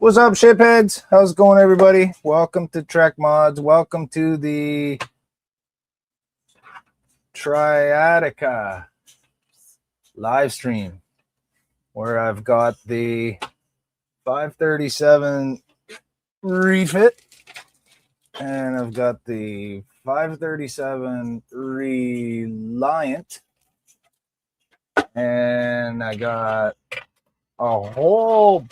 What's up, shipheads? How's it going, everybody? Welcome to Trek Mods. Welcome to the Triadic live stream, where I've got the 537 refit, and I've got the 537 Reliant, and I got a whole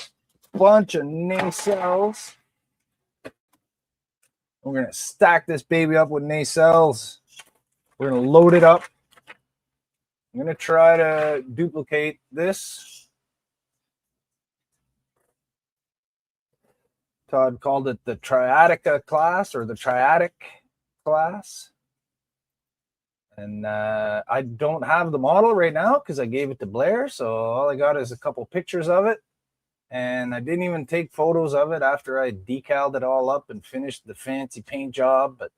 bunch of nacelles. We're going to stack this baby up with nacelles. We're going to load it up. I'm going to try to duplicate this. Todd called it the Triadic class, or the Triadic class. And I don't have the model right now because I gave it to Blair. So all I got is a couple pictures of it. And I didn't even take photos of it after I decaled it all up and finished the fancy paint job. But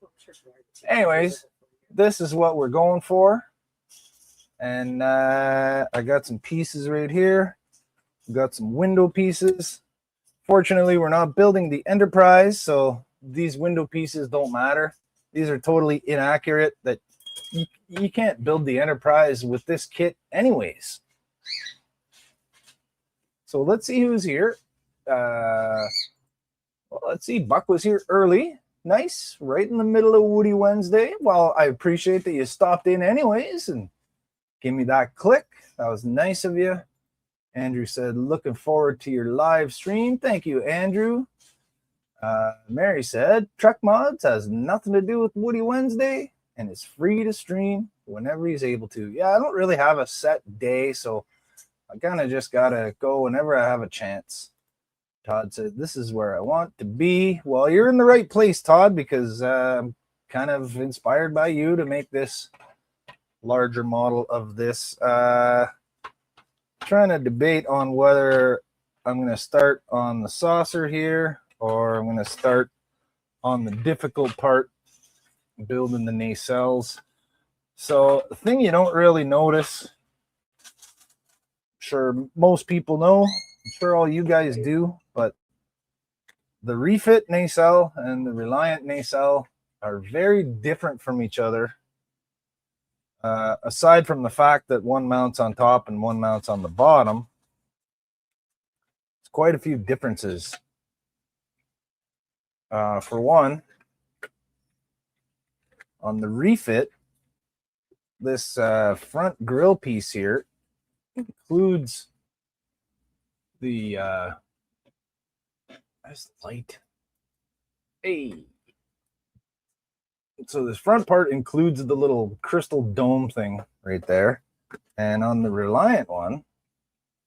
anyways, this is what we're going for. And I got some pieces right here. We got some window pieces. Fortunately, we're not building the Enterprise, so these window pieces don't matter. These are totally inaccurate. That you can't build the Enterprise with this kit anyways. So let's see who's here. Well, let's see. Buck was here early. Nice. Right in the middle of Woody Wednesday. Well, I appreciate that you stopped in anyways and gave me that click. That was nice of you. Andrew said, looking forward to your live stream. Thank you, Andrew. Mary said, Trek Mods has nothing to do with Woody Wednesday and is free to stream whenever he's able to. Yeah, I don't really have a set day, so I kind of just got to go whenever I have a chance. Todd said, this is where I want to be. Well, you're in the right place, Todd, because I'm kind of inspired by you to make this larger model of this. Trying to debate on whether I'm going to start on the saucer here or I'm going to start on the difficult part, building the nacelles. So the thing you don't really notice, sure most people know, I'm sure all you guys do, but the refit nacelle and the Reliant nacelle are very different from each other. Aside from the fact that one mounts on top and one mounts on the bottom, there's quite a few differences. For one, on the refit, this front grill piece here includes the there's the light. Hey. So this front part includes the little crystal dome thing right there. And on the Reliant one,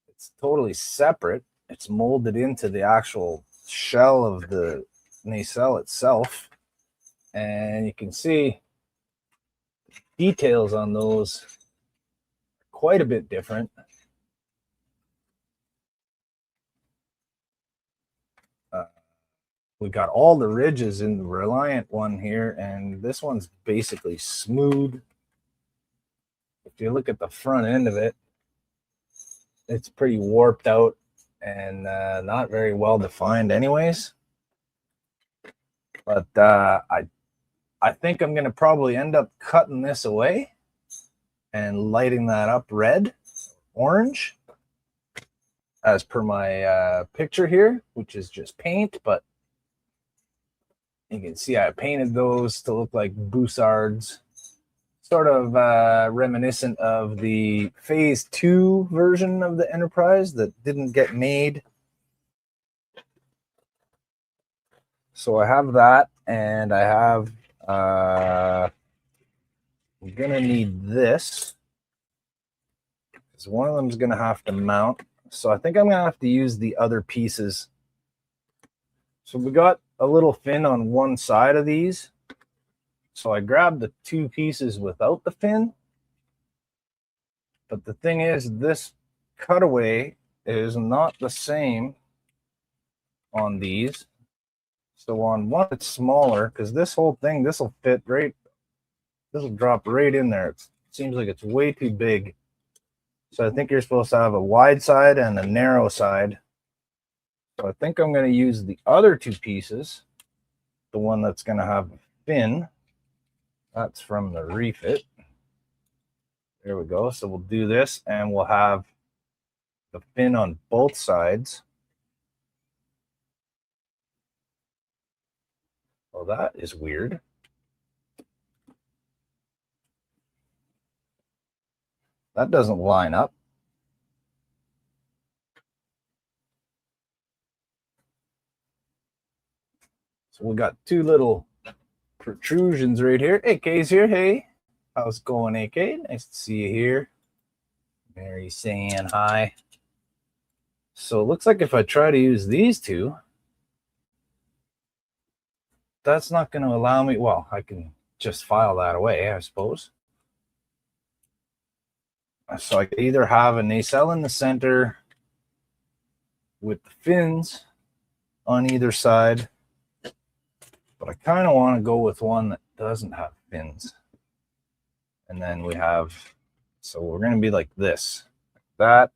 it's totally separate. It's molded into the actual shell of the nacelle itself. And you can see details on those are quite a bit different. We got all the ridges in the Reliant one here, and this one's basically smooth. If you look at the front end of it, it's pretty warped out and not very well defined anyways. But I think I'm going to probably end up cutting this away and lighting that up red, orange, as per my picture here, which is just paint, but you can see I painted those to look like Bussards, sort of reminiscent of the Phase 2 version of the Enterprise that didn't get made. So I have that, and I have, I'm going to need this, because one of them is going to have to mount. So I think I'm going to have to use the other pieces. So we got a little fin on one side of these. So I grabbed the two pieces without the fin. But the thing is, this cutaway is not the same on these. So on one, it's smaller, because this whole thing, this will fit right, this will drop right in there. It seems like it's way too big. So I think you're supposed to have a wide side and a narrow side. So I think I'm going to use the other two pieces. The one that's going to have a fin. That's from the refit. There we go. So we'll do this, and we'll have the fin on both sides. Well, that is weird. That doesn't line up. So we got two little protrusions right here. AK's here. Hey, how's it going, AK? Nice to see you here. Mary saying hi. So it looks like if I try to use these two, that's not going to allow me. Well, I can just file that away, I suppose. So I could either have a nacelle in the center with the fins on either side, but I kind of want to go with one that doesn't have fins. And then we have, so we're going to be like this, like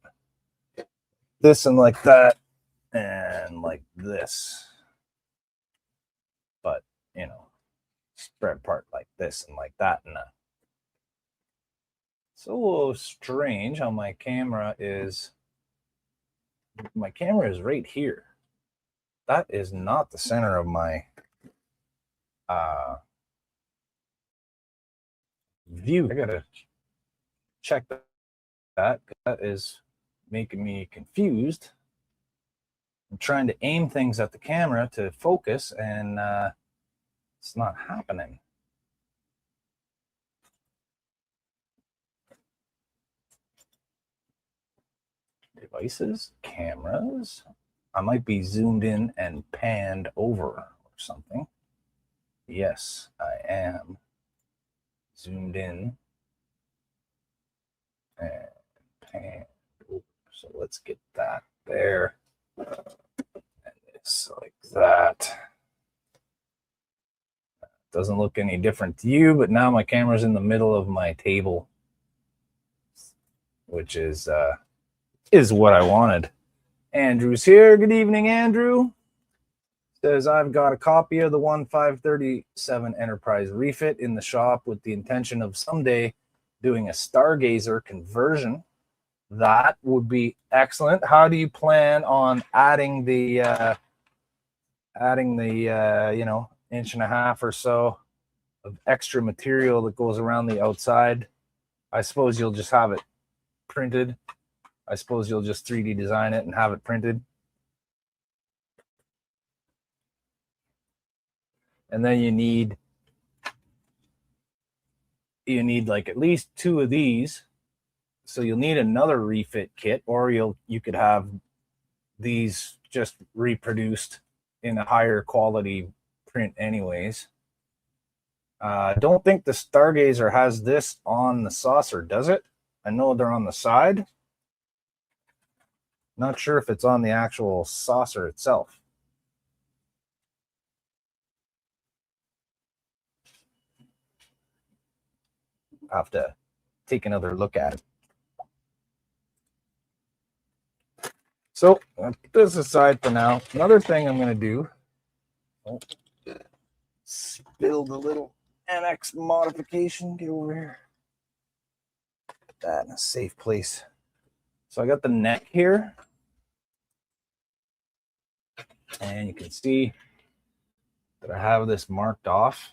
that, this and like that, and like this. But, you know, spread apart like this and like that. And so strange how my camera is right here. That is not the center of my view. I gotta check that. That is making me confused. I'm trying to aim things at the camera to focus, and it's not happening. Devices, cameras. I might be zoomed in and panned over or something. Yes, I am zoomed in and panned over. So let's get that there. And it's like that. Doesn't look any different to you, but now my camera's in the middle of my table, which is what I wanted. Andrew's here. Good evening, Andrew. Says, I've got a copy of the 1537 Enterprise refit in the shop with the intention of someday doing a Stargazer conversion. That would be excellent. How do you plan on adding the you know, inch and a half or so of extra material that goes around the outside? I suppose you'll just have it printed. I suppose you'll just 3D design it and have it printed. And then you need like at least two of these. So you'll need another refit kit, or you could have these just reproduced in a higher quality print anyways. I don't think the Stargazer has this on the saucer, does it? I know they're on the side. Not sure if it's on the actual saucer itself. I'll have to take another look at it. So put this aside for now. Another thing I'm going to do, spilled a little NX modification. Get over here. Put that in a safe place. So I got the neck here. And you can see that I have this marked off.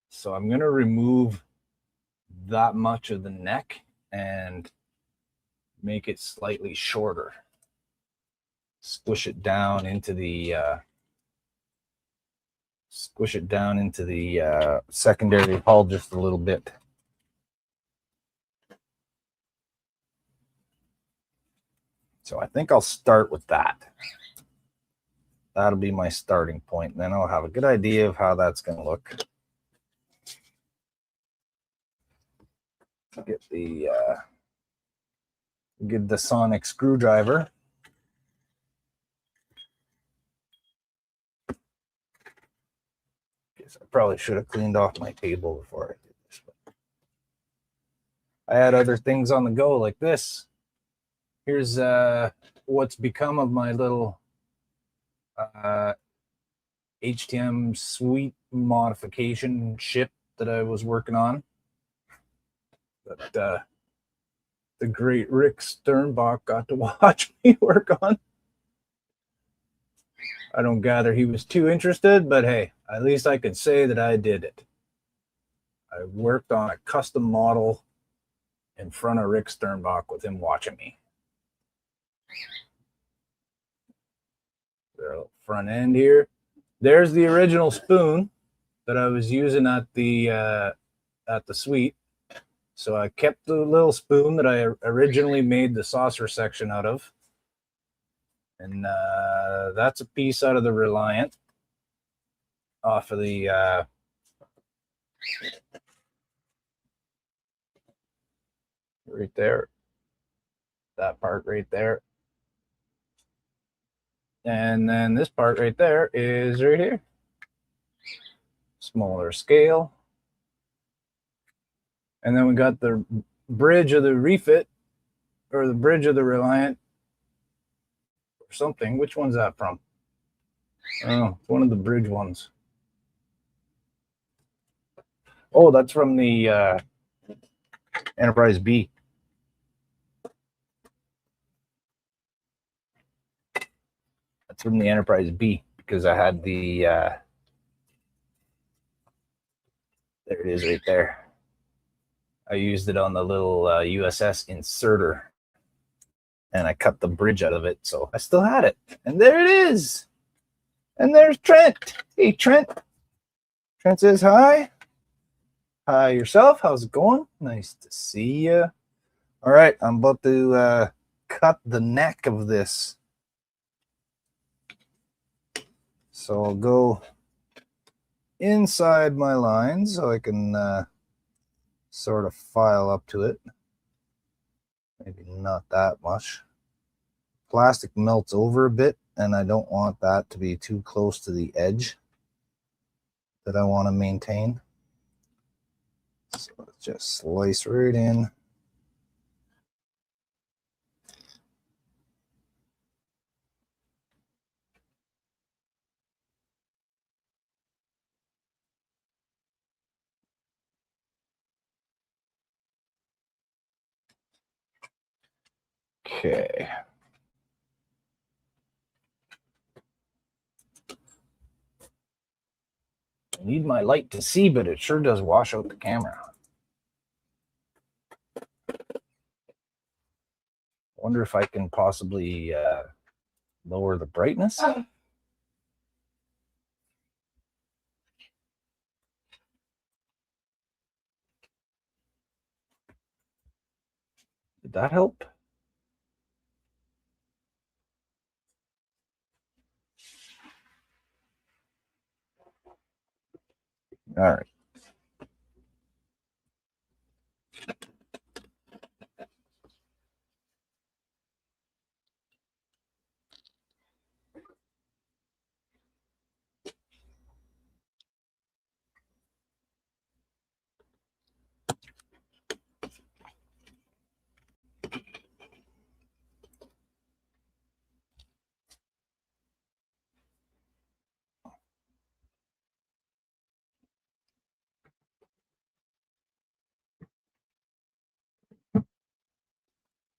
So I'm going to remove that much of the neck and make it slightly shorter. Squish it down into the secondary hull just a little bit. So I think I'll start with that. That'll be my starting point. And then I'll have a good idea of how that's going to look. Get the sonic screwdriver. Guess I probably should have cleaned off my table before I did this. But I had other things on the go like this. Here's what's become of my little HTM suite modification ship that I was working on. But the great Rick Sternbach got to watch me work on. I don't gather he was too interested, but hey, at least I could say that I did it. I worked on a custom model in front of Rick Sternbach with him watching me. The front end here. There's the original spoon that I was using at the suite. So I kept the little spoon that I originally made the saucer section out of. And that's a piece out of the Reliant off of the right there. That part right there. And then this part right there is right here. Smaller scale. And then we got the bridge of the refit, or the bridge of the Reliant, or something. Which one's that from? Oh, one of the bridge ones. Oh, that's from the Enterprise B. That's from the Enterprise B, because I had the there it is right there. I used it on the little USS inserter, and I cut the bridge out of it, so I still had it. And there it is. And there's Trent. Hey, Trent. Trent says hi. Hi yourself. How's it going? Nice to see you. All right, I'm about to cut the neck of this. So I'll go inside my line so I can sort of file up to it. Maybe not that much. Plastic melts over a bit, and I don't want that to be too close to the edge that I want to maintain. So let's just slice right in. Okay. I need my light to see, but it sure does wash out the camera. Wonder if I can possibly lower the brightness. Did that help? All right.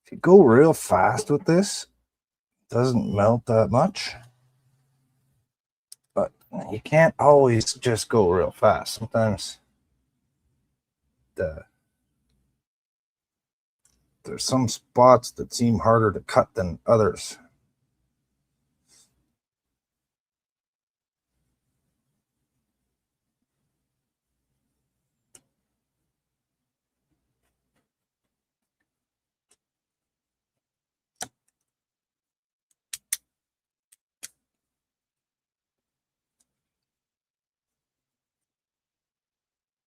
If you go real fast with this, it doesn't melt that much. But you can't always just go real fast. Sometimes there's some spots that seem harder to cut than others.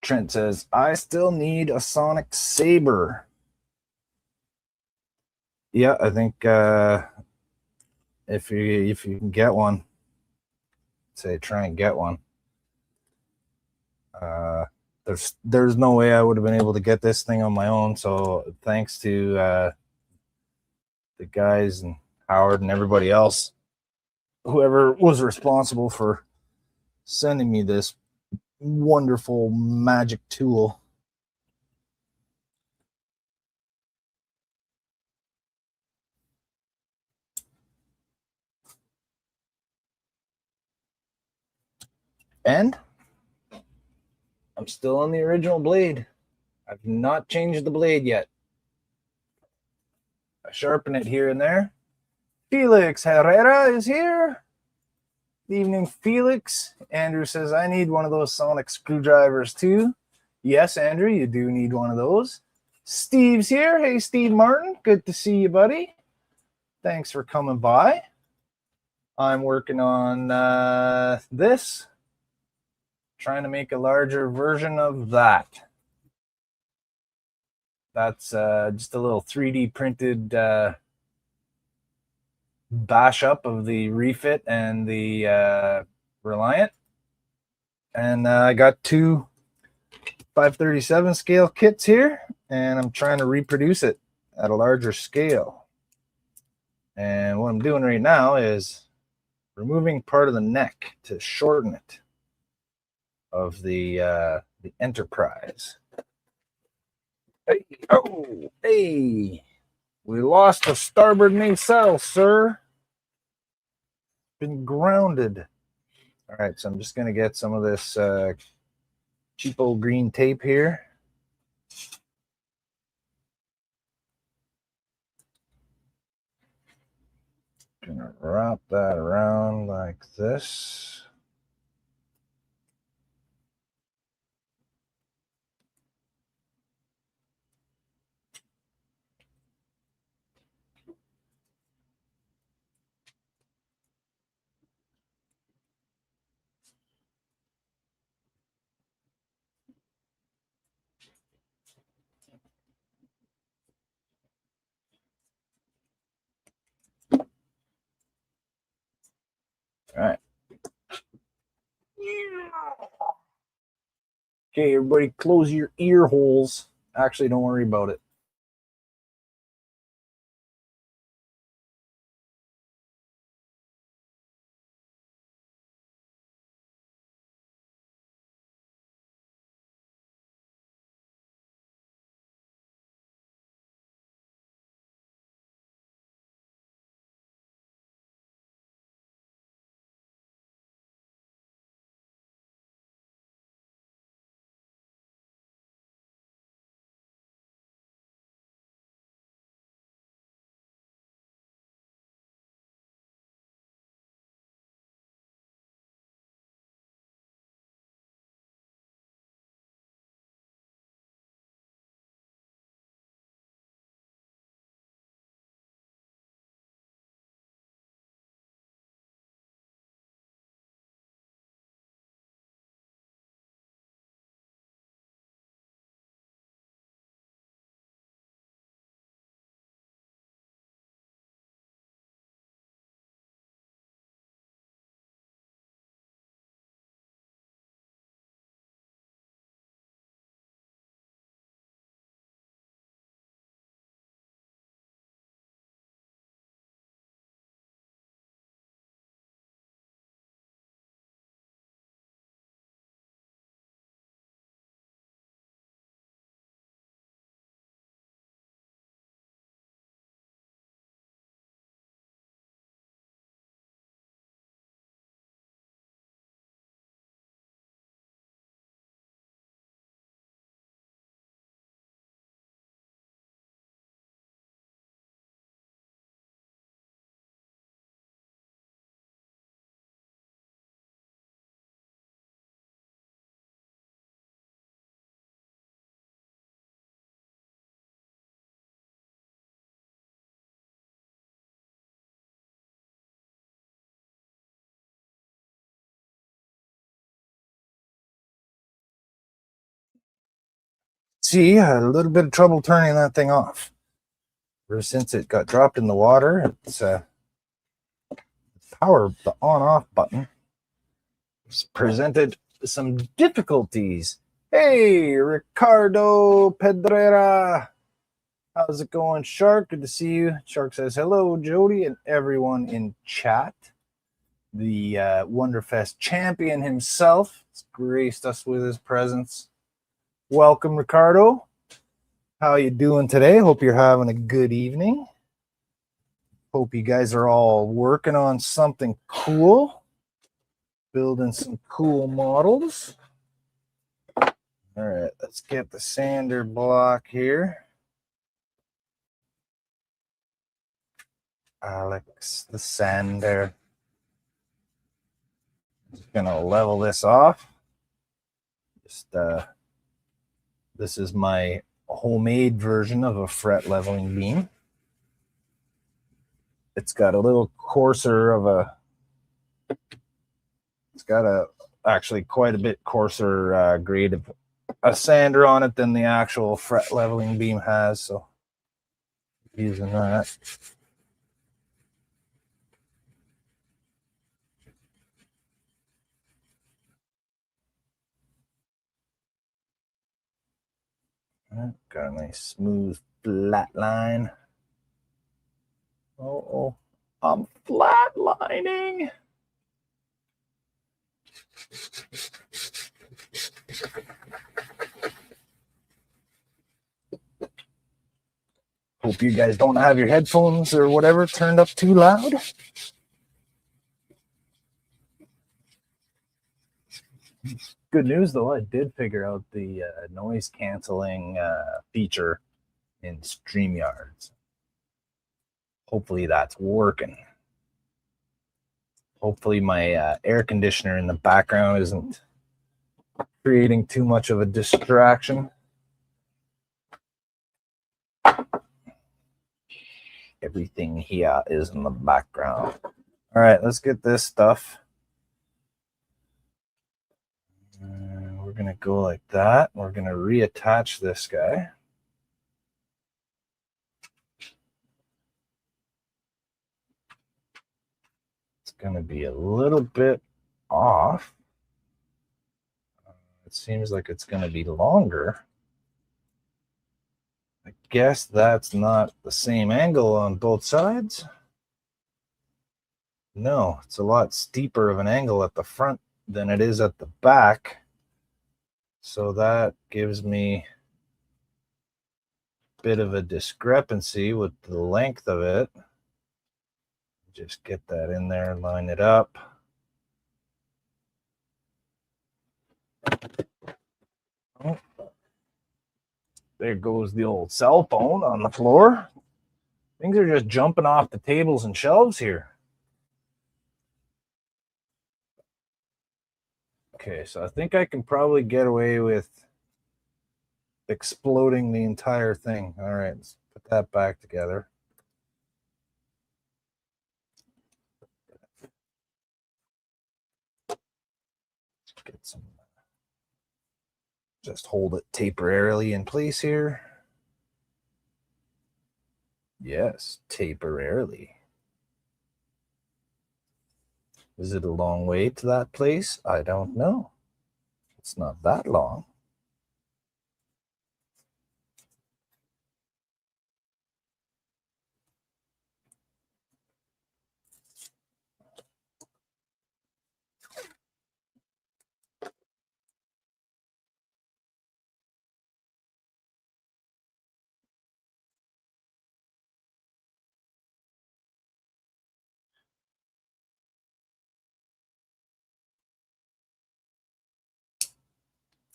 Trent says, I still need a sonic saber. Yeah, I think if you can get one, say try and get one. There's no way I would have been able to get this thing on my own. So thanks to the guys and Howard and everybody else, whoever was responsible for sending me this wonderful magic tool. And I'm still on the original blade. I've not changed the blade yet. I sharpen it here and there. Felix Herrera is here. Good evening, Felix. Andrew says, I need one of those sonic screwdrivers too. Yes, Andrew, you do need one of those. Steve's here. Hey, Steve Martin. Good to see you, buddy. Thanks for coming by. I'm working on this. Trying to make a larger version of that. That's just a little 3D printed bash up of the refit and the Reliant. And I got two 537 scale kits here, and I'm trying to reproduce it at a larger scale. And what I'm doing right now is removing part of the neck to shorten it of the Enterprise. Hey, oh, hey, we lost the starboard nacelle, sir. Been grounded. All right, so I'm just going to get some of this cheap old green tape here. Gonna wrap that around like this. All right. Okay, everybody close your ear holes. Actually, don't worry about it. See, I had a little bit of trouble turning that thing off. Ever since it got dropped in the water, it's the on-off button has presented some difficulties. Hey, Ricardo Pedrera. How's it going, Shark? Good to see you. Shark says hello, Jody, and everyone in chat. The Wonderfest champion himself has graced us with his presence. Welcome, Ricardo. How you doing today? Hope you're having a good evening. Hope you guys are all working on something cool, building some cool models. All right, let's get the sander block here. Alex, the sander. Just gonna level this off. Just this is my homemade version of a fret leveling beam. It's got a little coarser of a. It's got actually quite a bit coarser grade of a sander on it than the actual fret leveling beam has. So using that. Got a nice smooth flat line. Oh, I'm flatlining. Hope you guys don't have your headphones or whatever turned up too loud. Good news, though, I did figure out the noise canceling feature in StreamYard. Hopefully that's working. Hopefully my air conditioner in the background isn't creating too much of a distraction. Everything here is in the background. All right, let's get this stuff. We're going to go like that. We're going to reattach this guy. It's going to be a little bit off. It seems like it's going to be longer. I guess that's not the same angle on both sides. No, it's a lot steeper of an angle at the front than it is at the back. So that gives me a bit of a discrepancy with the length of it. Just get that in there, line it up. Oh, there goes the old cell phone on the floor. Things are just jumping off the tables and shelves here. Okay, so I think I can probably get away with exploding the entire thing. All right, let's put that back together. Get some. Just hold it temporarily in place here. Yes, temporarily. Is it a long way to that place? I don't know. It's not that long.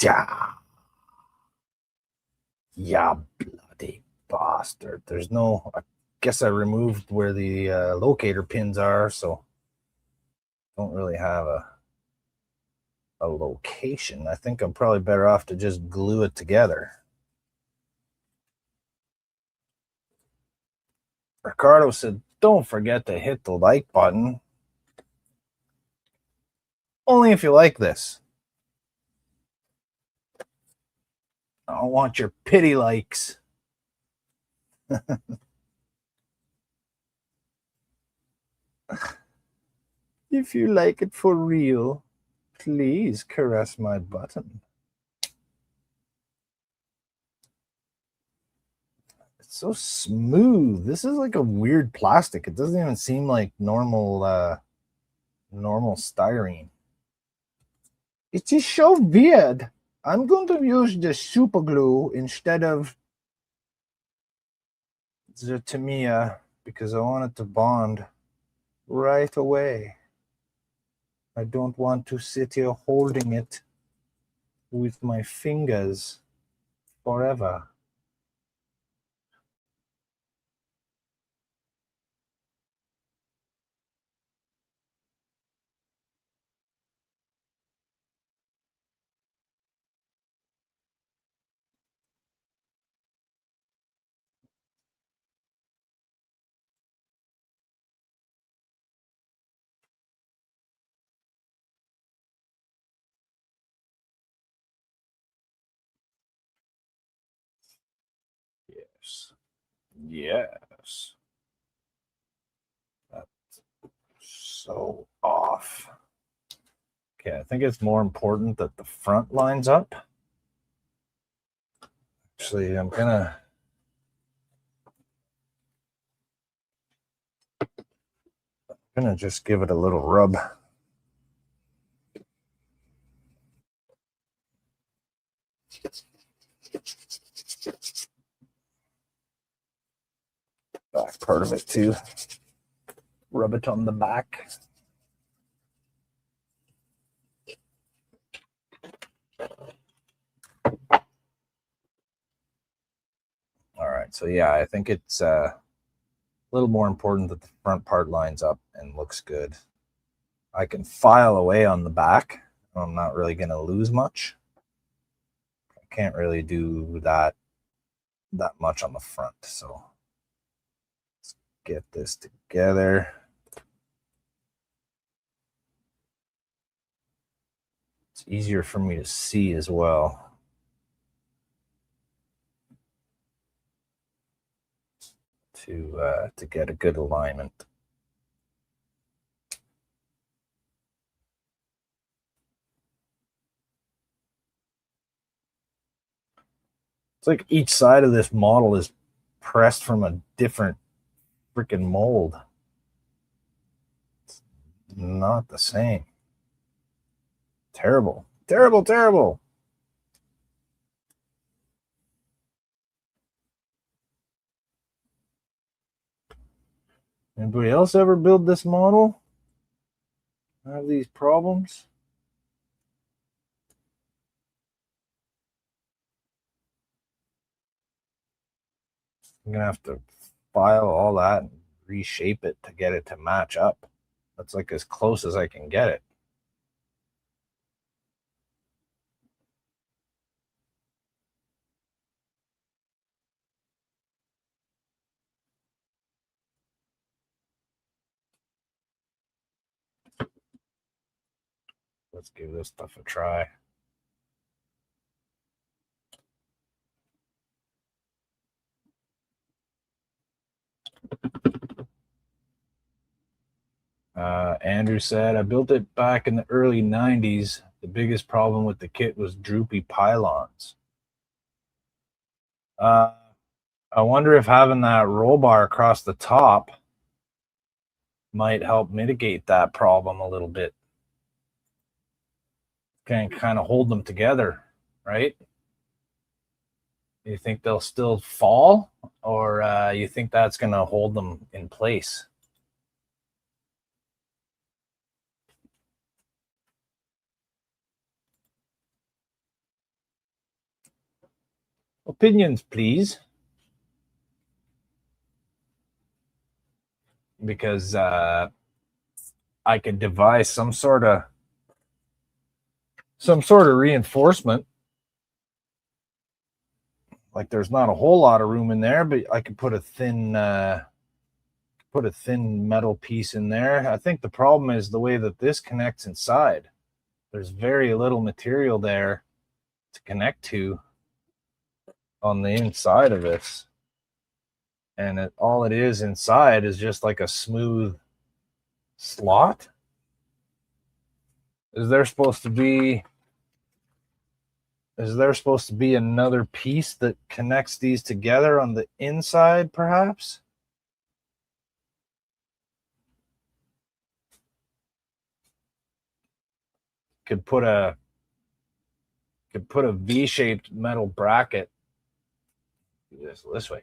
Yeah. Yeah, bloody bastard. There's no, I guess I removed where the locator pins are, so don't really have a location. I think I'm probably better off to just glue it together. Ricardo said, don't forget to hit the like button. Only if you like this. I don't want your pity likes. If you like it for real, please caress my button. Let's So smooth. This is like a weird plastic. It doesn't even seem like normal normal styrene. It is so weird. I'm going to use the super glue instead of the Tamiya because I want it to bond right away. I don't want to sit here holding it with my fingers forever. Yes. Yes. That's so off. Okay, I think it's more important that the front lines up. Actually, I'm gonna just give it a little rub. Back part of it too. Rub it on the back. All right, so yeah, I think it's a little more important that the front part lines up and looks good. I can file away on the back. I'm not really going to lose much. I can't really do that much on the front. So let's get this together. It's easier for me to see as well. To get a good alignment. It's like each side of this model is pressed from a different freaking mold. It's not the same. Terrible. Terrible, terrible. Anybody else ever build this model? Have these problems? I'm gonna have to file all that and reshape it to get it to match up. That's like as close as I can get it. Let's give this stuff a try. Andrew said, I built it back in the early 90s. The biggest problem with the kit was droopy pylons. I wonder if having that roll bar across the top might help mitigate that problem a little bit. Can kind of hold them together, right? You think they'll still fall, or you think that's going to hold them in place? Opinions, please. Because I could devise some sort of reinforcement. Like there's not a whole lot of room in there, but I could put a thin metal piece in there. I think the problem is the way that this connects inside. There's very little material there to connect to on the inside of this. And all it is inside is just like a smooth slot. Is there supposed to be Is there supposed to be another piece that connects these together on the inside, perhaps? Could put a V-shaped metal bracket. Do this way.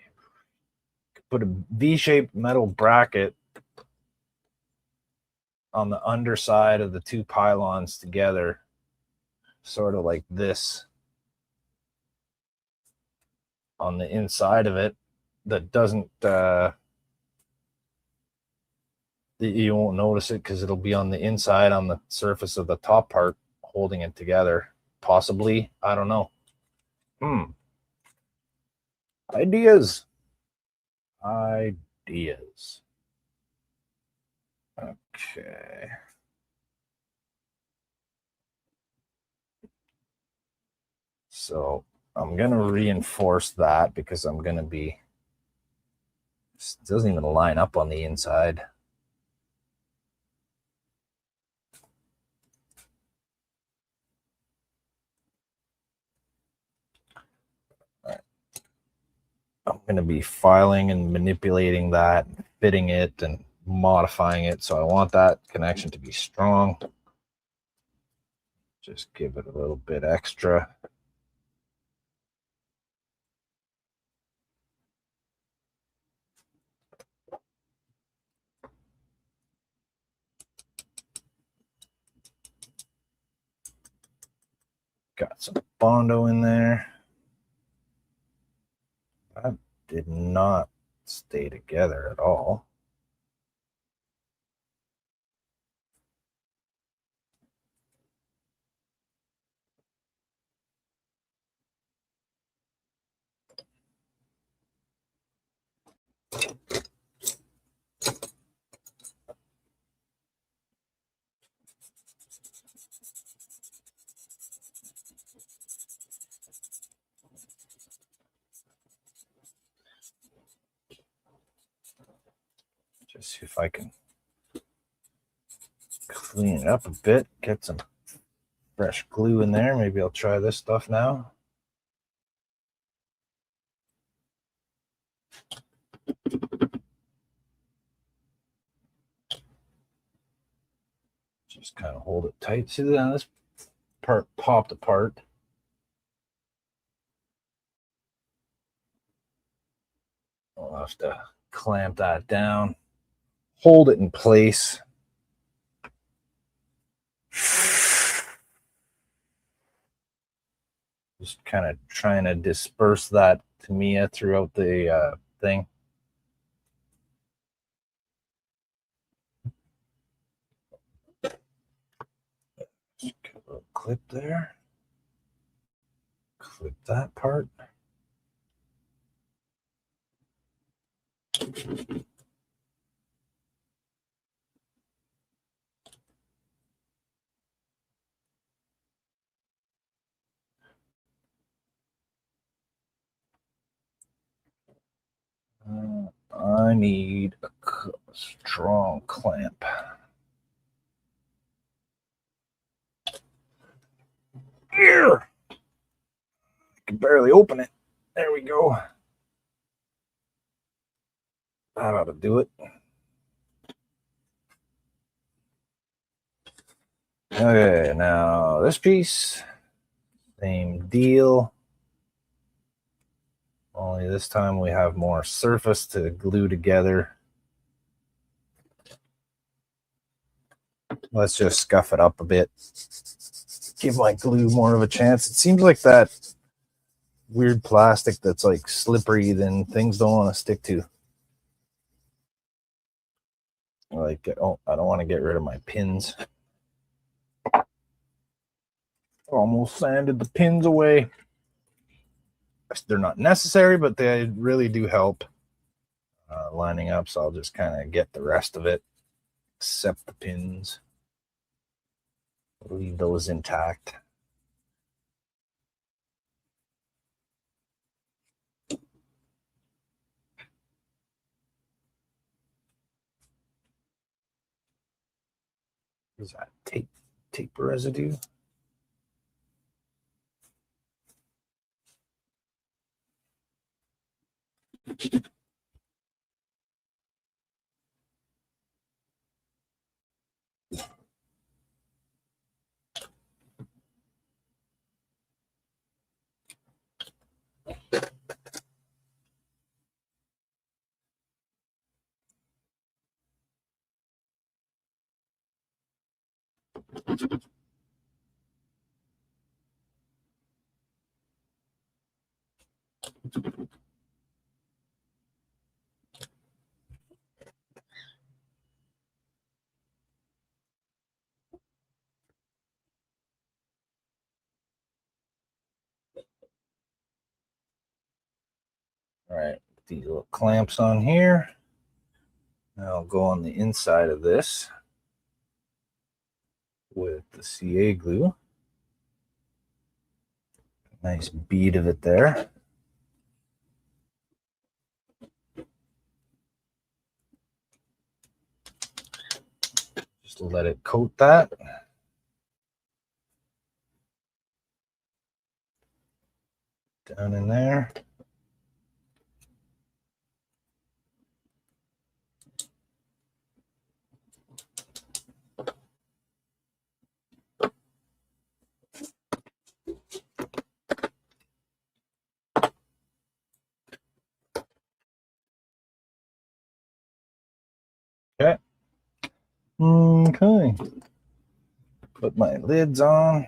Could put a V-shaped metal bracket on the underside of the two pylons together, sort of like this, on the inside of it, that doesn't you won't notice it because it'll be on the inside, on the surface of the top part, holding it together. Possibly, I don't know. Ideas. Okay. So I'm going to reinforce that because I'm going to be, it doesn't even line up on the inside. All right. I'm going to be filing and manipulating that, fitting it and modifying it. So I want that connection to be strong. Just give it a little bit extra. Got some Bondo in there. That did not stay together at all. Just see if I can clean it up a bit, get some fresh glue in there. Maybe I'll try this stuff now. Just kind of hold it tight. See that this part popped apart. I'll have to clamp that down, hold it in place. Just kind of trying to disperse that Tamiya throughout the thing. Just get a little clip there. Clip that part. I need a strong clamp. Here! I can barely open it. There we go. That ought to do it. Okay, now this piece, same deal. Only this time we have more surface to glue together. Let's just scuff it up a bit. Give my glue more of a chance. It seems like that weird plastic that's like slippery, then things don't want to stick to. Like, oh, I don't want to get rid of my pins. Almost sanded the pins away. They're not necessary, but they really do help lining up. So I'll just kind of get the rest of it, except the pins. Leave those intact. Is that tape residue? All right, these little clamps on here. Now I'll go on the inside of this with the CA glue. Nice bead of it there. Just let it coat that. Down in there. Okay. Okay. Put my lids on.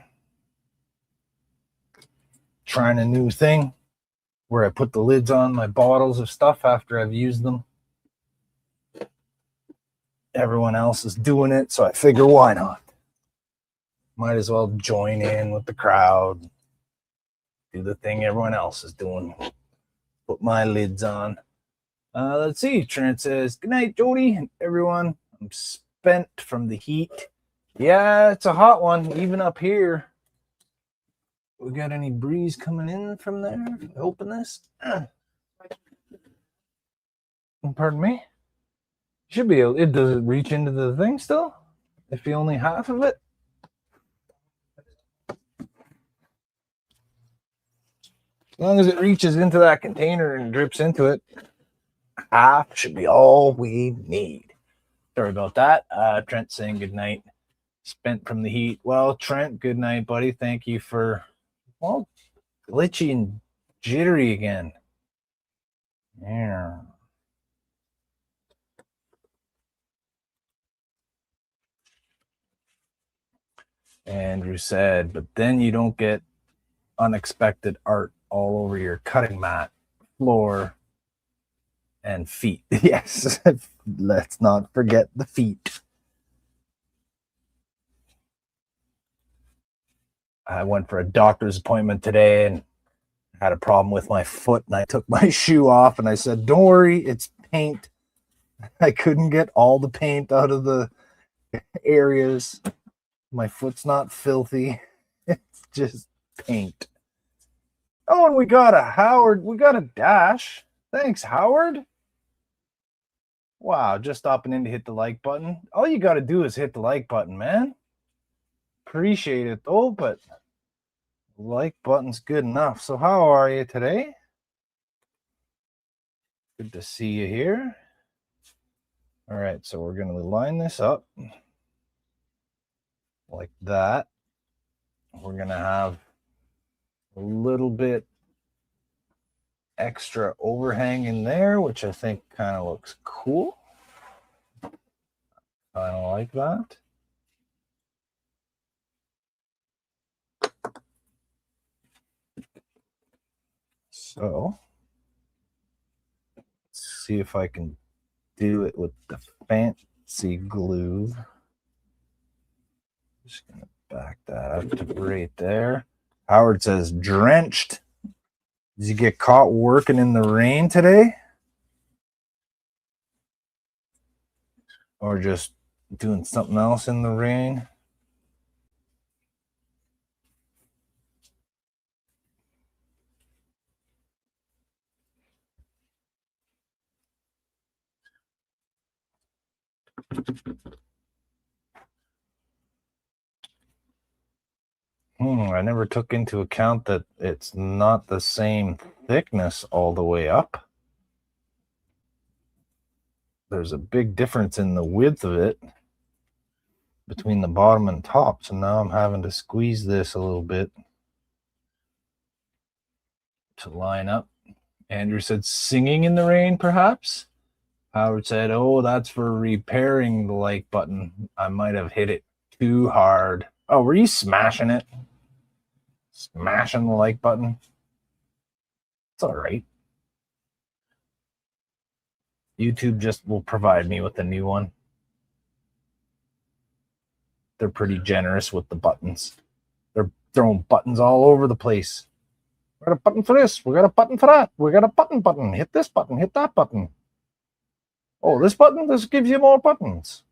Trying a new thing where I put the lids on my bottles of stuff after I've used them. Everyone else is doing it, so I figure why not? Might as well join in with the crowd. Do the thing everyone else is doing. Put my lids on. Let's see. Trent says, "Good night, Jody and everyone. I'm spent from the heat." Yeah, it's a hot one, even up here. We got any breeze coming in from there? Open this. Pardon me? Should be able. Does it reach into the thing still? If you only half of it? As long as it reaches into that container and drips into it, half should be all we need. Sorry about that. Trent saying good night. Spent from the heat. Well, Trent, good night, buddy. Thank you for, well, glitchy and jittery again. Yeah. Andrew said, but then you don't get unexpected art all over your cutting mat, floor, and feet. Yes, let's not forget the feet. I went for a doctor's appointment today and had a problem with my foot, and I took my shoe off and I said, "Don't worry, it's paint." I couldn't get all the paint out of the areas. My foot's not filthy. It's just paint. Oh, and we got a Howard. We got a dash. Thanks, Howard. Wow, just stopping in to hit the like button. All you got to do is hit the like button, man. Appreciate it, though, but the like button's good enough. So how are you today? Good to see you here. All right, so we're going to line this up like that. We're going to have a little bit extra overhang in there, which I think kind of looks cool. I don't like that. So let's see if I can do it with the fancy glue. Just gonna back that up to right there. Howard says drenched. Did you get caught working in the rain today? Or just doing something else in the rain? I never took into account that it's not the same thickness all the way up. there's a big difference in the width of it between the bottom and top. So now I'm having to squeeze this a little bit to line up. Andrew said singing in the rain, perhaps. Howard said, oh, that's for repairing the like button. I might have hit it too hard. Oh, were you smashing it? Smashing the like button? It's all right. YouTube just will provide me with a new one. They're pretty generous with the buttons. They're throwing buttons all over the place. We got a button for this. We got a button for that. We got a button. Hit this button. Hit that button. Oh, this button? This gives you more buttons.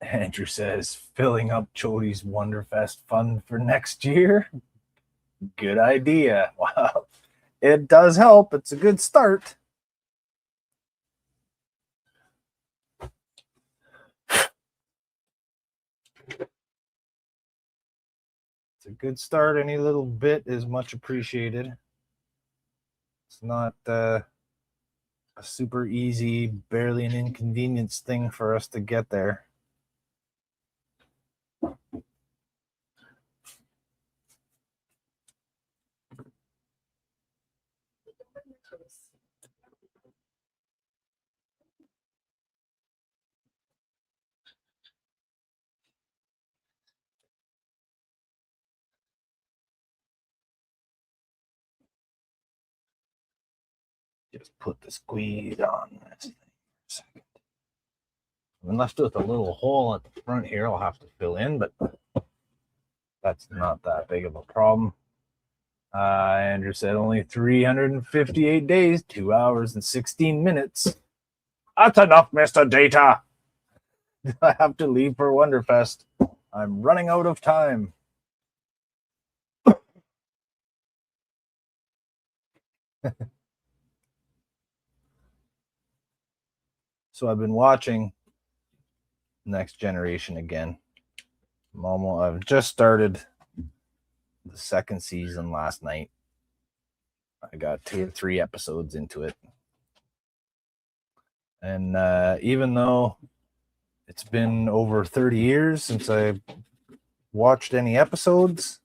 Andrew says, filling up Chody's Wonderfest fund for next year. Good idea. Wow. It does help. It's a good start. It's a good start. Any little bit is much appreciated. It's not a super easy, barely an inconvenience thing for us to get there. Just put the squeeze on this thing for a second. I'm left with a little hole at the front here I'll have to fill in, but that's not that big of a problem. Andrew said only 358 days, 2 hours and 16 minutes. That's enough, Mr. Data. I have to leave for Wonderfest. I'm running out of time. So I've been watching Next Generation again. I've just started the second season last night. I got 2 or 3 episodes into it. And even though it's been over 30 years since I watched any episodes,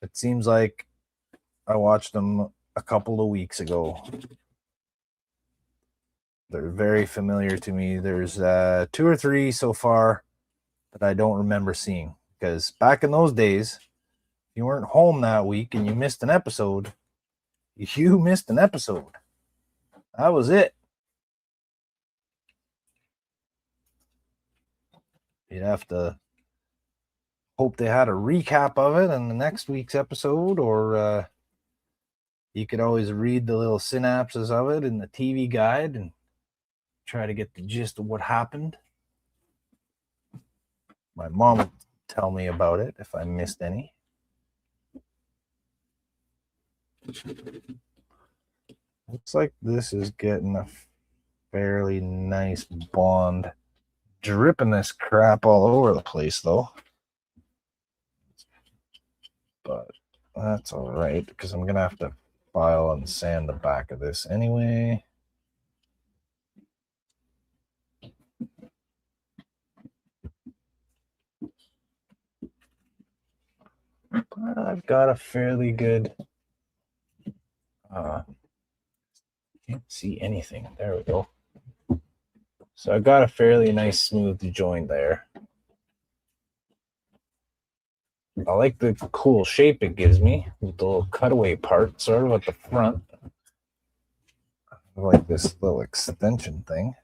it seems like I watched them a couple of weeks ago. They're very familiar to me. There's 2 or 3 so far that I don't remember seeing. Because back in those days, if you weren't home that week and you missed an episode, you missed an episode. That was it. You'd have to hope they had a recap of it in the next week's episode, or you could always read the little synapses of it in the TV guide and try to get the gist of what happened. My mom would tell me about it if I missed any. Looks like this is getting a fairly nice bond. Dripping this crap all over the place, though. But that's all right, because I'm going to have to file and sand the back of this anyway. But I've got a fairly good... can't see anything. There we go. So I got a fairly nice smooth joint there. I like the cool shape it gives me with the little cutaway part sort of at the front. I like this little extension thing.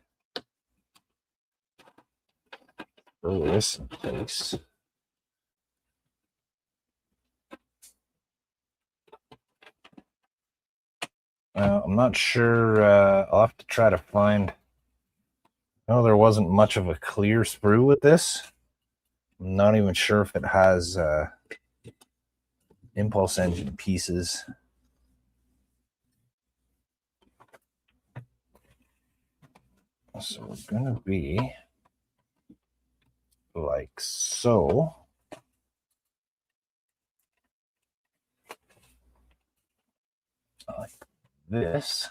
Throw this in place. I'm not sure. I'll have to try to find. No, there wasn't much of a clear sprue with this. I'm not even sure if it has impulse engine pieces. So we're going to be like so. Like this.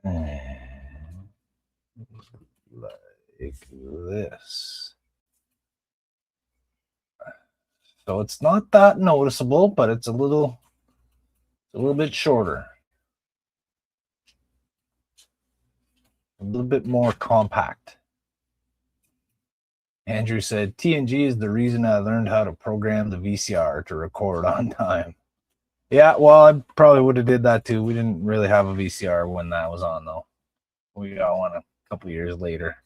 And like this. So it's not that noticeable, but it's a little bit shorter. A little bit more compact. Andrew said, TNG is the reason I learned how to program the VCR to record on time. Yeah, well, I probably would have did that too. We didn't really have a VCR when that was on, though. We got one a couple years later.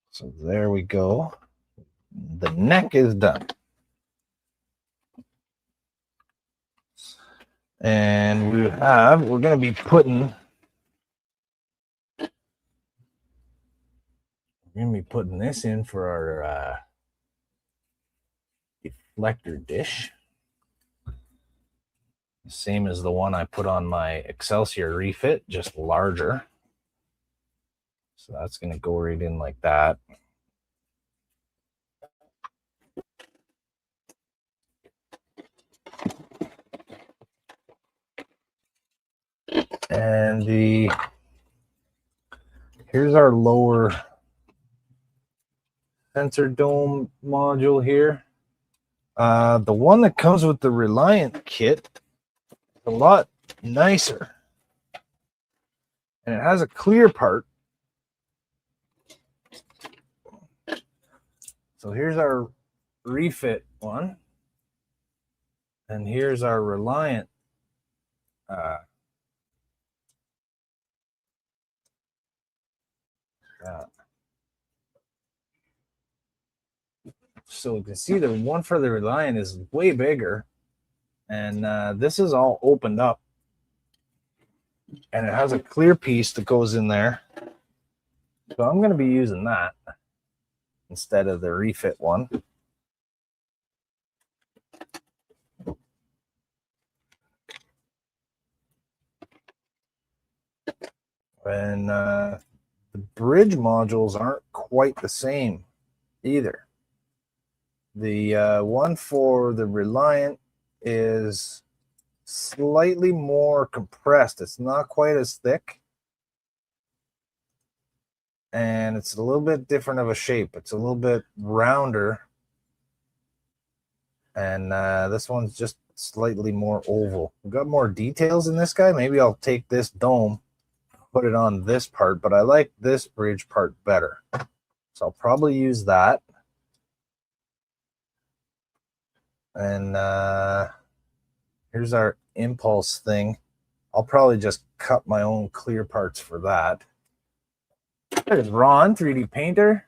So there we go. The neck is done. And we're going to be putting this in for our deflector dish. Same as the one I put on my Excelsior refit, just larger. So that's going to go right in like that. And here's our lower sensor dome module here. The one that comes with the Reliant kit is a lot nicer. And it has a clear part. So here's our refit one. And here's our Reliant so you can see the one for the Reliant is way bigger. And this is all opened up. And it has a clear piece that goes in there. So I'm going to be using that instead of the refit one. And the bridge modules aren't quite the same either. The one for the Reliant is slightly more compressed. It's not quite as thick. And it's a little bit different of a shape. It's a little bit rounder. And this one's just slightly more oval. We've got more details in this guy. Maybe I'll take this dome, put it on this part, but I like this bridge part better. So I'll probably use that. And here's our impulse thing. I'll probably just cut my own clear parts for that. There's Ron, 3D Painter.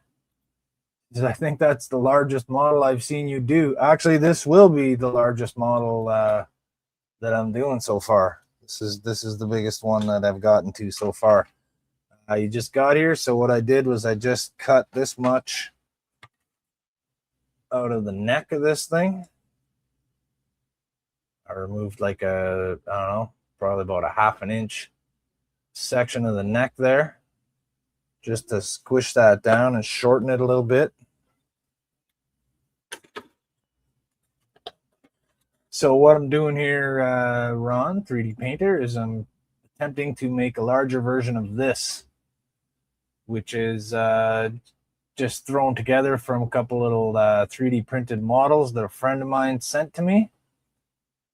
I think that's the largest model I've seen you do. Actually, this will be the largest model that I'm doing so far. This is the biggest one that I've gotten to so far. You just got here, so what I did was I just cut this much out of the neck of this thing. I removed like I don't know, probably about a 1/2 inch section of the neck there, just to squish that down and shorten it a little bit. So what I'm doing here, Ron, 3D Painter, is I'm attempting to make a larger version of this, which is just thrown together from a couple little 3D printed models that a friend of mine sent to me,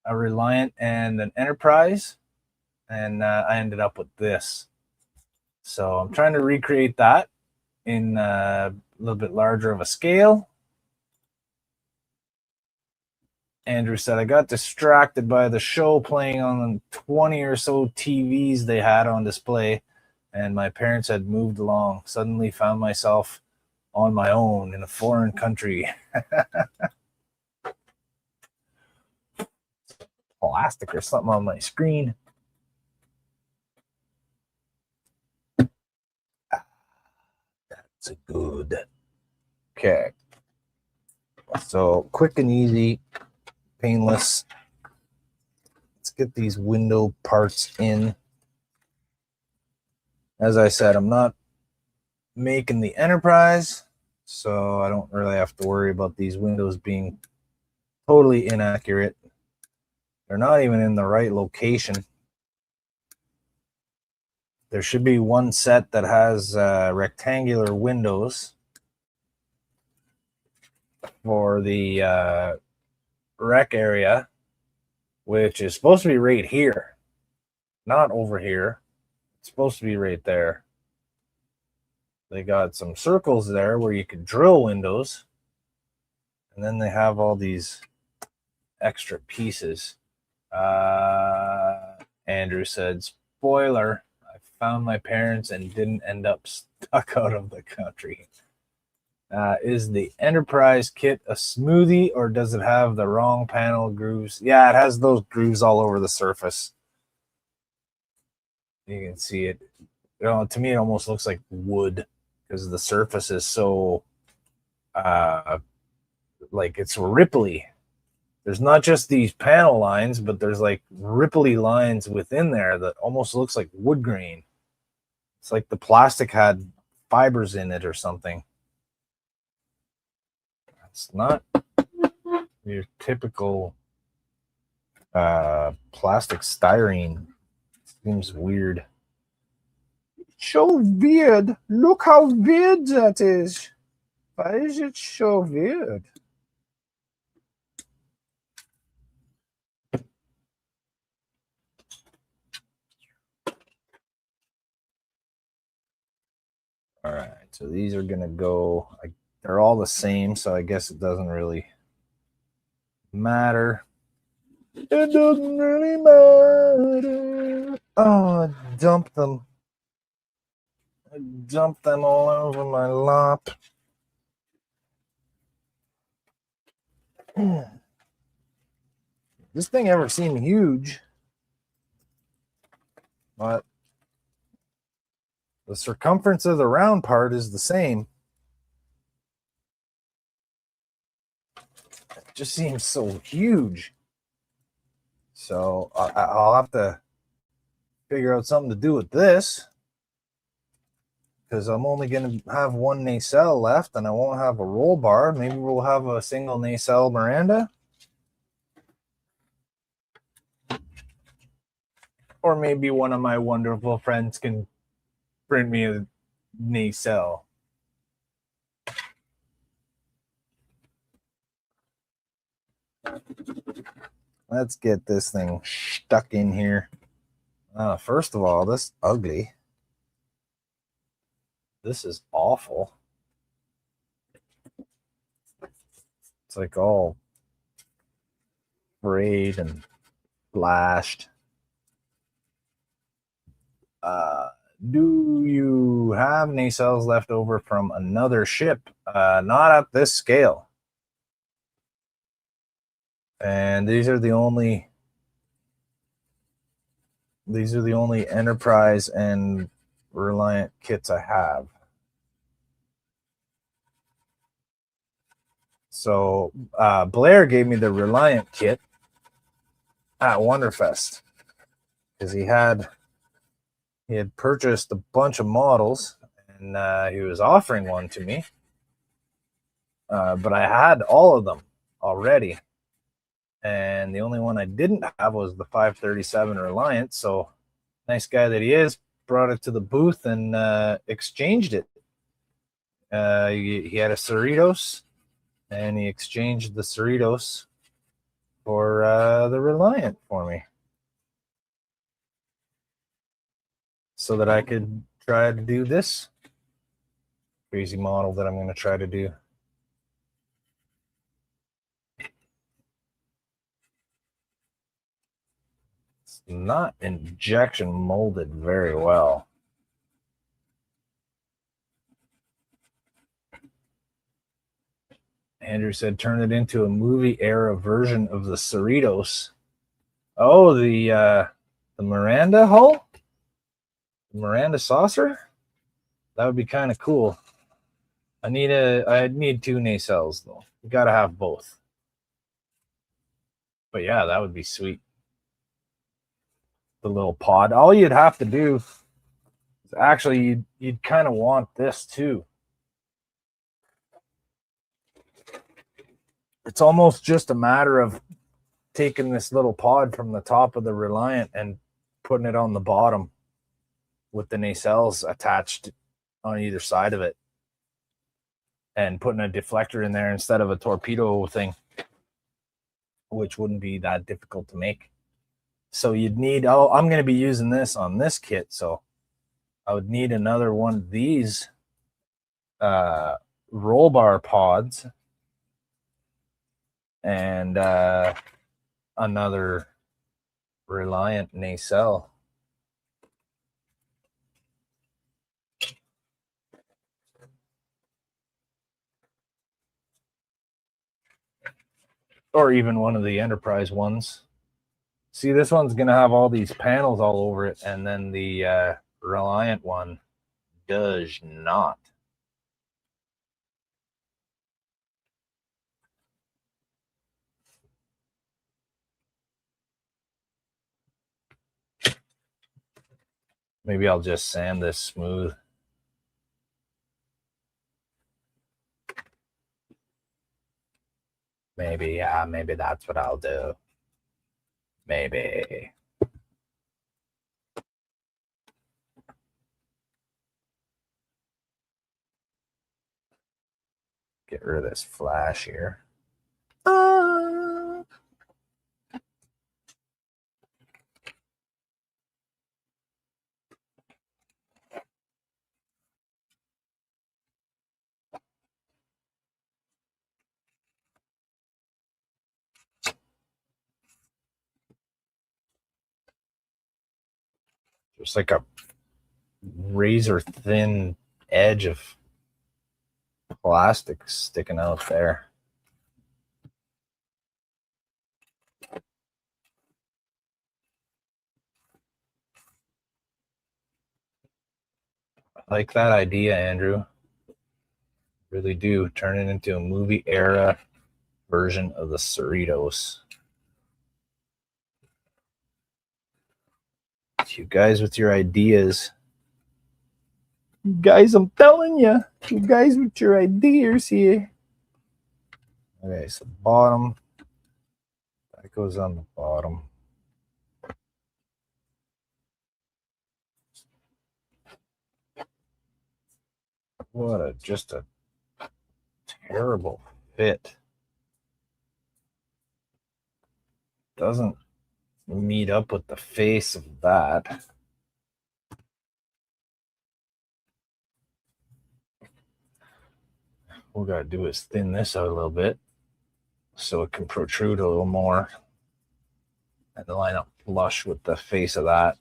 a Reliant and an Enterprise, and I ended up with this. So I'm trying to recreate that in a little bit larger of a scale. Andrew said, I got distracted by the show playing on 20 or so TVs they had on display, and my parents had moved along. Suddenly found myself on my own in a foreign country. plastic or something on my screen. That's a good. Okay. So quick and easy, painless. Let's get these window parts in. As I said, I'm not making the Enterprise, so I don't really have to worry about these windows being totally inaccurate. They're not even in the right location. There should be one set that has rectangular windows for the rec area, which is supposed to be right here, not over here. It's supposed to be right there. They got some circles there where you could drill windows, and then they have all these extra pieces. Andrew said, spoiler, I found my parents and didn't end up stuck out of the country. Is the Enterprise kit a smoothie, or does it have the wrong panel grooves? Yeah, it has those grooves all over the surface. You can see it. You know, to me, it almost looks like wood because the surface is so, like it's ripply. There's not just these panel lines, but there's like ripply lines within there that almost looks like wood grain. It's like the plastic had fibers in it or something. It's not your typical plastic styrene. Seems weird. So weird. Look how weird that is. Why is it so weird? All right, so these are going to go, they're all the same, so I guess it doesn't really matter. It doesn't really matter. Oh, I dumped them. I dumped them all over my lap. This thing ever seemed huge, but the circumference of the round part is the same. It just seems so huge. So I'll have to figure out something to do with this, because I'm only going to have one nacelle left and I won't have a roll bar. Maybe we'll have a single nacelle Miranda. Or maybe one of my wonderful friends can print me a nacelle. Let's get this thing stuck in here. First of all, this is ugly. This is awful. It's like all frayed and flashed. Do you have nacelles left over from another ship? Not at this scale. And these are the only Enterprise and Reliant kits I have. So Blair gave me the Reliant kit at Wonderfest because he had purchased a bunch of models and he was offering one to me. But I had all of them already. And the only one I didn't have was the 537 Reliant. So nice guy that he is, brought it to the booth and exchanged it. He had a Cerritos, and he exchanged the Cerritos for the Reliant for me, so that I could try to do this crazy model that I'm going to try to do. It's not injection molded very well. Andrew said, turn it into a movie era version of the Cerritos. Oh, the Miranda hull? The Miranda saucer? That would be kind of cool. I need two nacelles though. You gotta have both. But yeah, that would be sweet. The little pod. All you'd have to do is actually you'd kind of want this too. It's almost just a matter of taking this little pod from the top of the Reliant and putting it on the bottom with the nacelles attached on either side of it and putting a deflector in there instead of a torpedo thing, which wouldn't be that difficult to make. So you'd need, I'm going to be using this on this kit. So I would need another one of these roll bar pods and another Reliant nacelle. Or even one of the Enterprise ones. See, this one's going to have all these panels all over it, and then the Reliant one does not. Maybe I'll just sand this smooth. Maybe, yeah, maybe that's what I'll do. Maybe. Get rid of this flash here. There's like a razor thin edge of plastic sticking out there. I like that idea, Andrew. Really do. Turn it into a movie era version of the Cerritos. You guys with your ideas. You guys, I'm telling you. You guys with your ideas here. Okay, so bottom. That goes on the bottom. What just a terrible fit. Doesn't meet up with the face of that. What we gotta do is thin this out a little bit so it can protrude a little more and line up flush with the face of that.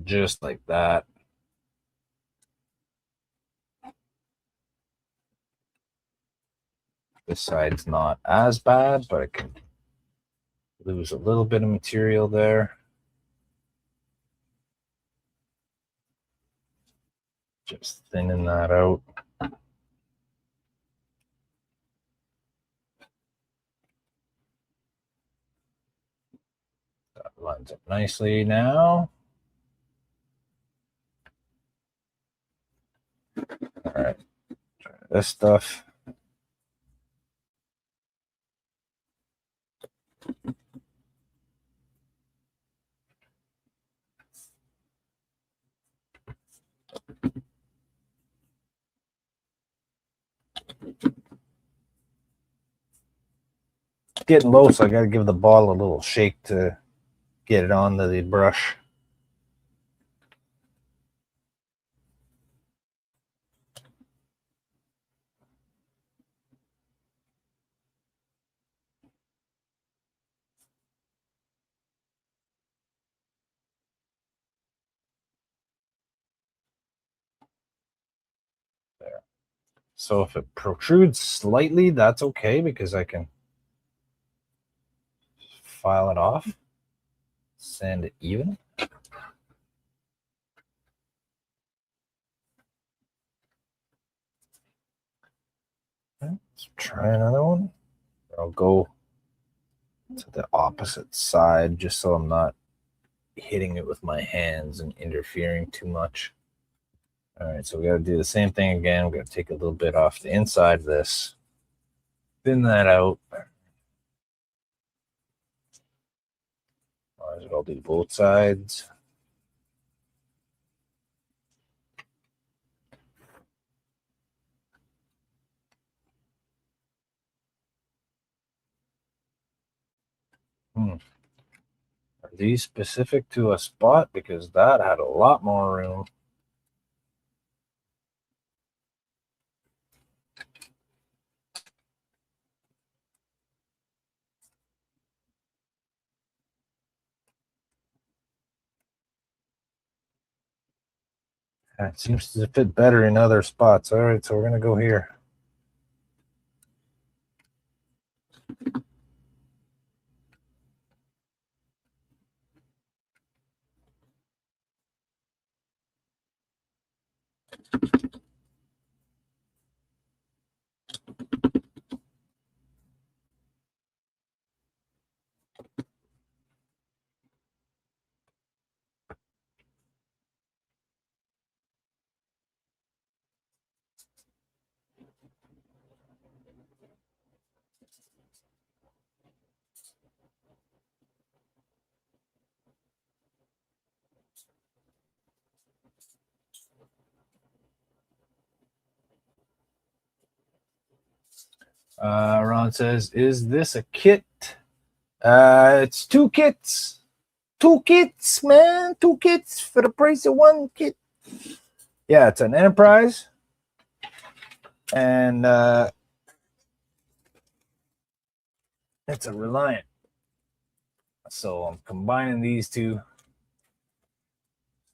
Just like that. This side's not as bad, but I can lose a little bit of material there. Just thinning that out. That lines up nicely now. All right, try this stuff. Getting low, so I got to give the bottle a little shake to get it onto the brush. There. So if it protrudes slightly, that's okay because I can file it off, sand it even. Let's try another one. I'll go to the opposite side just so I'm not hitting it with my hands and interfering too much. All right, so we got to do the same thing again. We're going to take a little bit off the inside of this, thin that out. Might as well do both sides. Are these specific to a spot? Because that had a lot more room. It seems to fit better in other spots. All right, so we're going to go here. Ron says, is this a kit? It's two kits. Two kits, man. Two kits for the price of one kit. Yeah, it's an Enterprise. And it's a Reliant. So I'm combining these two.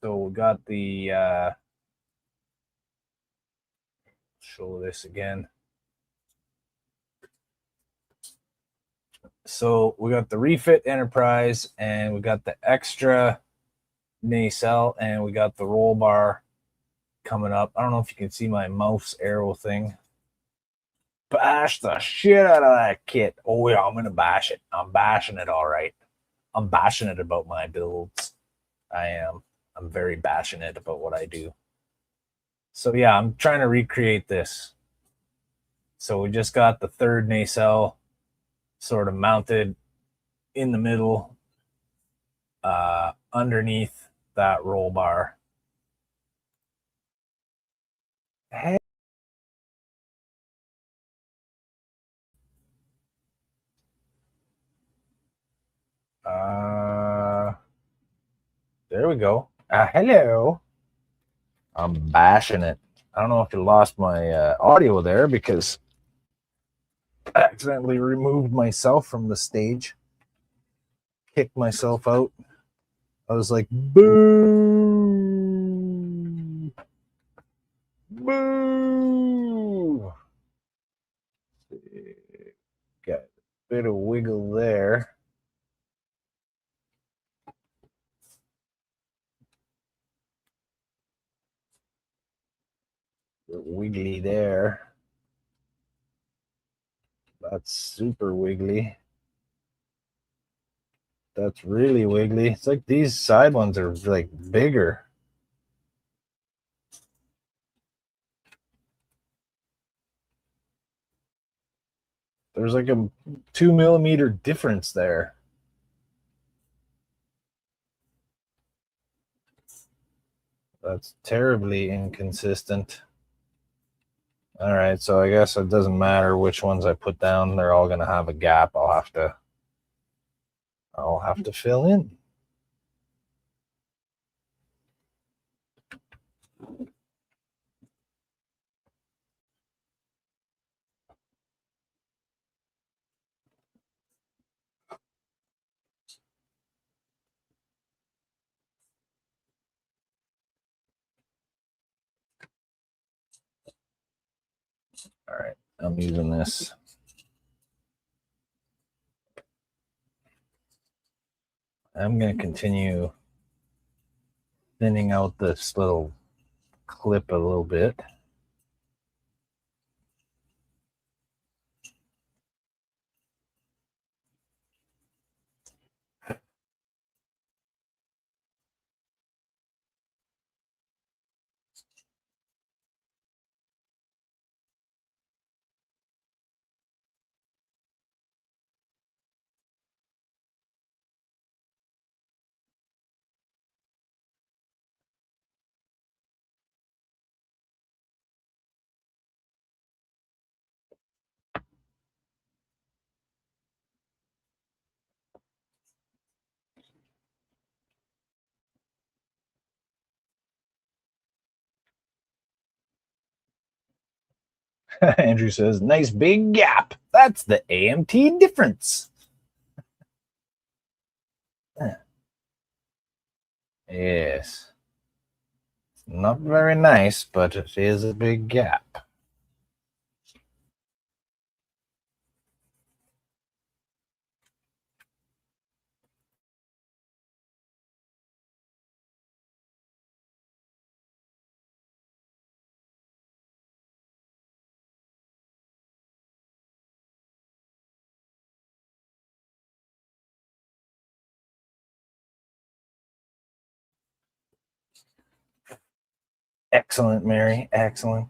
So we got the show this again. So we got the refit Enterprise, and we got the extra nacelle, and we got the roll bar coming up. I don't know if you can see my mouse arrow thing. Bash the shit out of that kit. Oh yeah, I'm gonna bash it. I'm bashing it all right. I'm passionate about my builds. I am. I'm very passionate about what I do. So yeah, I'm trying to recreate this. So we just got the third nacelle sort of mounted in the middle, underneath that roll bar. Hey. There we go. Hello. I'm bashing it. I don't know if you lost my audio there because I accidentally removed myself from the stage, kicked myself out. I was like, boo, boo. Got a bit of wiggle there. Wiggly there. That's super wiggly. That's really wiggly. It's like these side ones are like bigger. There's like a 2 millimeter difference there. That's terribly inconsistent. All right, so I guess it doesn't matter which ones I put down. They're all going to have a gap. I'll have to fill in. All right, I'm using this. I'm going to continue thinning out this little clip a little bit. Andrew says, nice big gap. That's the AMT difference. Yes. Not very nice, but it is a big gap. Excellent, Mary. Excellent.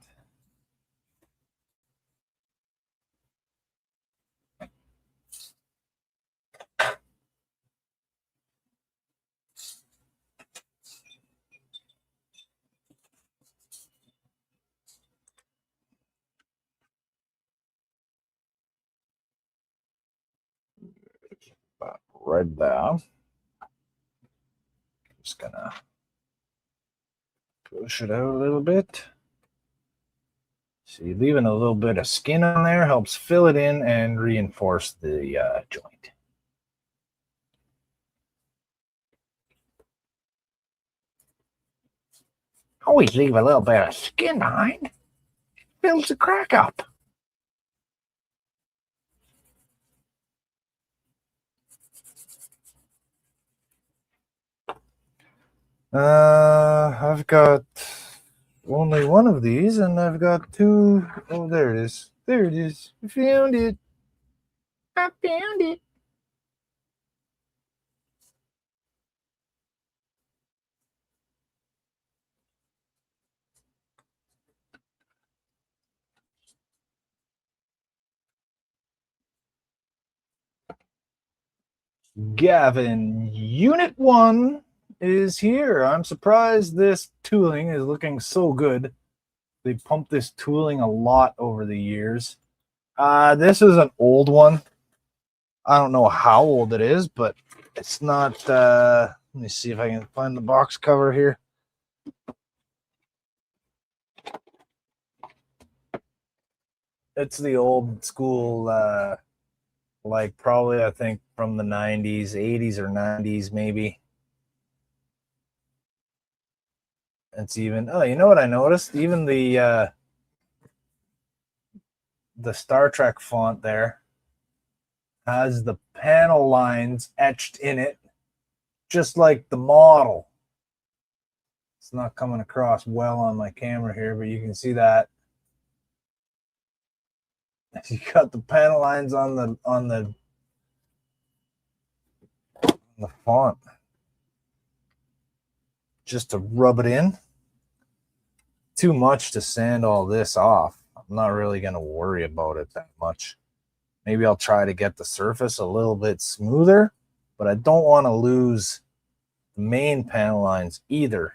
Right there. Just gonna push it out a little bit. See, leaving a little bit of skin on there helps fill it in and reinforce the joint. Always leave a little bit of skin behind. Fills the crack up. I've got only one of these, and I've got two. Oh, there it is. There it is. I found it. I found it. Gavin, Unit 1 is here. I'm surprised this tooling is looking so good. They pumped this tooling a lot over the years. This is an old one. I don't know how old it is, but it's not. Let me see if I can find the box cover here. It's the old school, like probably I think from the 90s, 80s or 90s maybe. It's even, oh, you know what I noticed? Even the Star Trek font there has the panel lines etched in it, just like the model. It's not coming across well on my camera here, but you can see that. You got the panel lines on the font just to rub it in. Too much to sand all this off. I'm not really going to worry about it that much. Maybe I'll try to get the surface a little bit smoother, but I don't want to lose the main panel lines either.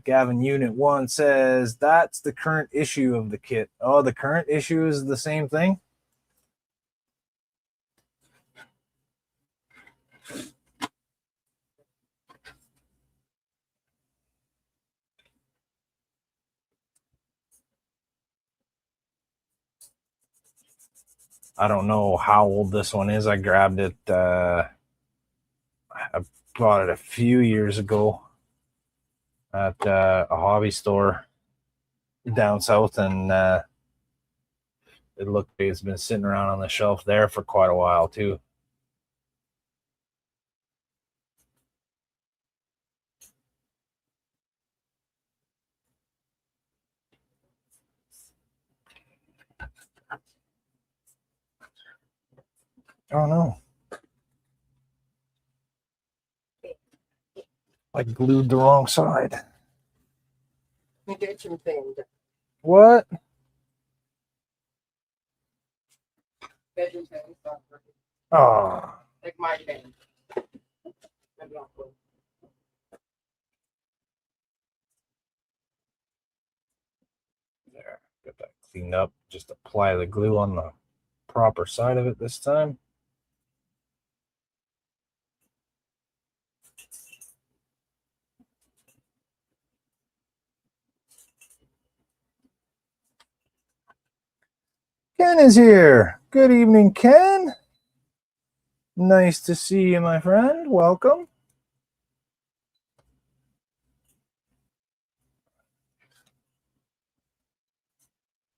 Gavin, Unit 1 says that's the current issue of the kit. Oh, the current issue is the same thing? I don't know how old this one is. I grabbed it. I bought it a few years ago at a hobby store down south, and it looked like it's been sitting around on the shelf there for quite a while too. Oh no. I glued the wrong side. What? Oh. Like my band. There, get that cleaned up. Just apply the glue on the proper side of it this time. Ken is here. Good evening, Ken. Nice to see you, my friend. Welcome.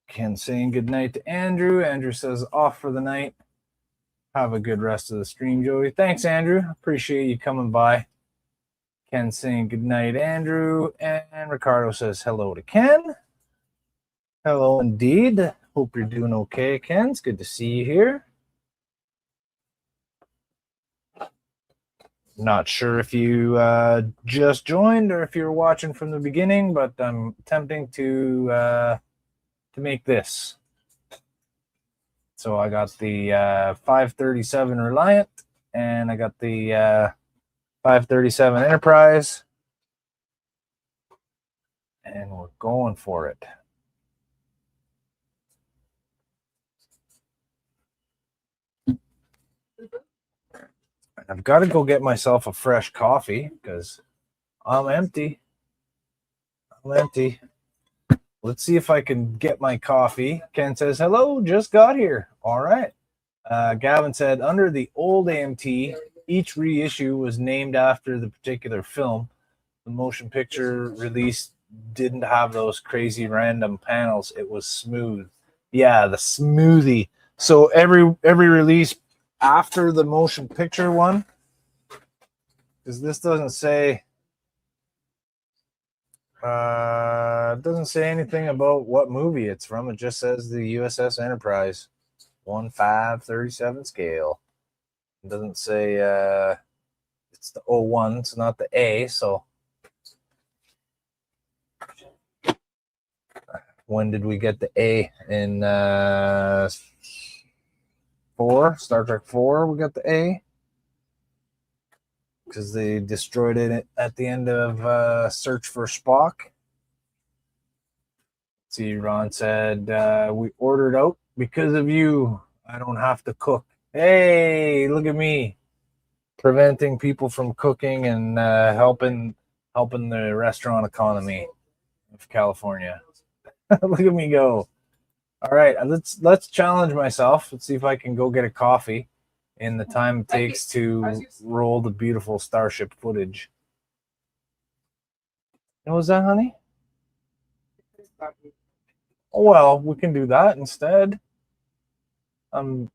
Ken saying good night to Andrew. Andrew says off for the night. Have a good rest of the stream, Joey. Thanks, Andrew. Appreciate you coming by. Ken saying good night, Andrew. And Ricardo says hello to Ken. Hello indeed. Hope you're doing okay, Ken. It's good to see you here. Not sure if you just joined or if you're watching from the beginning, but I'm attempting to make this. So I got the 537 Reliant, and I got the 537 Enterprise, and we're going for it. I've got to go get myself a fresh coffee because I'm empty. Let's see if I can get my coffee. Ken says, hello, just got here. All right. Gavin said, under the old AMT, each reissue was named after the particular film. The motion picture release didn't have those crazy random panels. It was smooth. Yeah, the smoothie. So every release after the motion picture one, because this doesn't say it doesn't say anything about what movie it's from. It just says the USS Enterprise 1/5/37 scale. It doesn't say it's the 01, it's not the A. So when did we get the A? In 4, Star Trek 4, we got the A. Because they destroyed it at the end of Search for Spock. See, Ron said, we ordered out because of you. I don't have to cook. Hey, look at me. Preventing people from cooking and helping the restaurant economy of California. Look at me go. All right, let's challenge myself. Let's see if I can go get a coffee in the time it takes to roll the beautiful Starship footage. What was that, honey? Well, we can do that instead. I'm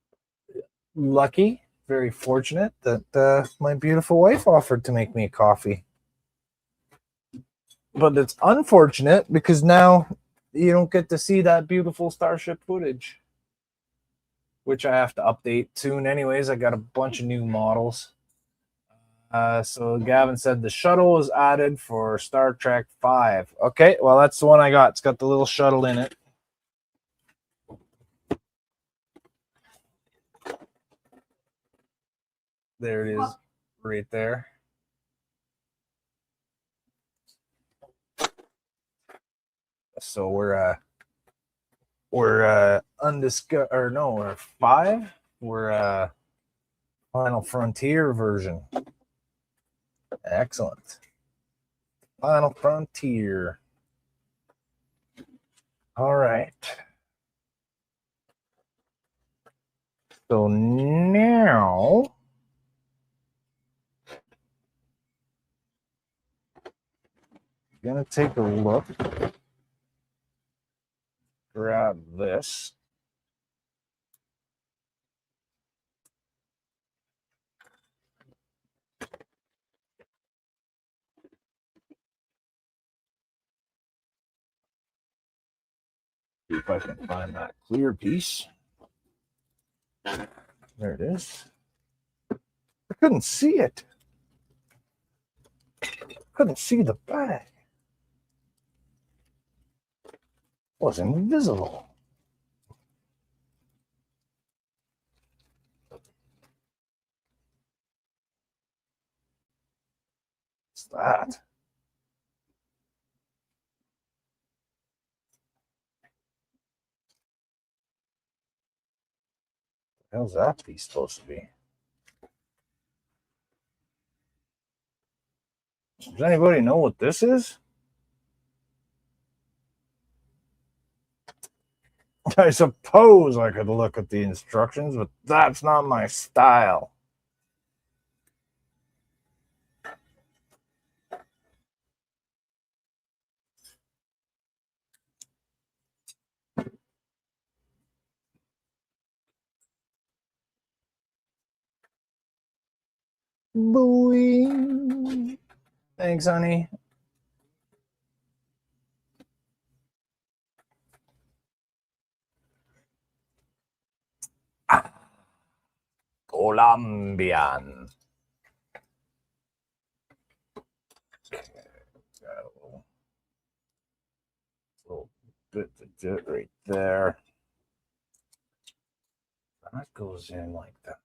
lucky, very fortunate that my beautiful wife offered to make me a coffee. But it's unfortunate because now you don't get to see that beautiful Starship footage, which I have to update soon anyways. I got a bunch of new models. So Gavin said the shuttle was added for Star Trek 5. Okay, well, that's the one I got. It's got the little shuttle in it. There it is, right there. So we're undiscovered, or no, we're 5. We're Final Frontier version. Excellent. Final Frontier. All right. So now I'm gonna take a look. Grab this. See if I can find that clear piece. There it is. I couldn't see it. Couldn't see the bag. It was invisible. What's that? What the hell's that piece supposed to be? Does anybody know what this is? I suppose I could look at the instructions, but that's not my style. Boing. Thanks, honey. Colombian. Okay, got a little bit of dirt right there. That goes in like that.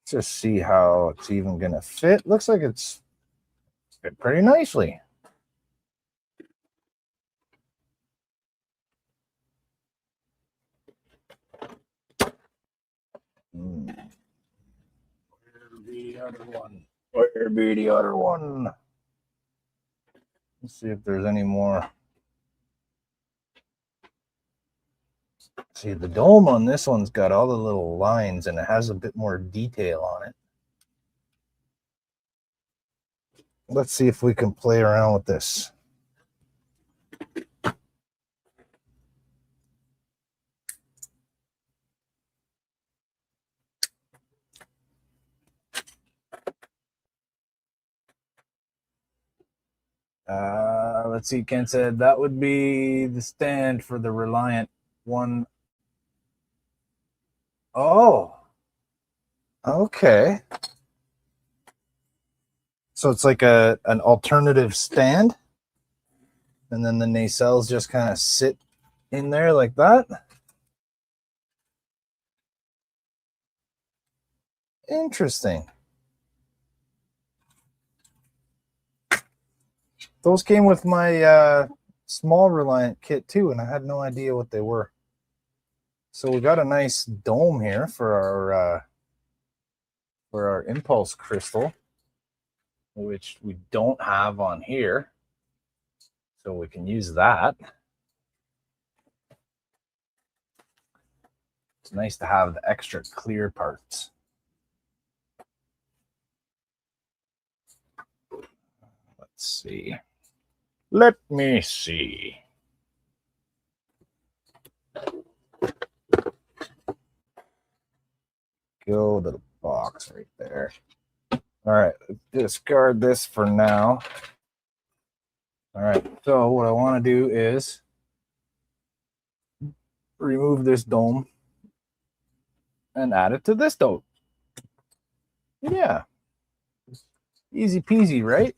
Just see how it's even gonna fit. Looks like it's fit pretty nicely. Where be the other one? Where be the other one? Let's see if there's any more. See, the dome on this one's got all the little lines and it has a bit more detail on it. Let's see if we can play around with this. Let's see, Ken said that would be the stand for the Reliant one. Oh, okay. So it's like an alternative stand, and then the nacelles just kind of sit in there like that. Interesting. Those came with my small Reliant kit too, and I had no idea what they were. So we got a nice dome here for our impulse crystal, which we don't have on here. So we can use that. It's nice to have the extra clear parts. Let's see. Let me see. Go to the box right there. All right, discard this for now. All right, so what I want to do is remove this dome and add it to this dome. Yeah. Easy peasy, right?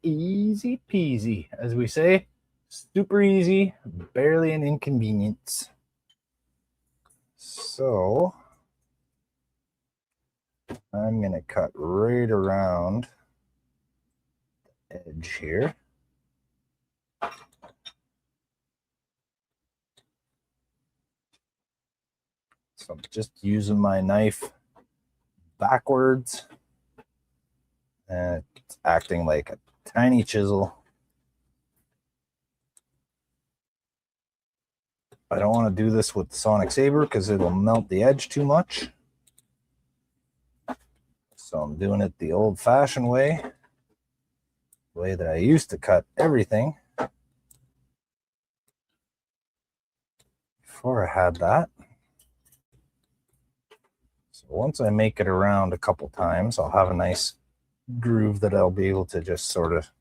Easy peasy, as we say. Super easy, barely an inconvenience. So I'm going to cut right around the edge here. So I'm just using my knife backwards, and it's acting like a tiny chisel. I don't want to do this with the Sonic Saber because it'll melt the edge too much. So I'm doing it the old-fashioned way, the way that I used to cut everything before I had that. So once I make it around a couple times, I'll have a nice groove that I'll be able to just sort of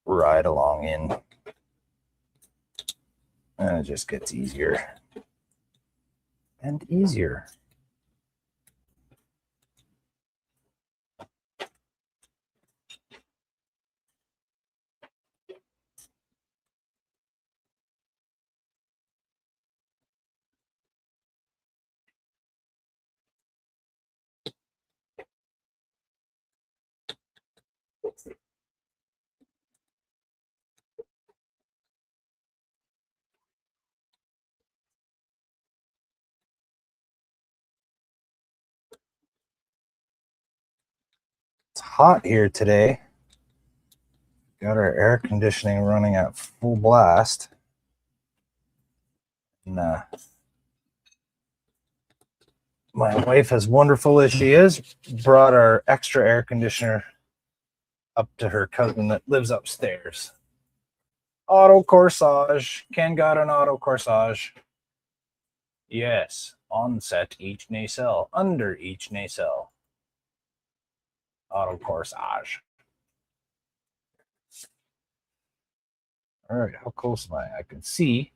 ride along in. And it just gets easier and easier. It's hot here today. Got our air conditioning running at full blast. And my wife, as wonderful as she is, brought our extra air conditioner up to her cousin that lives upstairs. Auto corsage. Ken got an auto corsage. Yes. Onset each nacelle. Under each nacelle. Auto corsage. All right, how close am I? I can see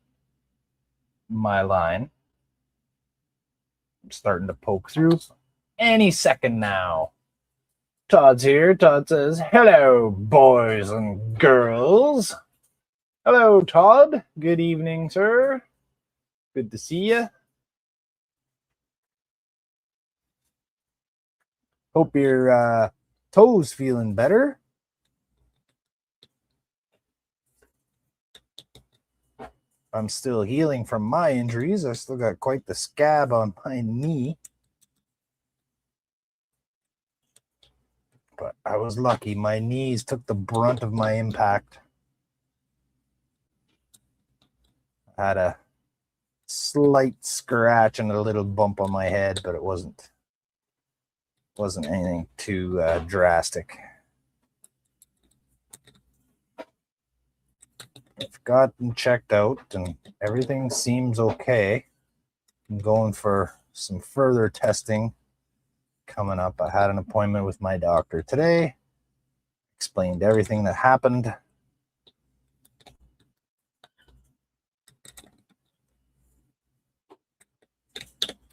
my line. I'm starting to poke through any second now. Todd's here. Todd says, hello, boys and girls. Hello, Todd. Good evening, sir. Good to see you. Hope your toes feeling better. I'm still healing from my injuries. I still got quite the scab on my knee. But I was lucky. My knees took the brunt of my impact. I had a slight scratch and a little bump on my head, but it wasn't anything too drastic. I've gotten checked out and everything seems okay. I'm going for some further testing coming up. I had an appointment with my doctor today, explained everything that happened.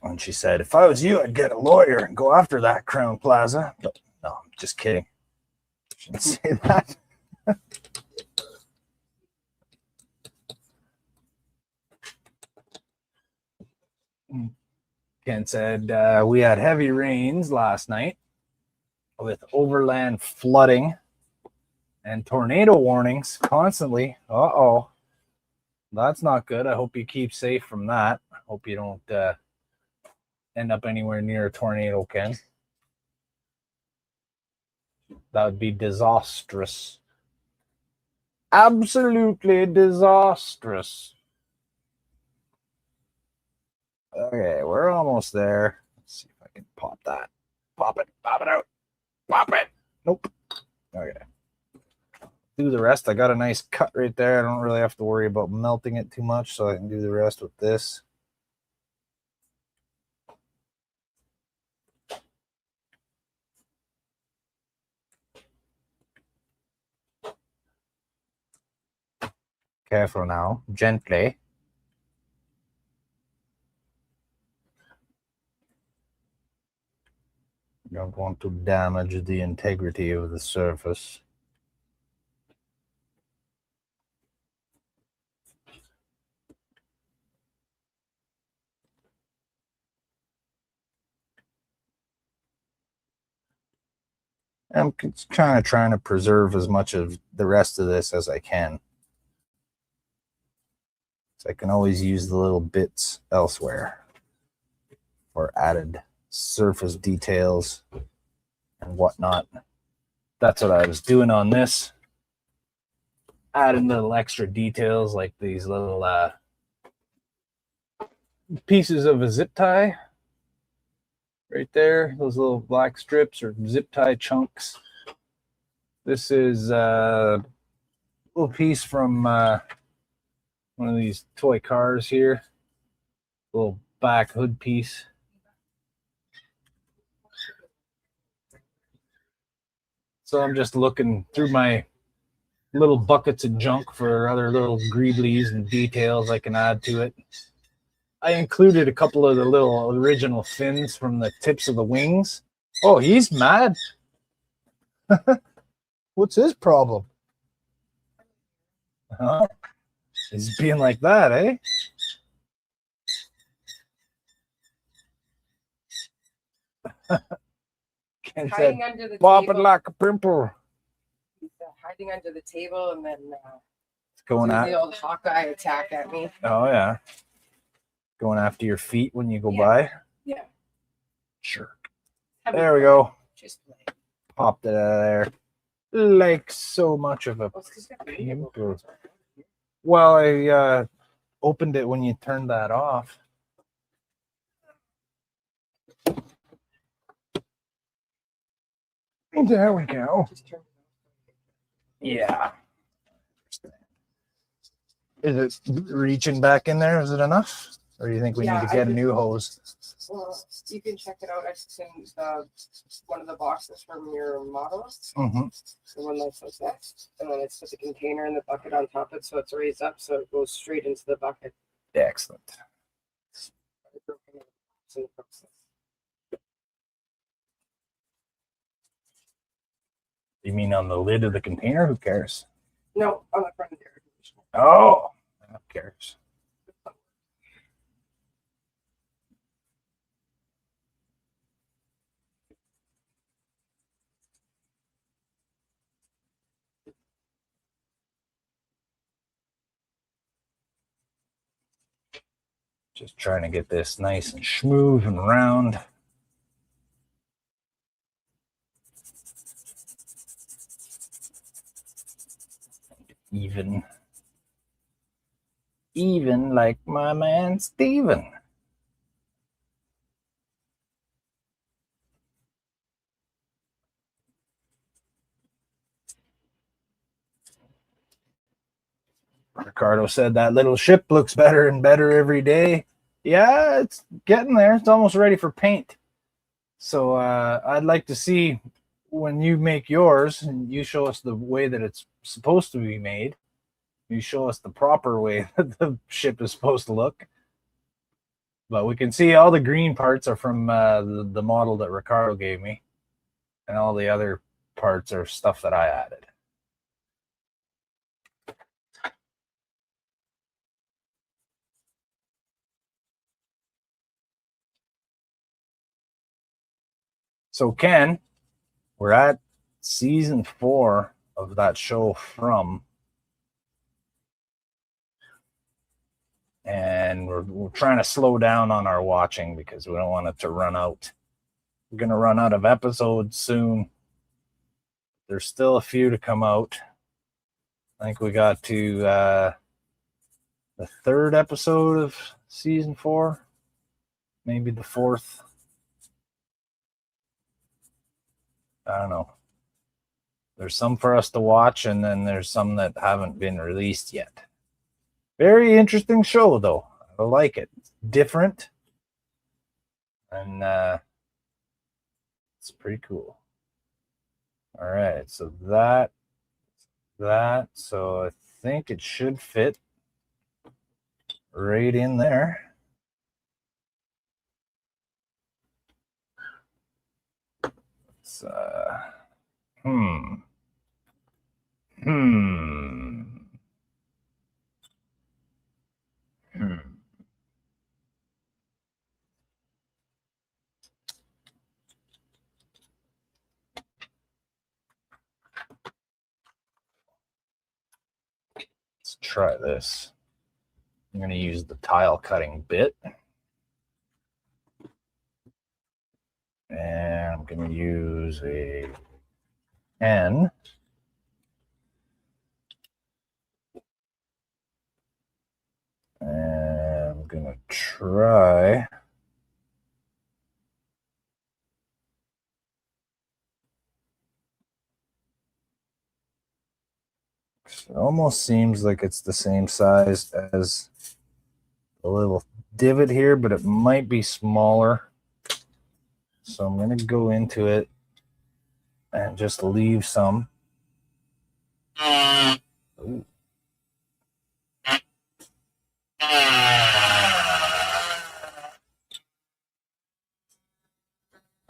And she said, if I was you, I'd get a lawyer and go after that Crown Plaza. But no, I'm just kidding. I shouldn't say that. Ken said, we had heavy rains last night with overland flooding and tornado warnings constantly. Uh-oh. That's not good. I hope you keep safe from that. I hope you don't end up anywhere near a tornado, Ken. That would be disastrous. Absolutely disastrous. Okay, we're almost there. Let's see if I can pop that. Pop it out. Pop it. Nope. Okay. Do the rest. I got a nice cut right there. I don't really have to worry about melting it too much, so I can do the rest with this. Careful now. Gently. Don't want to damage the integrity of the surface. I'm kind of trying to preserve as much of the rest of this as I can. So I can always use the little bits elsewhere for added surface details and whatnot. That's what I was doing on this. Adding little extra details like these little pieces of a zip tie right there. Those little black strips or zip tie chunks. This is a little piece from one of these toy cars here. Little back hood piece. So I'm just looking through my little buckets of junk for other little greeblies and details I can add to it. I included a couple of the little original fins from the tips of the wings. Oh, he's mad. What's his problem? Huh? He's being like that, eh? Ken hiding said, under the "Pop it table. like a pimple." He's hiding under the table and then It's going doing at. the old Hawkeye attack at me. Oh yeah, going after your feet when you go Yeah. by. Yeah. Sure. Have There we go. Just play. Popped it out of there. Like so much of a Oh, it's 'cause you got pimple. Well, I opened it when you turned that off. There we go. Just turn it Yeah. Is it reaching back in there? Is it enough? Or do you think we need to get a new hose? Well, you can check it out. It's in one of the boxes from your model. Mm-hmm. The one that says that. And then it's just a container and the bucket on top of it, so it's raised up, so it goes straight into the bucket. Excellent. You mean on the lid of the container? Who cares? No, on the front of the air conditioner. Oh, who cares? Just trying to get this nice and smooth and round. Even like my man Steven. Ricardo said that little ship looks better and better every day. Yeah, it's getting there. It's almost ready for paint. So I'd like to see when you make yours and you show us the way that it's supposed to be made. You show us the proper way that the ship is supposed to look. But we can see all the green parts are from the model that Ricardo gave me. And all the other parts are stuff that I added. So Ken, we're at season 4 of that show From. And we're trying to slow down on our watching because we don't want it to run out. We're going to run out of episodes soon. There's still a few to come out. I think we got to the 3rd episode of season 4, maybe the 4th. I don't know. There's some for us to watch, and then there's some that haven't been released yet. Very interesting show, though. I like it. It's different, and it's pretty cool. All right, so that. So I think it should fit right in there. It's, Let's try this. I'm going to use the tile cutting bit. And I'm going to use a pen. And I'm going to try. It almost seems like it's the same size as the little divot here, but it might be smaller. So I'm going to go into it and just leave some.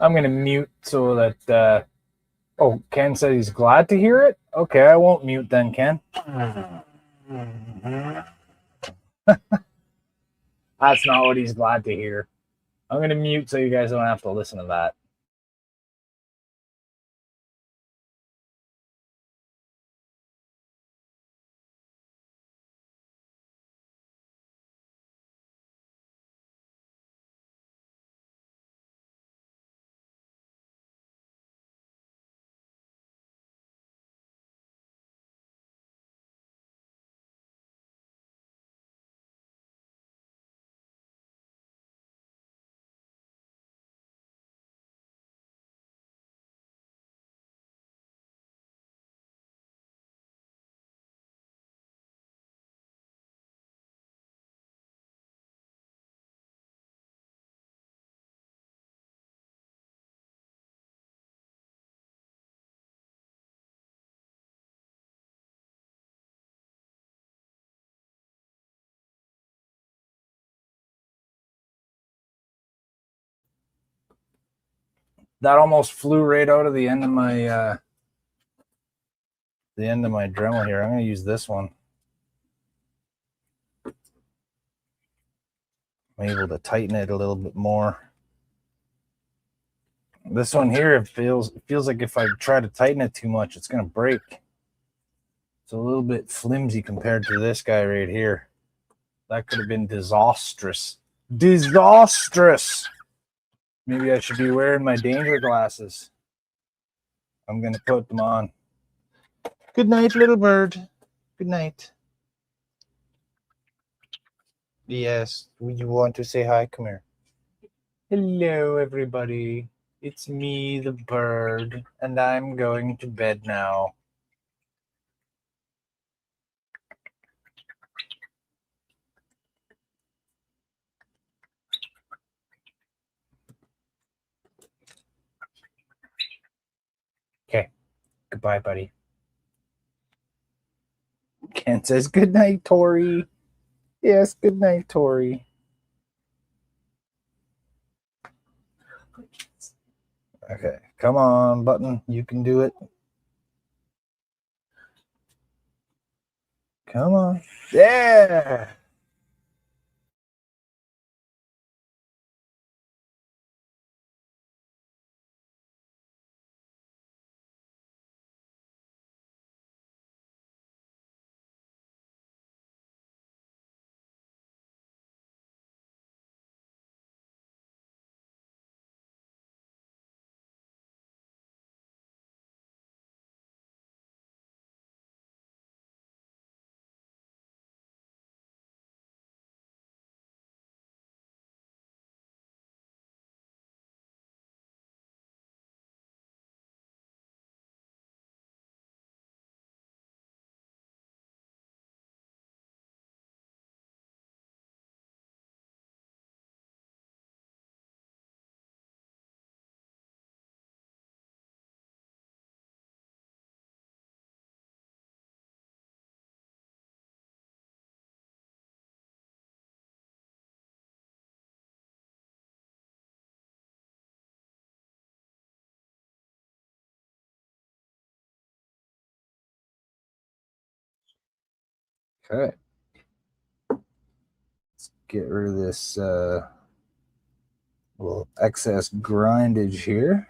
I'm going to mute so that... oh, Ken said he's glad to hear it? Okay, I won't mute then, Ken. That's not what he's glad to hear. I'm going to mute so you guys don't have to listen to that. That almost flew right out of the end of my Dremel here. I'm going to use this one. I'm able to tighten it a little bit more. This one here, it feels like if I try to tighten it too much, it's going to break. It's a little bit flimsy compared to this guy right here. That could have been disastrous. Disastrous! Maybe I should be wearing my danger glasses. I'm going to put them on. Good night, little bird. Good night. Yes, would you want to say hi? Come here. Hello, everybody. It's me, the bird, and I'm going to bed now. Okay. Goodbye, buddy. Ken says, good night, Tori. Yes, good night, Tori. Okay, come on, button. You can do it. Come on. Yeah. Okay. Let's get rid of this little excess grindage here.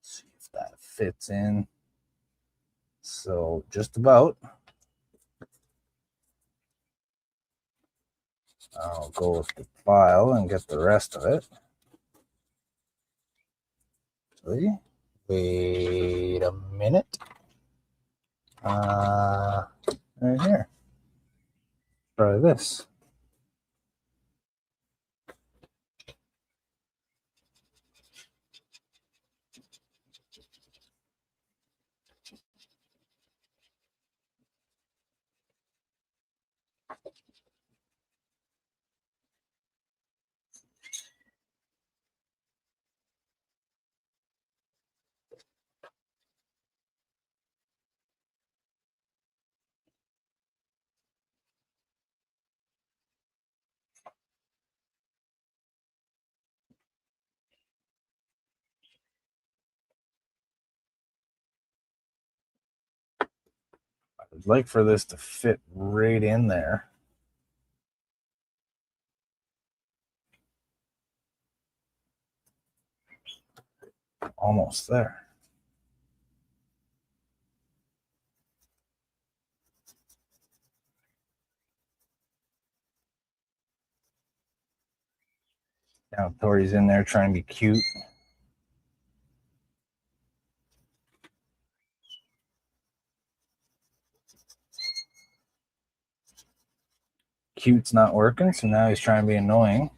See if that fits in. So just about. I'll go with the file and get the rest of it. See? Wait a minute. Right here. Try this. I'd like for this to fit right in there. Almost there. Now Tori's in there trying to be cute. Cute's not working, so now he's trying to be annoying.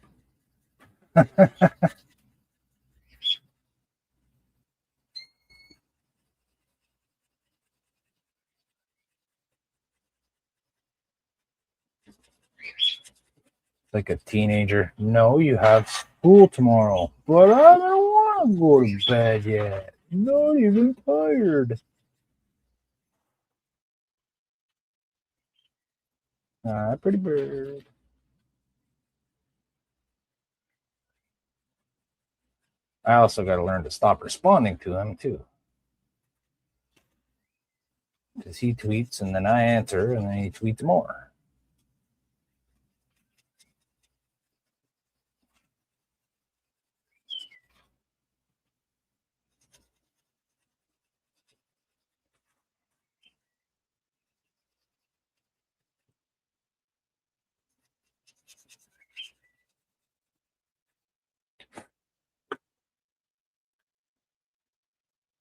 Like a teenager. No, you have school tomorrow. But I don't want to go to bed yet. Not even tired. Pretty bird. I also got to learn to stop responding to him, too. Because he tweets, and then I answer, and then he tweets more.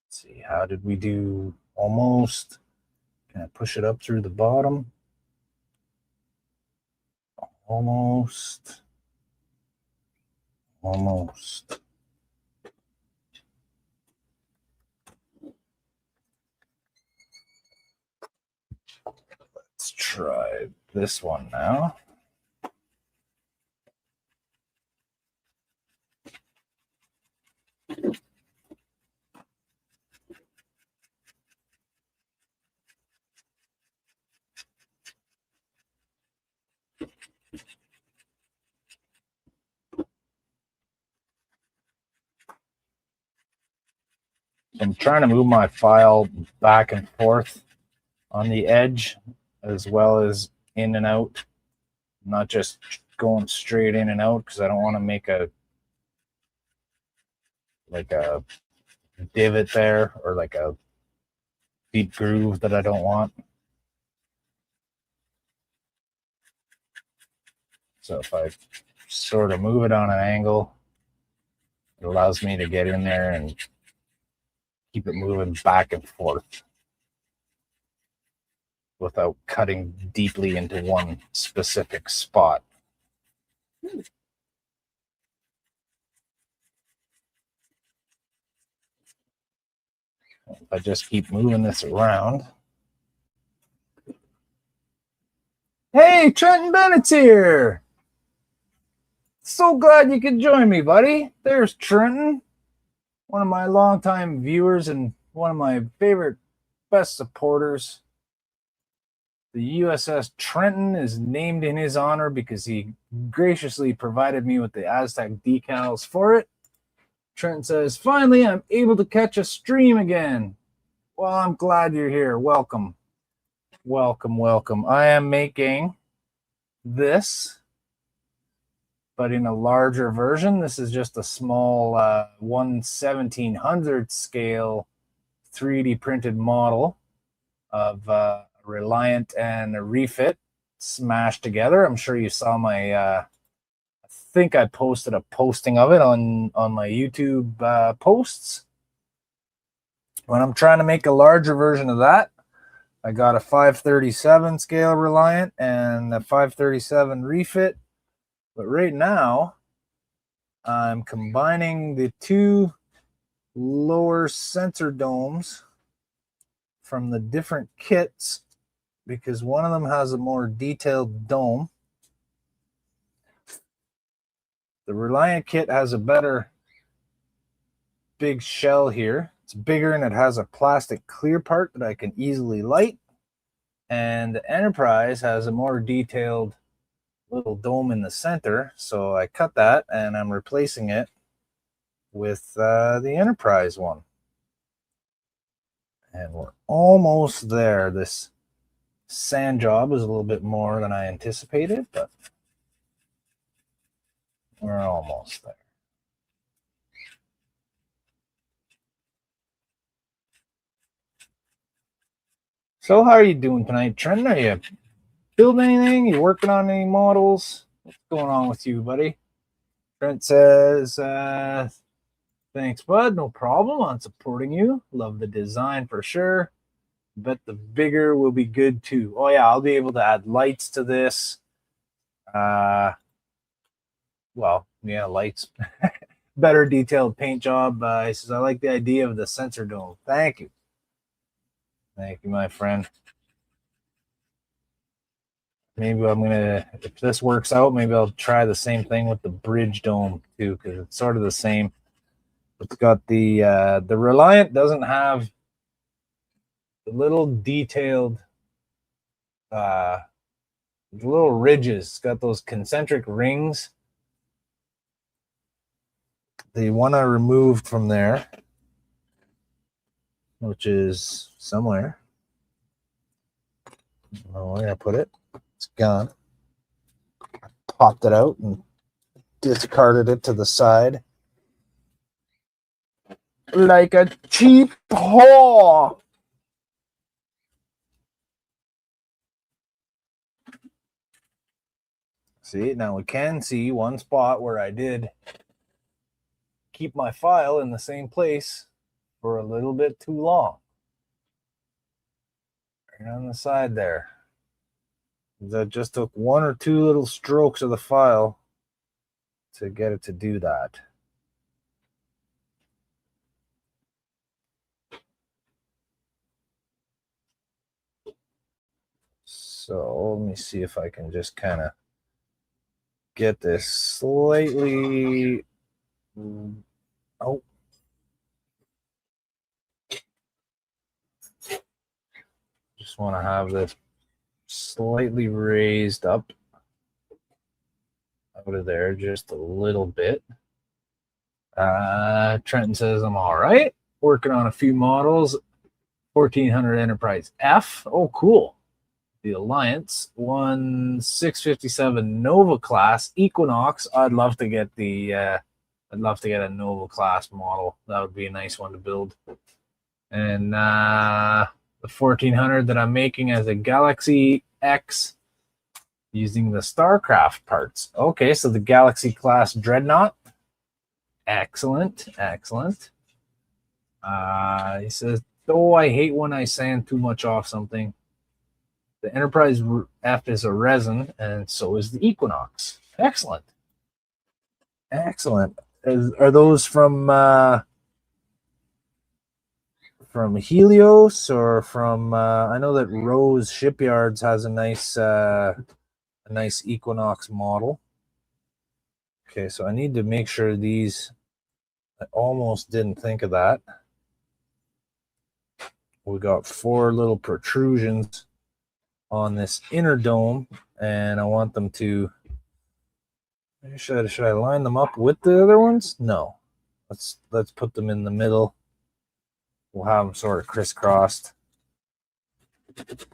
Let's see, how did we do? Almost. Can I push it up through the bottom? Almost. Almost. Let's try this one now. I'm trying to move my file back and forth on the edge as well as in and out, not just going straight in and out, because I don't want to make a divot there or like a deep groove that I don't want. So if I sort of move it on an angle, it allows me to get in there and keep it moving back and forth without cutting deeply into one specific spot. If I just keep moving this around. Hey, Trenton Bennett's here. So glad you could join me, buddy. There's Trenton, one of my longtime viewers and one of my favorite, best supporters. The USS Trenton is named in his honor because he graciously provided me with the Aztec decals for it. Trenton says, finally, I'm able to catch a stream again. Well, I'm glad you're here. Welcome. Welcome, welcome. I am making this, but in a larger version. This is just a small 1/1700 scale 3D printed model of Reliant and a refit smashed together. I'm sure you saw my I think I posted a posting of it on my YouTube posts. When I'm trying to make a larger version of that, I got a 537 scale Reliant and a 537 refit. But right now, I'm combining the two lower sensor domes from the different kits because one of them has a more detailed dome. The Reliant kit has a better big shell here. It's bigger and it has a plastic clear part that I can easily light. And the Enterprise has a more detailed little dome in the center. So I cut that and I'm replacing it with the Enterprise one. And we're almost there. This sand job was a little bit more than I anticipated, but we're almost there. So how are you doing tonight, Trent? Are you building anything? You working on any models? What's going on with you, buddy? Trent says, thanks, bud. No problem on supporting you. Love the design for sure. Bet the bigger will be good too. Oh yeah, I'll be able to add lights to this. Well, yeah, lights. Better detailed paint job. He says, I like the idea of the sensor dome. Thank you. Thank you, my friend. Maybe I'm gonna, if this works out, maybe I'll try the same thing with the bridge dome too, because it's sort of the same. It's got the Reliant doesn't have the little detailed the little ridges. It's got those concentric rings. The one I removed from there, which is somewhere. I don't know where I put it. It's gone. Popped it out and discarded it to the side. Like a cheap whore. See, now we can see one spot where I did keep my file in the same place for a little bit too long. Right on the side there. That just took one or two little strokes of the file to get it to do that. So let me see if I can just kind of get this slightly. Oh. Just want to have this slightly raised up out of there just a little bit. Trenton says I'm all right. Working on a few models. 1400 Enterprise F. Oh, cool. The Alliance 1657 Nova class Equinox. I'd love to get a Nova class model. That would be a nice one to build. And the 1400 that I'm making as a Galaxy X using the StarCraft parts. Okay, so the Galaxy class Dreadnought. Excellent, excellent. He says, though I hate when I sand too much off something. The Enterprise F is a resin, and so is the Equinox. Excellent. Excellent. Are those from Helios or from? I know that Rose Shipyards has a nice Equinox model. Okay, so I need to make sure these. I almost didn't think of that. We got 4 little protrusions on this inner dome, and I want them to. Should I line them up with the other ones? No. Let's put them in the middle. We'll have them sort of crisscrossed. Let's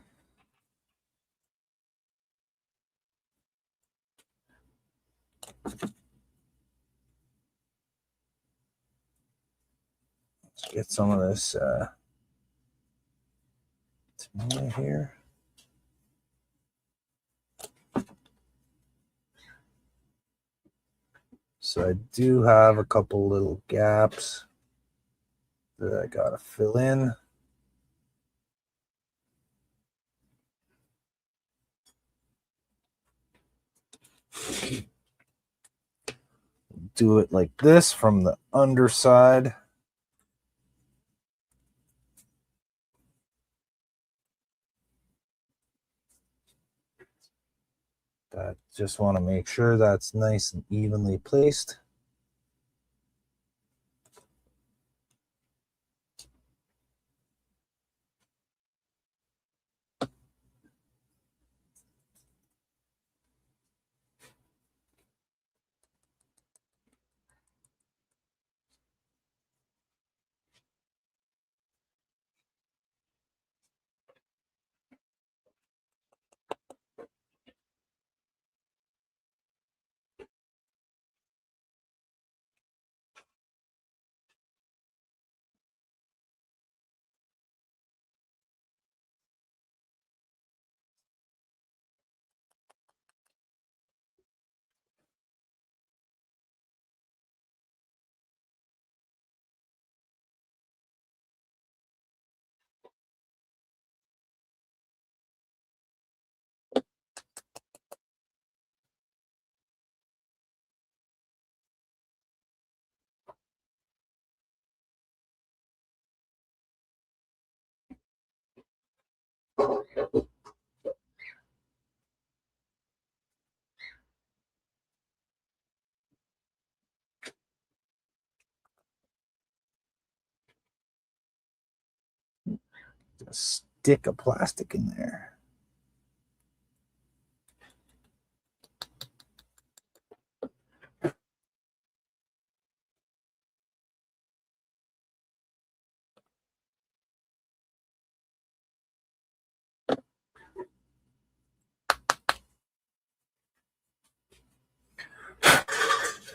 get some of this here. So I do have a couple little gaps that I gotta fill in. Do it like this from the underside. That just want to make sure that's nice and evenly placed. A stick of plastic in there.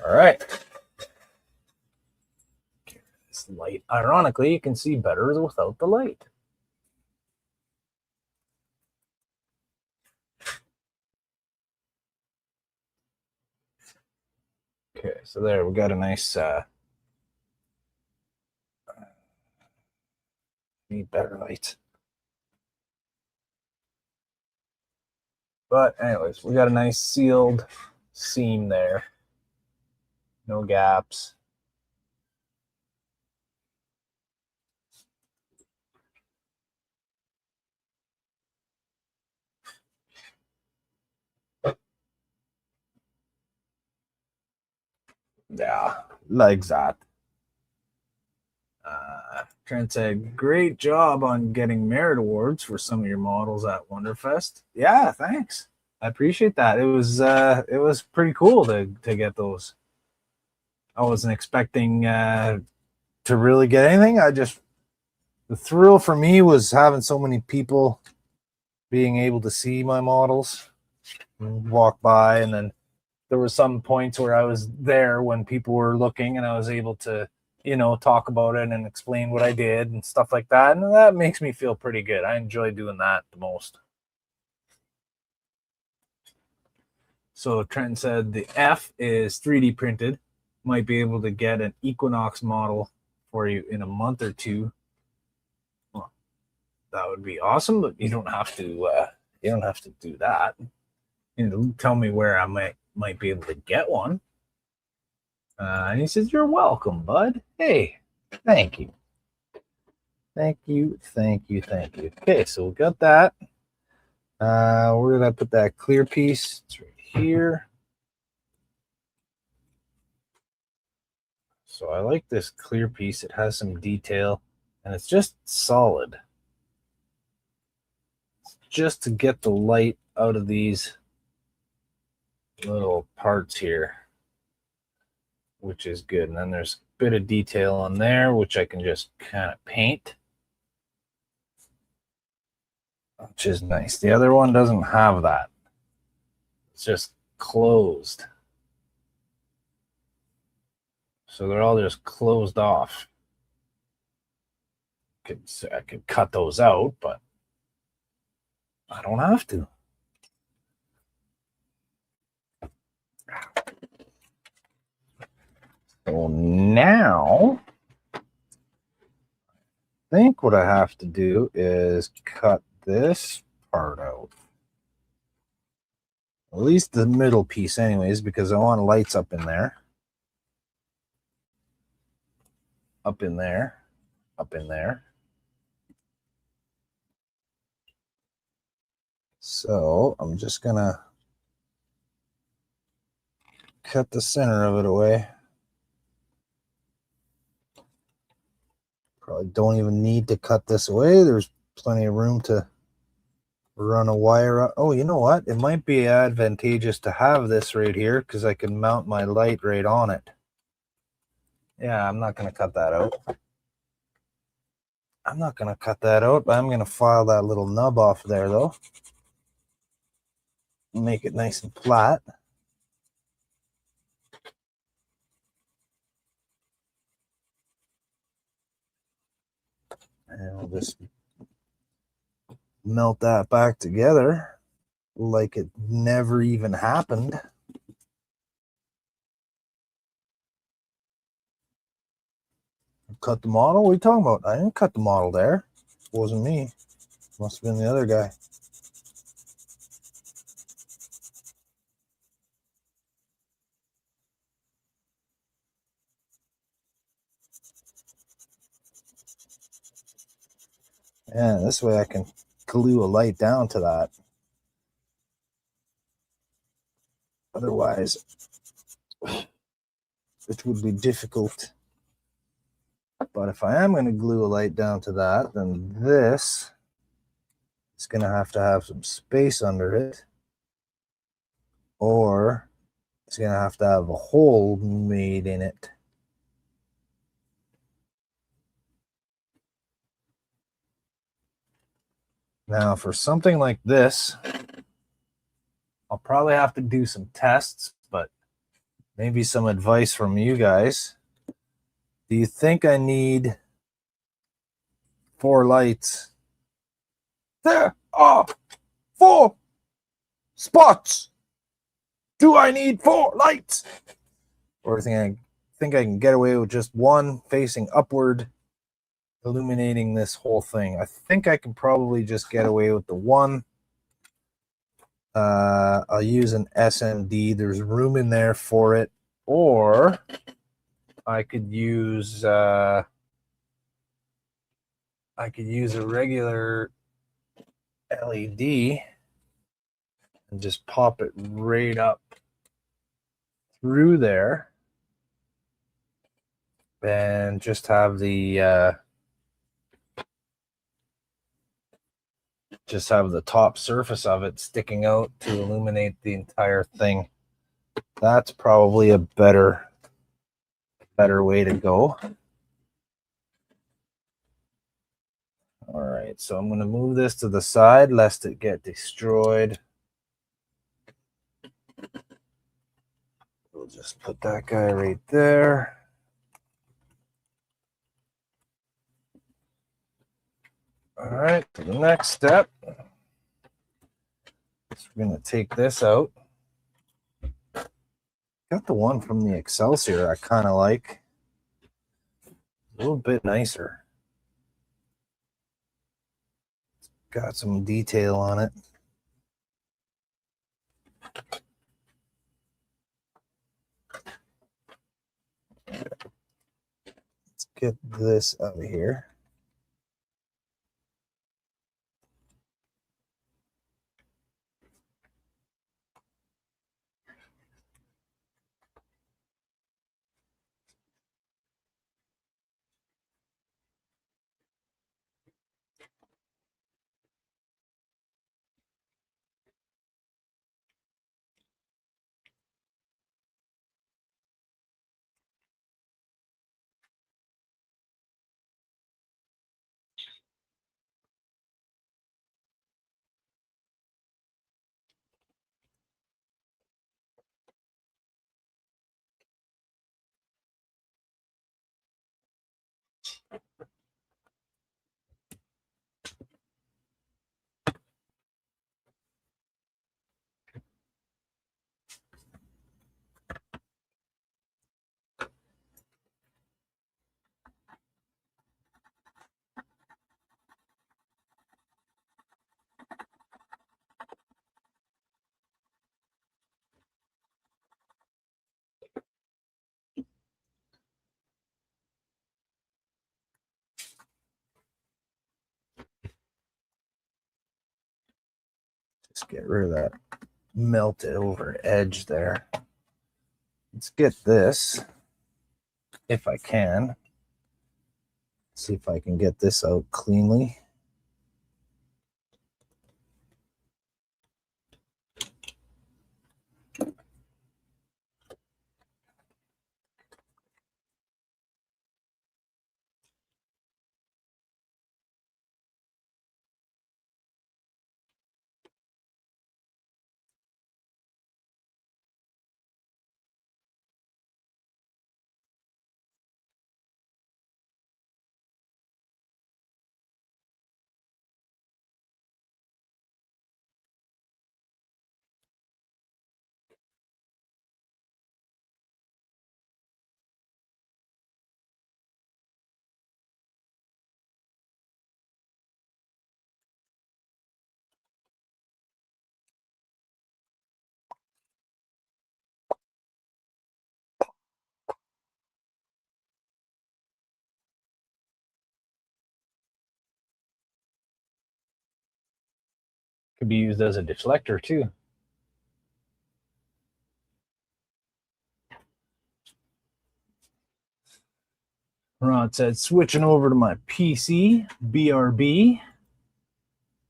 All right. This light. Ironically, you can see better without the light. Okay, so there we got a nice need better light. But anyways, we got a nice sealed seam there. No gaps. Yeah, like that. Trent said, great job on getting merit awards for some of your models at Wonderfest. Yeah, thanks. I appreciate that. It was pretty cool to get those. I wasn't expecting to really get anything. The thrill for me was having so many people being able to see my models and walk by, and then there were some points where I was there when people were looking and I was able to, talk about it and explain what I did and stuff like that. And that makes me feel pretty good. I enjoy doing that the most. So Trent said the F is 3D printed. Might be able to get an Equinox model for you in a month or two. Well, that would be awesome, but you don't have to. You don't have to do that. Tell me where I might be able to get one. And he says, you're welcome, bud. Hey, thank you. Thank you. Okay, so we got that. Where did I put that clear piece? It's right here. So I like this clear piece. It has some detail, and it's just solid. It's just to get the light out of these little parts here, which is good. And then there's a bit of detail on there, which I can just kind of paint, which is nice. The other one doesn't have that. It's just closed. So they're all just closed off. I could cut those out, but I don't have to. So now, I think what I have to do is cut this part out. At least the middle piece anyways, because I want lights up in there. Up in there. Up in there. So I'm just going to cut the center of it away. Probably don't even need to cut this away. There's plenty of room to run a wire up. Oh, you know what? It might be advantageous to have this right here because I can mount my light right on it. Yeah, I'm not going to cut that out. I'm not going to cut that out, but I'm going to file that little nub off there, though. Make it nice and flat. And we'll just melt that back together like it never even happened. Cut the model? What are you talking about? I didn't cut the model there. It wasn't me. Must have been the other guy. Yeah, this way I can glue a light down to that. Otherwise, it would be difficult. But if I am going to glue a light down to that, then this is going to have some space under it, or it's going to have a hole made in it. Now, for something like this, I'll probably have to do some tests, but maybe some advice from you guys. Do you think I need 4 lights? There are 4 spots. Do I need 4 lights? Or do I think I can get away with just one facing upward, illuminating this whole thing? I think I can probably just get away with the one. I'll use an SMD. There's room in there for it. Or I could use a regular LED and just pop it right up through there, and just have the top surface of it sticking out to illuminate the entire thing. That's probably a better way to go. All right, so I'm going to move this to the side lest it get destroyed. We'll just put that guy right there. All right, to the next step. So we're going to take this out. Got the one from the Excelsior I kind of like. A little bit nicer. It's got some detail on it. Let's get this out of here. Just get rid of that melted over edge there. Let's get this, if I can. See if I can get this out cleanly. Could be used as a deflector too. Rod said, switching over to my PC, BRB.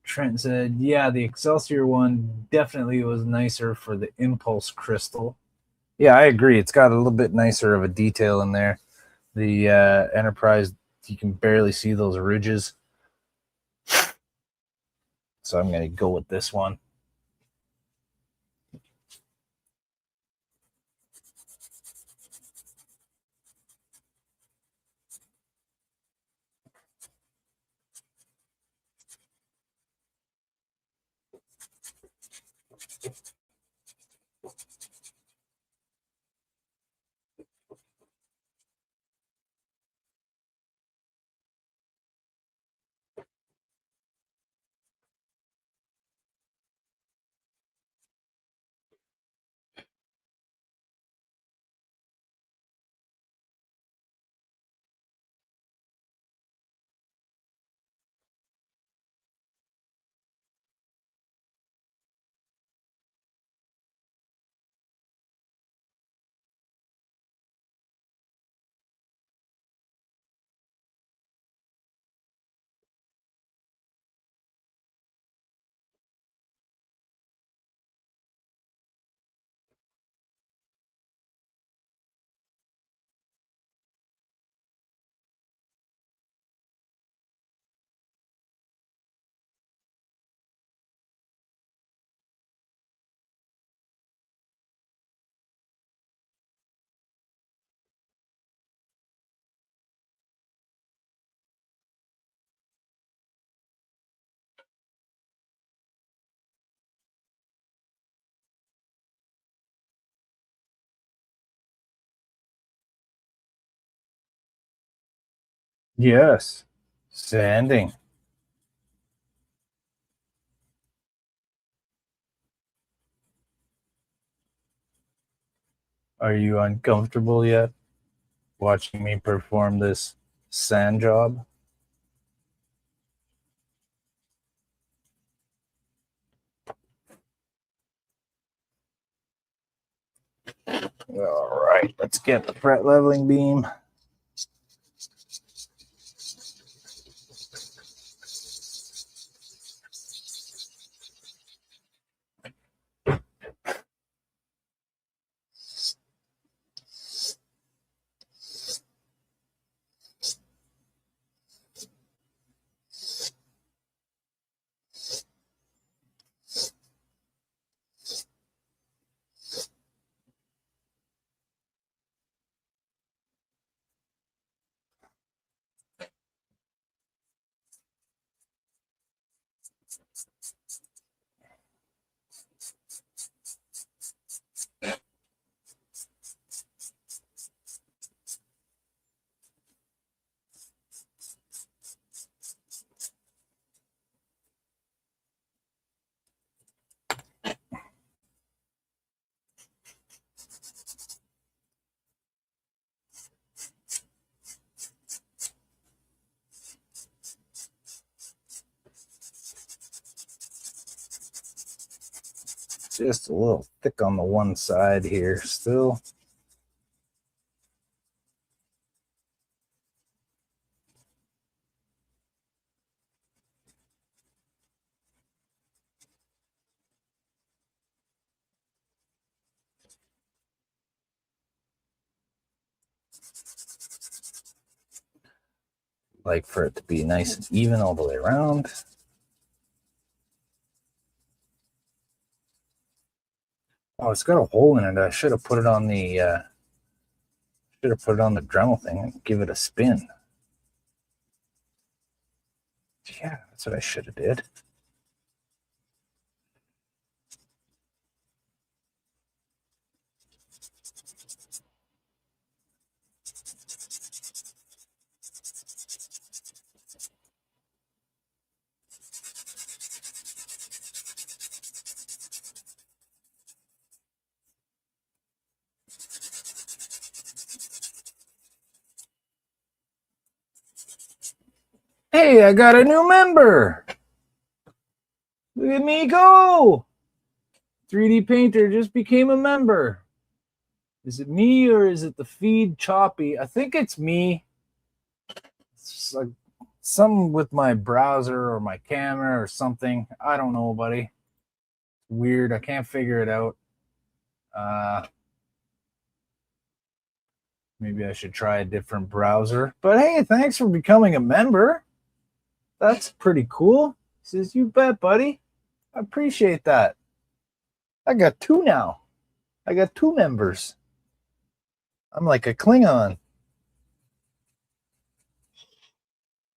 Trent said, yeah, the Excelsior one definitely was nicer for the impulse crystal. Yeah, I agree. It's got a little bit nicer of a detail in there. The Enterprise, you can barely see those ridges. So I'm going to go with this one. Yes. Sanding. Are you uncomfortable yet watching me perform this sand job? All right, let's get the fret leveling beam. Just a little thick on the one side here still. Like for it to be nice and even all the way around. Oh, it's got a hole in it. I should have put it on the Dremel thing and give it a spin. Yeah, that's what I should have did. Hey, I got a new member. Look at me go! 3D Painter just became a member. Is it me or is it the feed choppy? I think it's me. It's like something with my browser or my camera or something. I don't know, buddy. Weird. I can't figure it out. Maybe I should try a different browser. But hey, thanks for becoming a member. That's pretty cool. He says, you bet, buddy. I appreciate that. I got two now. I got two members. I'm like a Klingon.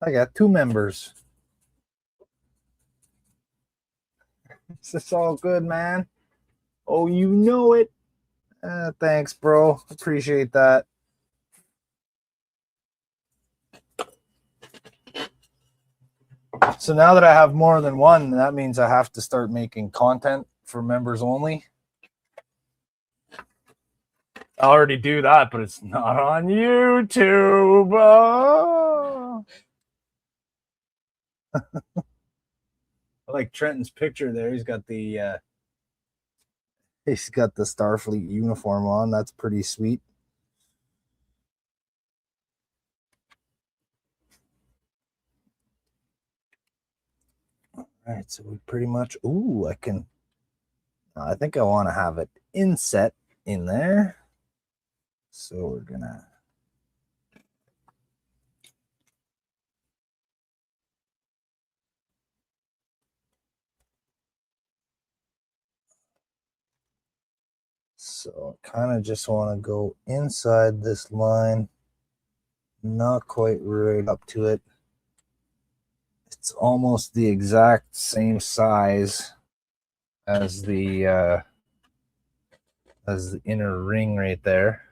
I got two members. Is this all good, man? Oh, you know it. Thanks, bro. Appreciate that. So now that I have more than one, that means I have to start making content for members only. I already do that, but it's not on YouTube. Oh. I like Trenton's picture there. He's got the Starfleet uniform on. That's pretty sweet. All right, so we pretty much. Ooh, I think I want to have it inset in there. So we're gonna. So kind of just want to go inside this line, not quite right up to it. It's almost the exact same size as the inner ring right there.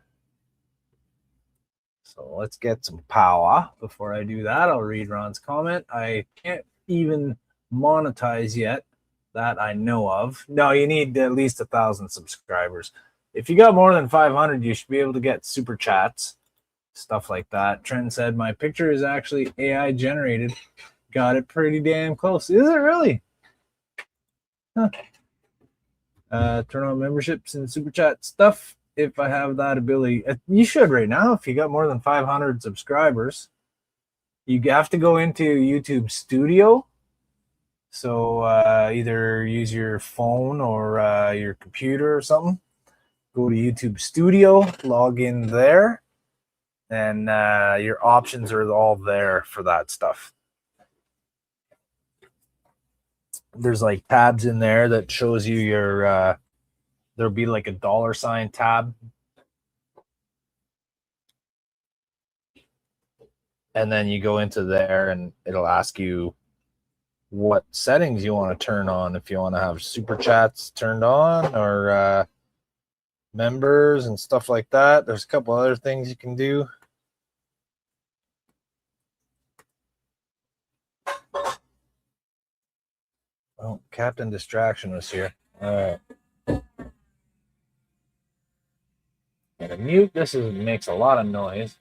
So let's get some power. Before I do that, I'll read Ron's comment. I can't even monetize yet that I know of. No, you need at least 1,000 subscribers. If you got more than 500, you should be able to get super chats, stuff like that. Trent said, my picture is actually AI generated. Got it pretty damn close. Is it really? Huh. Turn on memberships and super chat stuff if I have that ability. You should right now if you got more than 500 subscribers. You have to go into YouTube Studio. So either use your phone or your computer or something. Go to YouTube Studio, log in there, and your options are all there for that stuff. There's like tabs in there that shows you your there'll be like a $ tab, and then you go into there and it'll ask you what settings you want to turn on, if you want to have super chats turned on or members and stuff like that. There's a couple other things you can do. Oh, Captain Distraction was here. All right. Gotta mute. This makes a lot of noise.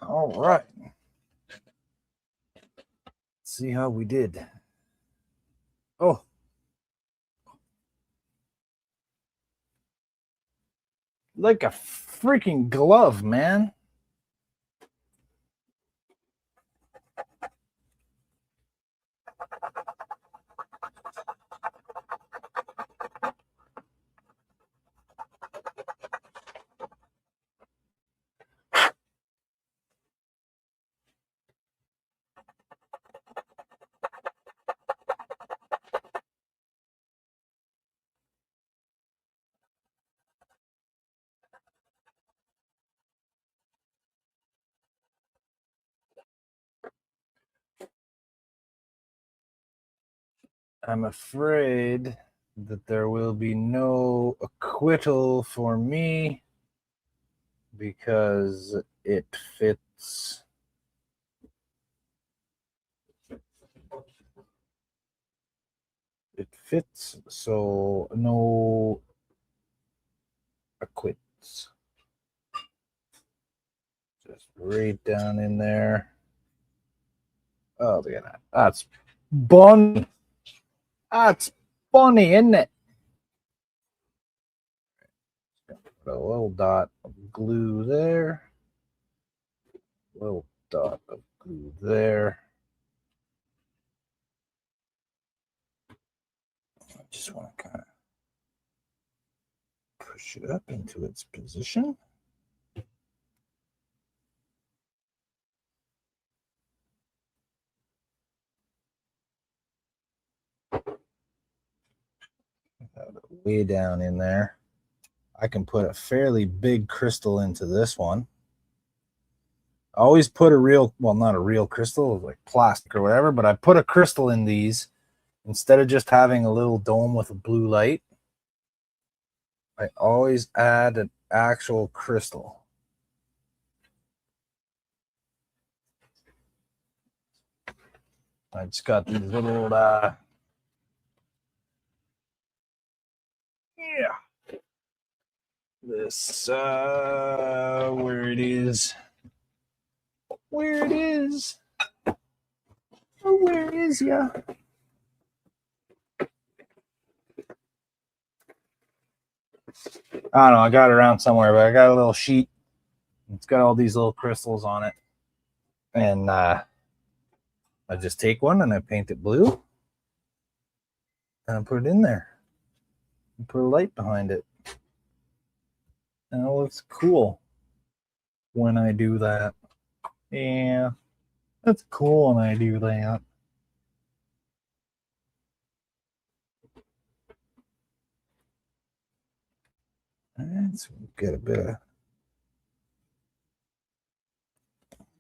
All right. Let's see how we did. Oh. Like a freaking glove, man. I'm afraid that there will be no acquittal for me because it fits. It fits, so no acquits. Just right down in there. Oh, look at that. That's bunny. That's funny, isn't it? Put a little dot of glue there. Little dot of glue there. I just want to kind of push it up into its position. Have it way down in there. I can put a fairly big crystal into this one. I always put a real, well, not a real crystal, like plastic or whatever, but I put a crystal in these instead of just having a little dome with a blue light. I always add an actual crystal. I just got these little, this, where it is. Where it is. Oh, where is ya? I don't know. I got it around somewhere, but I got a little sheet. It's got all these little crystals on it. And I just take one and I paint it blue. And I put it in there. And put a light behind it. And it looks cool when I do that. Yeah, that's cool when I do that. Let's get a bit of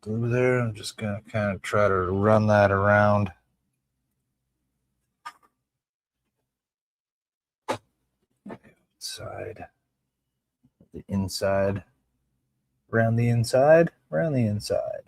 glue there. I'm just going to kind of try to run that around. Side, the inside, around the inside, around the inside.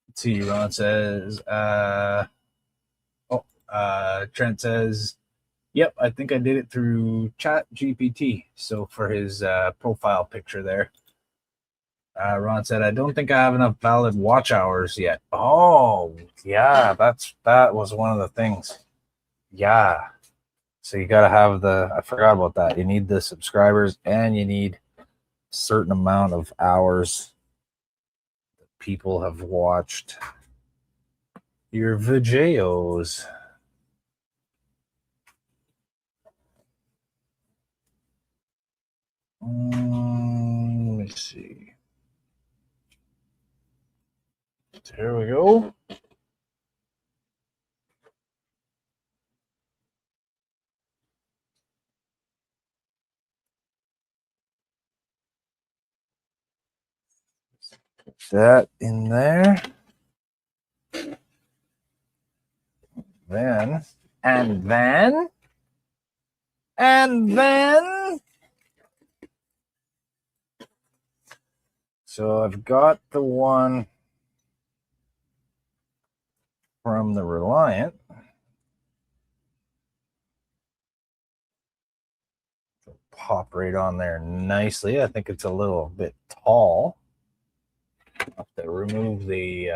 Let's see, Ron says, Trent says, yep, I think I did it through Chat GPT. So for his profile picture there. Ron said, I don't think I have enough valid watch hours yet. Oh, yeah, that was one of the things. Yeah. So you got to have I forgot about that. You need the subscribers and you need a certain amount of hours that people have watched your videos. Let me see. There we go. Put that in there. Then, and then, and then. So I've got the one from the Reliant. Pop right on there nicely. I think it's a little bit tall. I'll have to remove the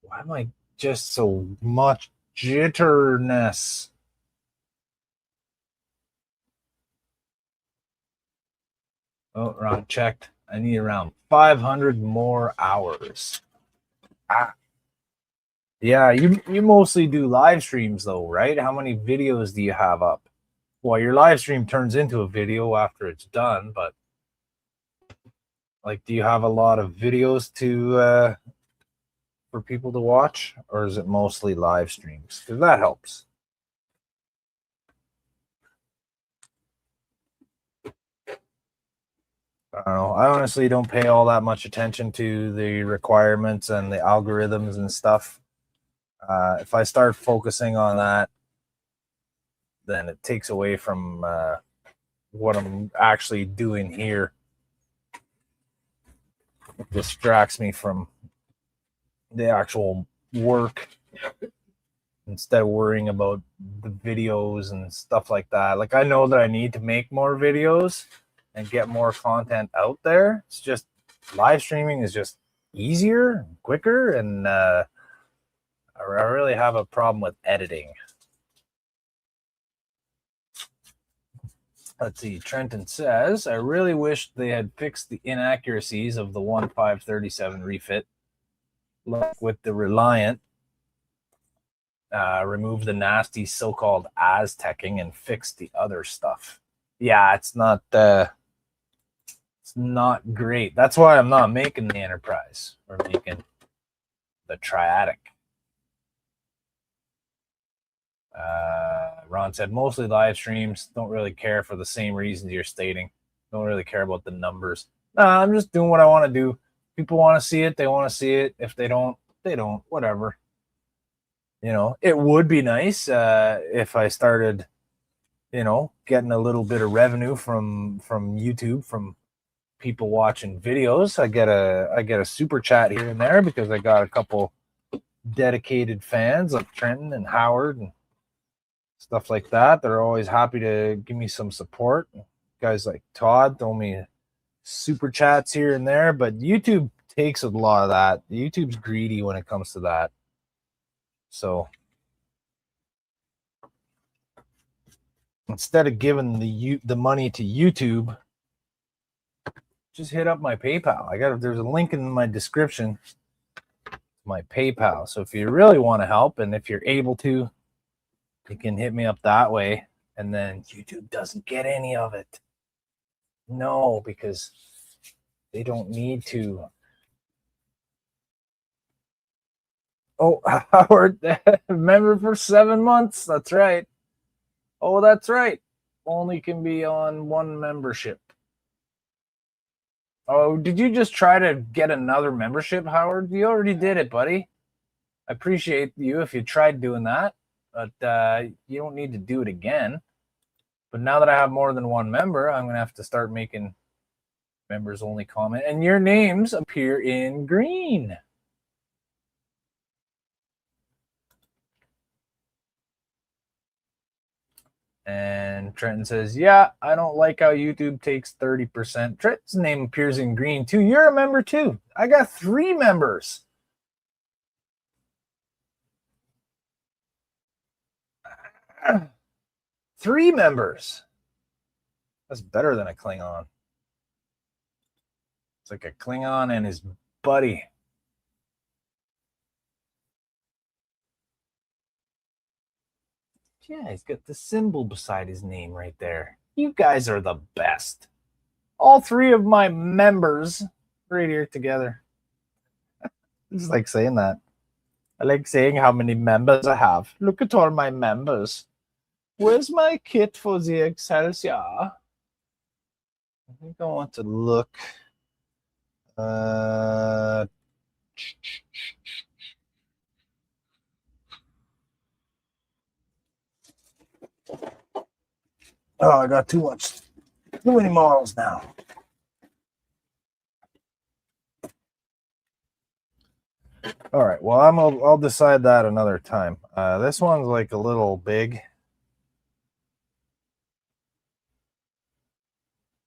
why am I just so much jitterness? Oh, wrong checked. I need around 500 more hours. Yeah, you mostly do live streams though, right? How many videos do you have up? Well, your live stream turns into a video after it's done, but like, do you have a lot of videos to for people to watch, or is it mostly live streams? Because that helps. I don't know. I honestly don't pay all that much attention to the requirements and the algorithms and stuff. If I start focusing on that, then it takes away from what I'm actually doing here. It distracts me from the actual work instead of worrying about the videos and stuff like that. Like, I know that I need to make more videos and get more content out there. It's just live streaming is just easier and quicker, and I really have a problem with editing. Let's see. Trenton says, I really wish they had fixed the inaccuracies of the 1537 refit, like with the Reliant. Remove the nasty so-called Aztecing and fix the other stuff. Yeah, it's not great. That's why I'm not making the Enterprise. We're making the Triadic. Ron said, mostly live streams. Don't really care for the same reasons you're stating. Don't really care about the numbers. Nah, I'm just doing what I want to do. People want to see it, they want to see it. If they don't, they don't. Whatever. You know, it would be nice if I started, you know, getting a little bit of revenue from YouTube, from people watching videos. I get a super chat here and there because I got a couple dedicated fans like Trenton and Howard and stuff like that. They're always happy to give me some support. Guys like Todd throw me super chats here and there, but YouTube takes a lot of that. YouTube's greedy when it comes to that. So instead of giving the money to YouTube, just hit up my PayPal. There's a link in my description to my PayPal. So if you really want to help, and if you're able to, you can hit me up that way, and then YouTube doesn't get any of it. No, because they don't need to. Oh, Howard, member for 7 months. That's right. Oh, that's right. Only can be on one membership. Oh, did you just try to get another membership, Howard? You already did it, buddy. I appreciate you if you tried doing that, but you don't need to do it again. But now that I have more than one member, I'm going to have to start making members only comment. And your names appear in green. And Trenton says, yeah, I don't like how YouTube takes 30%. Trenton's name appears in green too. You're a member too. I got 3 members. Three members. That's better than a Klingon. It's like a Klingon and his buddy. Yeah, he's got the symbol beside his name right there. You guys are the best. All 3 of my members right here together. I just like saying that. I like saying how many members I have. Look at all my members. Where's my kit for the Excelsior? I think I want to look Oh, I got too many models now. All right, well, I'll decide that another time. This one's like a little big.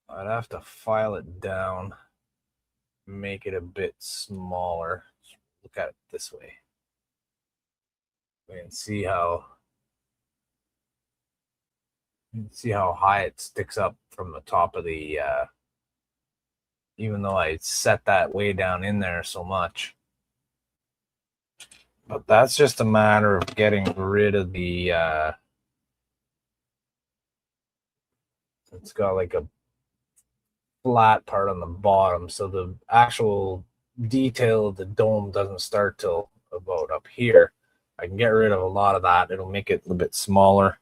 I'd have to file it down, make it a bit smaller. Look at it this way. We can see how high it sticks up from the top of the even though I set that way down in there so much. But that's just a matter of getting rid of the it's got like a flat part on the bottom, so the actual detail of the dome doesn't start till about up here. I can get rid of a lot of that. It'll make it a little bit smaller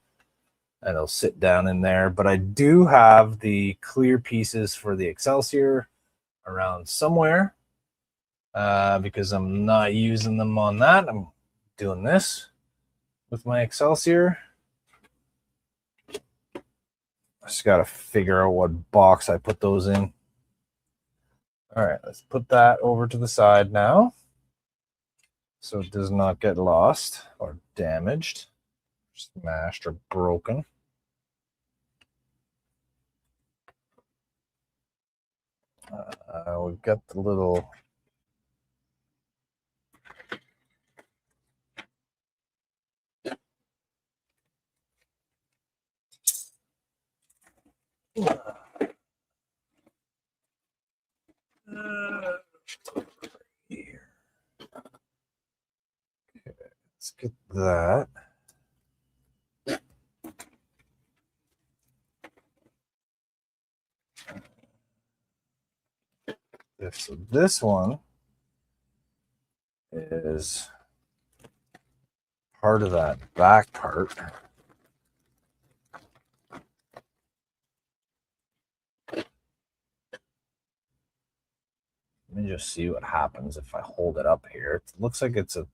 and it'll sit down in there. But I do have the clear pieces for the Excelsior around somewhere because I'm not using them on that. I'm doing this with my Excelsior. I just got to figure out what box I put those in. All right, let's put that over to the side now so it does not get lost or damaged, smashed, or broken. We've got the little here. Okay, let's get that. So this one is part of that back part. Let me just see what happens if I hold it up here. It looks like it's a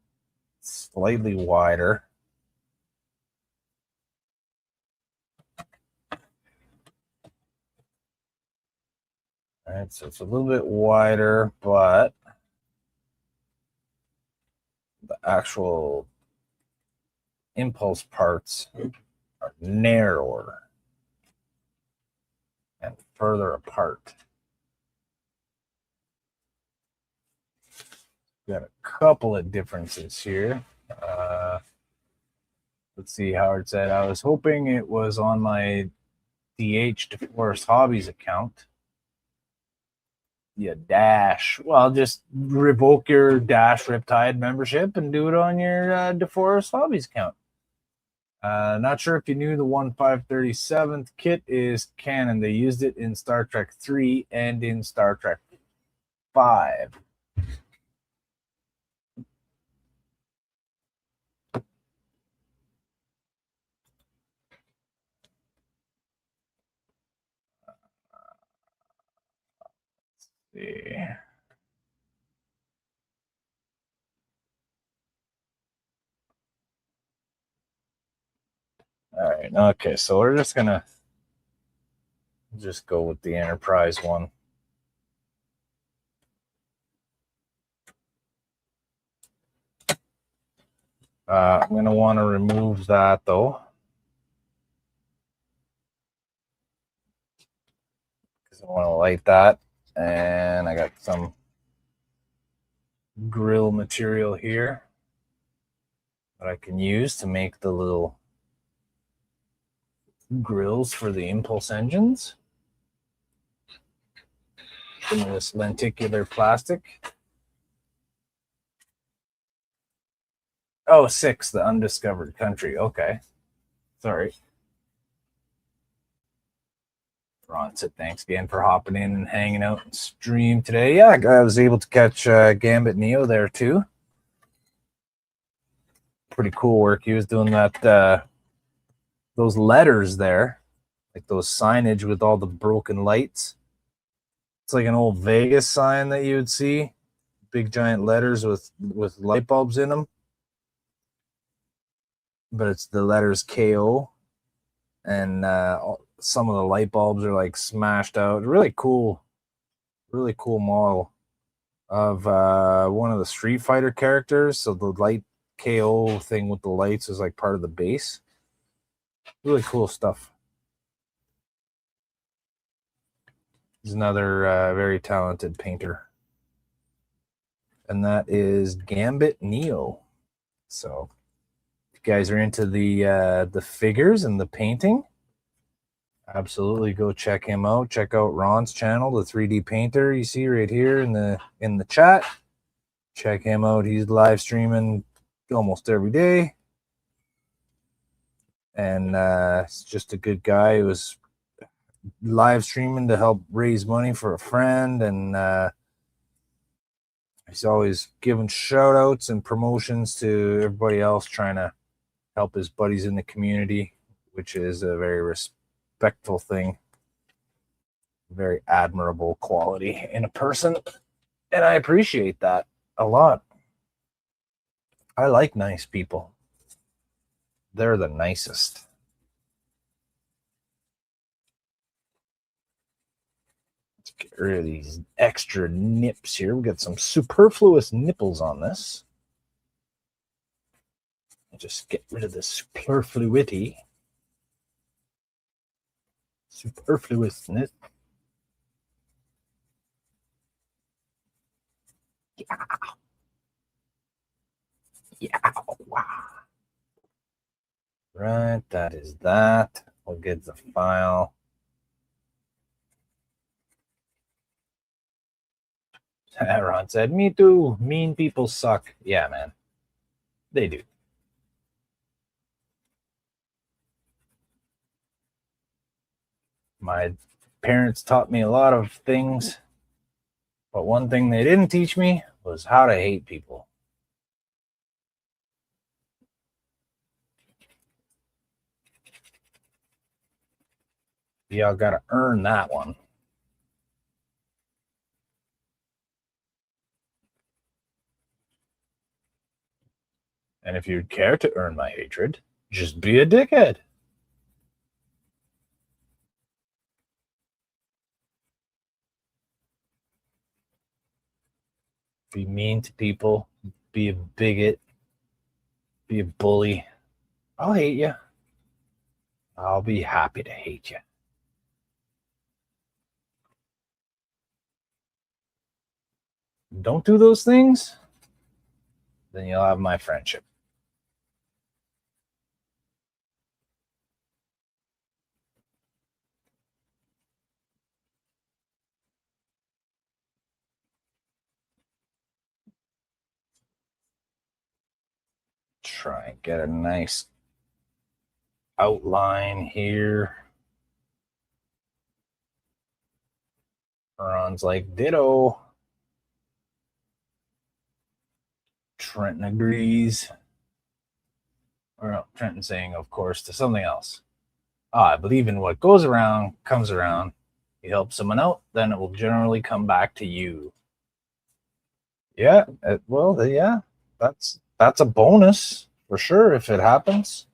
slightly wider. All right, so it's a little bit wider, but the actual impulse parts are narrower and further apart. Got a couple of differences here. Let's see, Howard said, I was hoping it was on my DH DeForest Hobbies account. Yeah, Dash. Well, just revoke your Dash Riptide membership and do it on your DeForest Hobbies account. Not sure if you knew the 1537th kit is canon. They used it in Star Trek 3 and in Star Trek 5. See. All right. Okay. So we're just going to go with the Enterprise one. I'm going to want to remove that though, because I want to light that. And I got some grill material here that I can use to make the little grills for the impulse engines. Some of this lenticular plastic. Oh, 6, the undiscovered country. Okay. Sorry. Ron said thanks again for hopping in and hanging out and stream today. Yeah, I was able to catch Gambit Neo there too. Pretty cool work. He was doing that, those letters there, like those signage with all the broken lights. It's like an old Vegas sign that you would see, big giant letters with light bulbs in them, but it's the letters KO, and some of the light bulbs are like smashed out. Really cool model of one of the Street Fighter characters. So the light KO thing with the lights is like part of the base. Really cool stuff. He's another very talented painter, and that is Gambit Neo. So if you guys are into the figures and the painting, absolutely go check him out. Check out Ron's channel, the 3D painter you see right here in the chat. Check him out. He's live streaming almost every day, and he's just a good guy who was live streaming to help raise money for a friend, and he's always giving shout outs and promotions to everybody else trying to help his buddies in the community, which is a very respectful thing, very admirable quality in a person, and I appreciate that a lot. I like nice people. They're the nicest. Let's get rid of these extra nips here. We got some superfluous nipples on this. Just get rid of the superfluity. Superfluousness. Yeah. Yeah. Wow. Right, that is that. We'll get the file. Ron said, me too. Mean people suck. Yeah, man. They do. My parents taught me a lot of things, but one thing they didn't teach me was how to hate people. Y'all gotta earn that one. And if you'd care to earn my hatred, just be a dickhead. Be mean to people, be a bigot, be a bully. I'll hate you. I'll be happy to hate you. Don't do those things, then you'll have my friendship. Try and get a nice outline here. Ron's like, ditto. Trenton agrees. Or no, Trenton saying, of course, to something else. I believe in what goes around comes around. You help someone out, then it will generally come back to you. Yeah, yeah, that's a bonus for sure if it happens.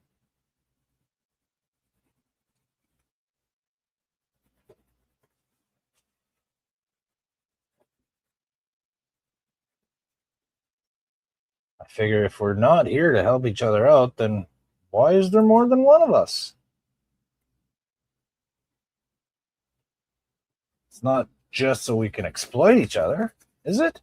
I figure if we're not here to help each other out, then why is there more than one of us? It's not just so we can exploit each other, is it?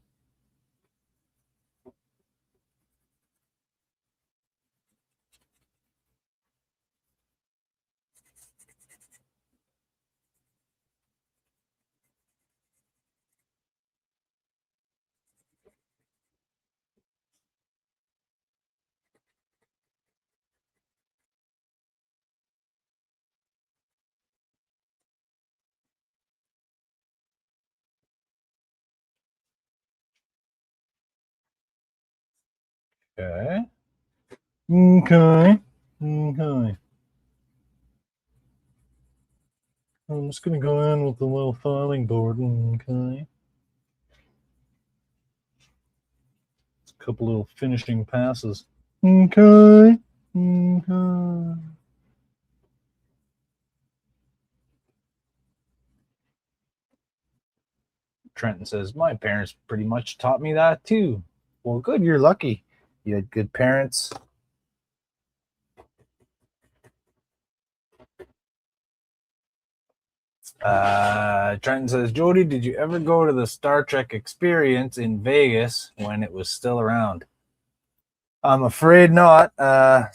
Okay. Okay. Okay. I'm just going to go in with the little filing board. Okay. A couple little finishing passes. Okay. Okay. Trenton says, my parents pretty much taught me that too. Well, good. You're lucky. You had good parents. Trenton says, Jody, did you ever go to the Star Trek experience in Vegas when it was still around? I'm afraid not. The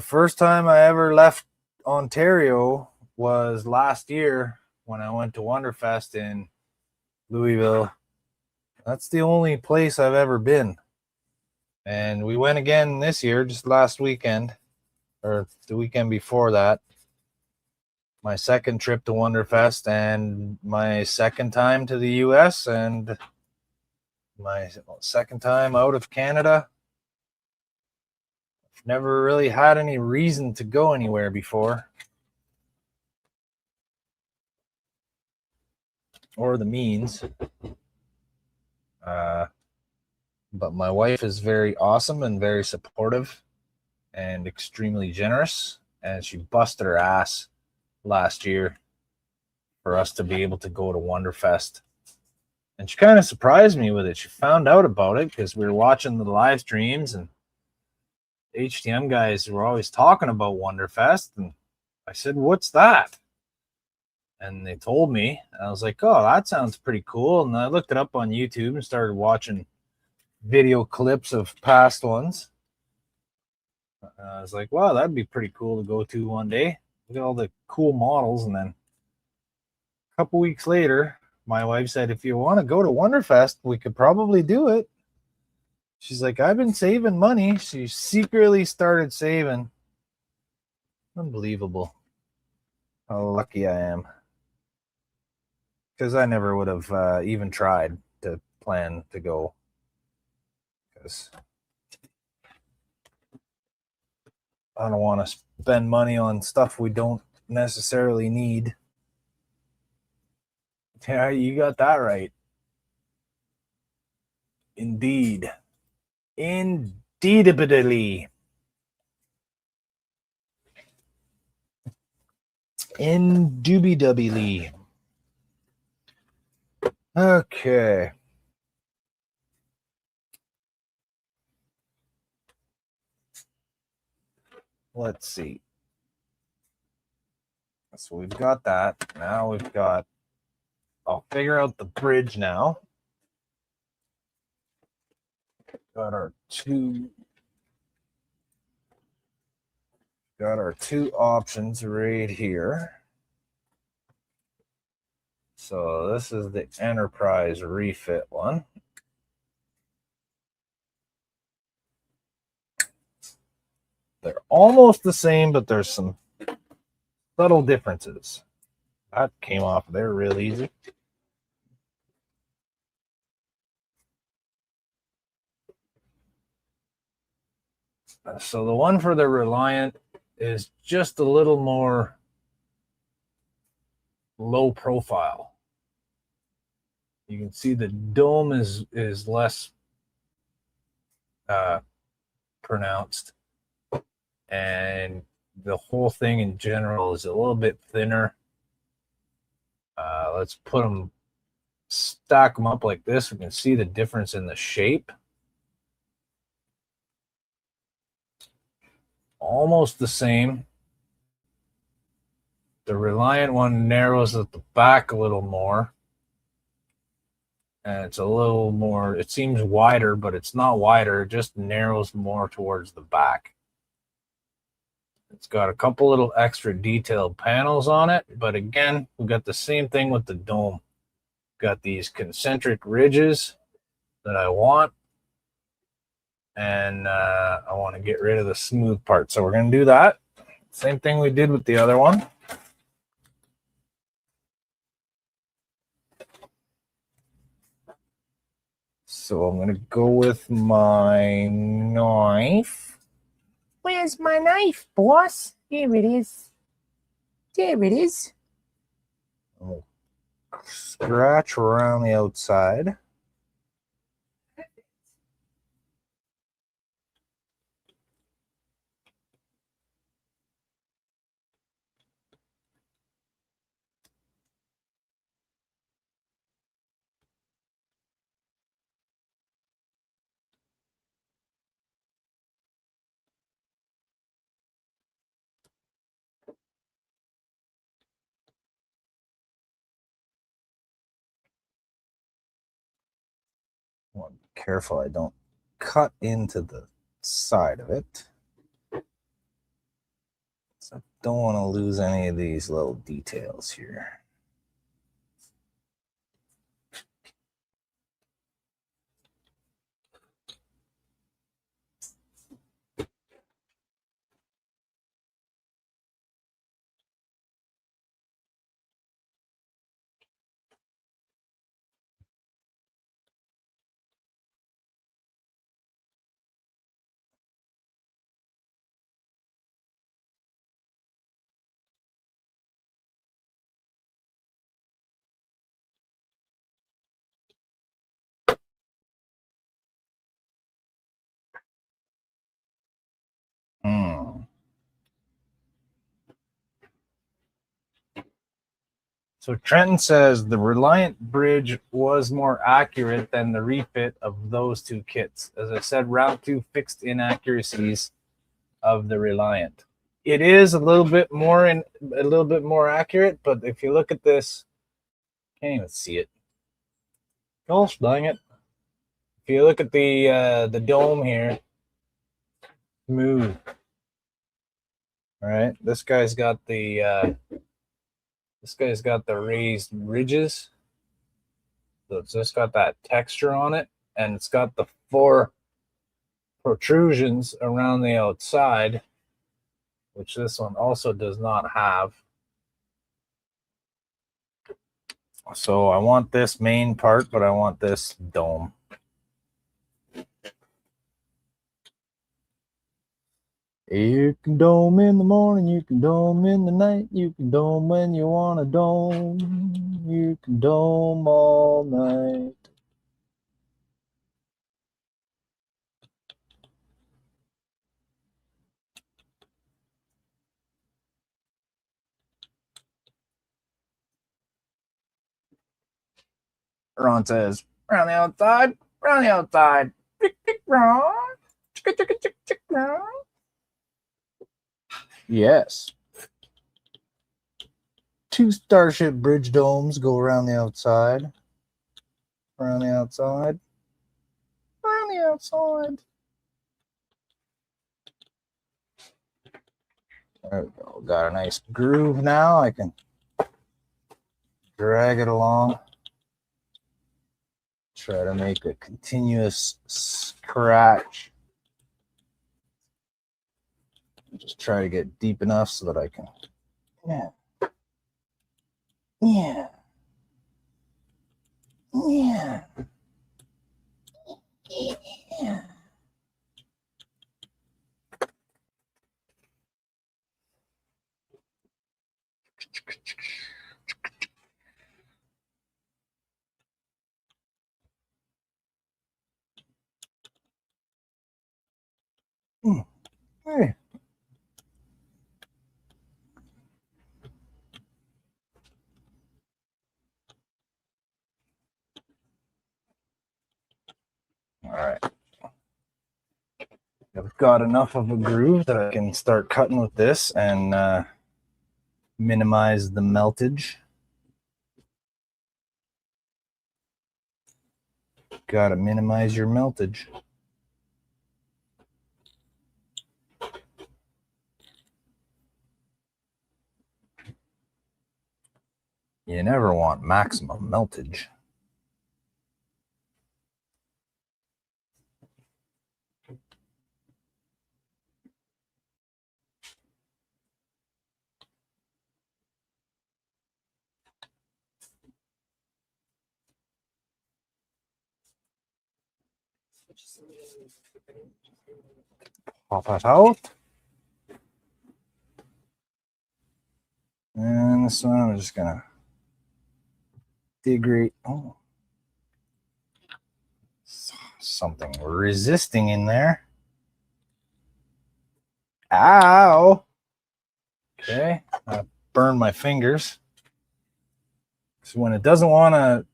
first time I ever left Ontario was last year when I went to Wonderfest in Louisville. That's the only place I've ever been. And we went again this year, just last weekend, or the weekend before that. My second trip to Wonderfest and my second time to the US and my second time out of Canada. I've never really had any reason to go anywhere before. Or the means. But my wife is very awesome and very supportive and extremely generous. And she busted her ass last year for us to be able to go to Wonderfest. And she kind of surprised me with it. She found out about it because we were watching the live streams and HTM guys were always talking about Wonderfest. And I said, what's that? And they told me. And I was like, oh, that sounds pretty cool. And I looked it up on YouTube and started watching video clips of past ones. I was like, wow, that'd be pretty cool to go to one day. Look at all the cool models. And then a couple weeks later, my wife said, if you want to go to Wonderfest, we could probably do it. She's like, I've been saving money. She secretly started saving. Unbelievable how lucky I am. Because I never would have even tried to plan to go. Because I don't want to spend money on stuff we don't necessarily need. Yeah, you got that right. Indeed. Indeedably. Indubitably. Okay. Let's see. So we've got that. Now we've got, I'll figure out the bridge now. Got our two options right here. So this is the Enterprise refit one. They're almost the same, but there's some subtle differences. That came off there real easy. So the one for the Reliant is just a little more low profile. You can see the dome is less pronounced, and the whole thing in general is a little bit thinner. Let's put them, stack them up like this. We can see the difference in the shape. Almost the same. The Reliant one narrows at the back a little more. And it's a little more, it seems wider, but it's not wider. It just narrows more towards the back. It's got a couple little extra detailed panels on it. But again, we've got the same thing with the dome. Got these concentric ridges that I want. And I want to get rid of the smooth part. So we're going to do that. Same thing we did with the other one. So I'm going to go with my knife. Where's my knife, boss? Here it is. There it is. We'll scratch around the outside. Well, be careful I don't cut into the side of it. So I don't want to lose any of these little details here. So Trenton says the Reliant bridge was more accurate than the refit of those two kits. As I said, round 2 fixed inaccuracies of the Reliant. It is a little bit more accurate, but if you look at this, can't even see it. Gosh dang it! If you look at the dome here, smooth. All right, this guy's got the raised ridges. So it's just got that texture on it, and it's got the 4 protrusions around the outside, which this one also does not have. So I want this main part, but I want this dome. You can dome in the morning, you can dome in the night, you can dome when you want to dome, you can dome all night. Ron says, around the outside, around the outside. Ron. Yes. 2 Starship bridge domes go around the outside. Around the outside. Around the outside. There we go. Got a nice groove now. I can drag it along. Try to make a continuous scratch. Just try to get deep enough so that I can. Yeah. Yeah. Yeah. Yeah. Hey. All right. I've got enough of a groove that I can start cutting with this and minimize the meltage. Got to minimize your meltage. You never want maximum meltage. Pop it out. this one. I'm just gonna degrade. Oh, something resisting in there. Ow. Okay, I burned my fingers. So when it doesn't want to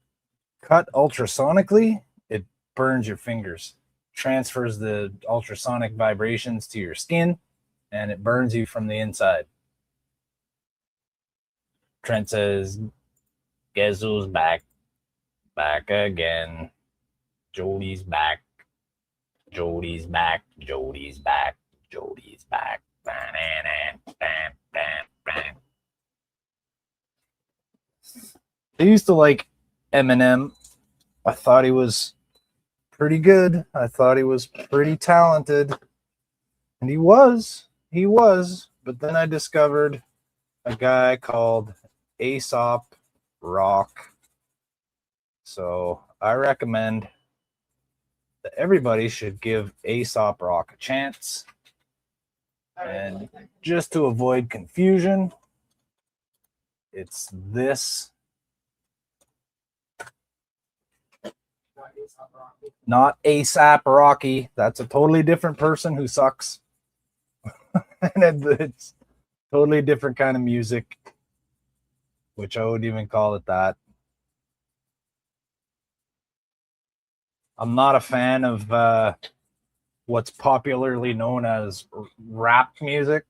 cut ultrasonically, it burns your fingers, transfers the ultrasonic vibrations to your skin, and it burns you from the inside. Trent says, guess who's back? Back again. Jody's back. Jody's back. Jody's back. Jody's back. I used to like Eminem. I thought he was pretty good. I thought he was pretty talented. And he was. He was. But then I discovered a guy called Aesop Rock. So I recommend that everybody should give Aesop Rock a chance. And just to avoid confusion, it's this. Not ASAP Rocky. That's a totally different person who sucks. And it's totally different kind of music, which I wouldn't even call it that. I'm not a fan of what's popularly known as rap music,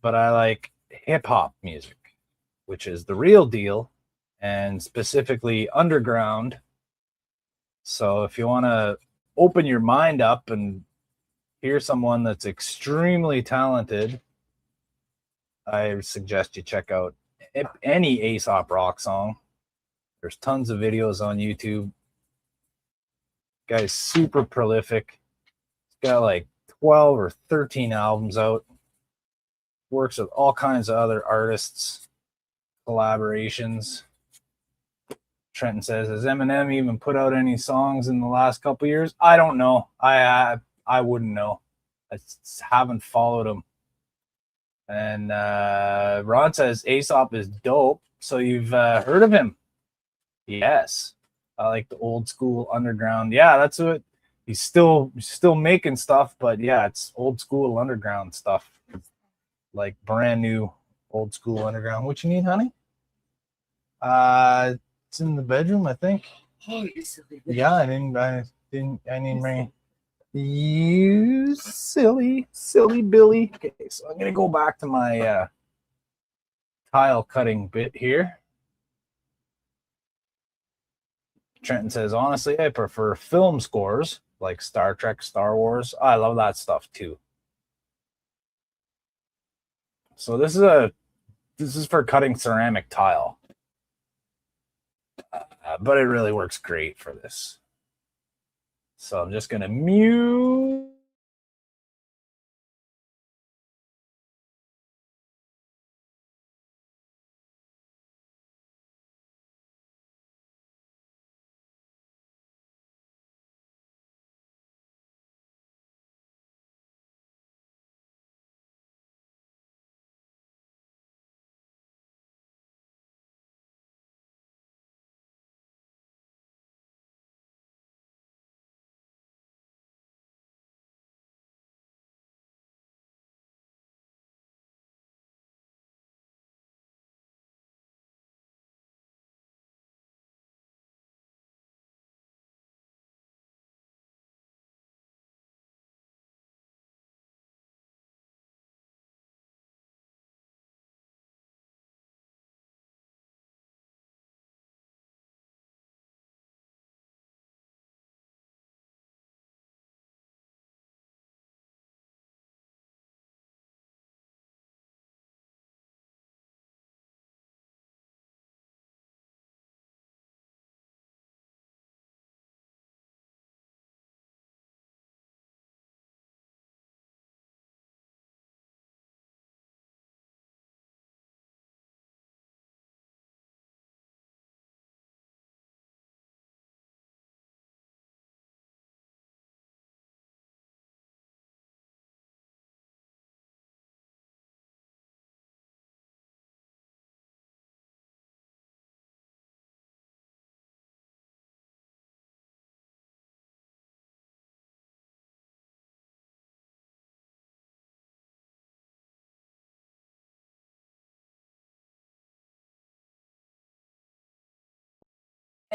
but I like hip hop music, which is the real deal, and specifically underground. So if you want to open your mind up and hear someone that's extremely talented, I suggest you check out any Aesop Rock song. There's tons of videos on YouTube. Guy's super prolific. He's got like 12 or 13 albums out. Works with all kinds of other artists, collaborations. Trenton says, has Eminem even put out any songs in the last couple years? I don't know. I wouldn't know. I haven't followed him. And Ron says Aesop is dope. So you've heard of him? Yes. I like the old school underground. Yeah, that's what he's still making stuff, but yeah, it's old school underground stuff. Like brand new old school underground. What you need, honey? It's in the bedroom, I think. Yeah, I didn't bring you silly Billy. Okay, so I'm gonna go back to my tile cutting bit here. Trenton says, honestly, I prefer film scores like Star Trek, Star Wars. I love that stuff too. So this is for cutting ceramic tile. But it really works great for this. So I'm just going to mute.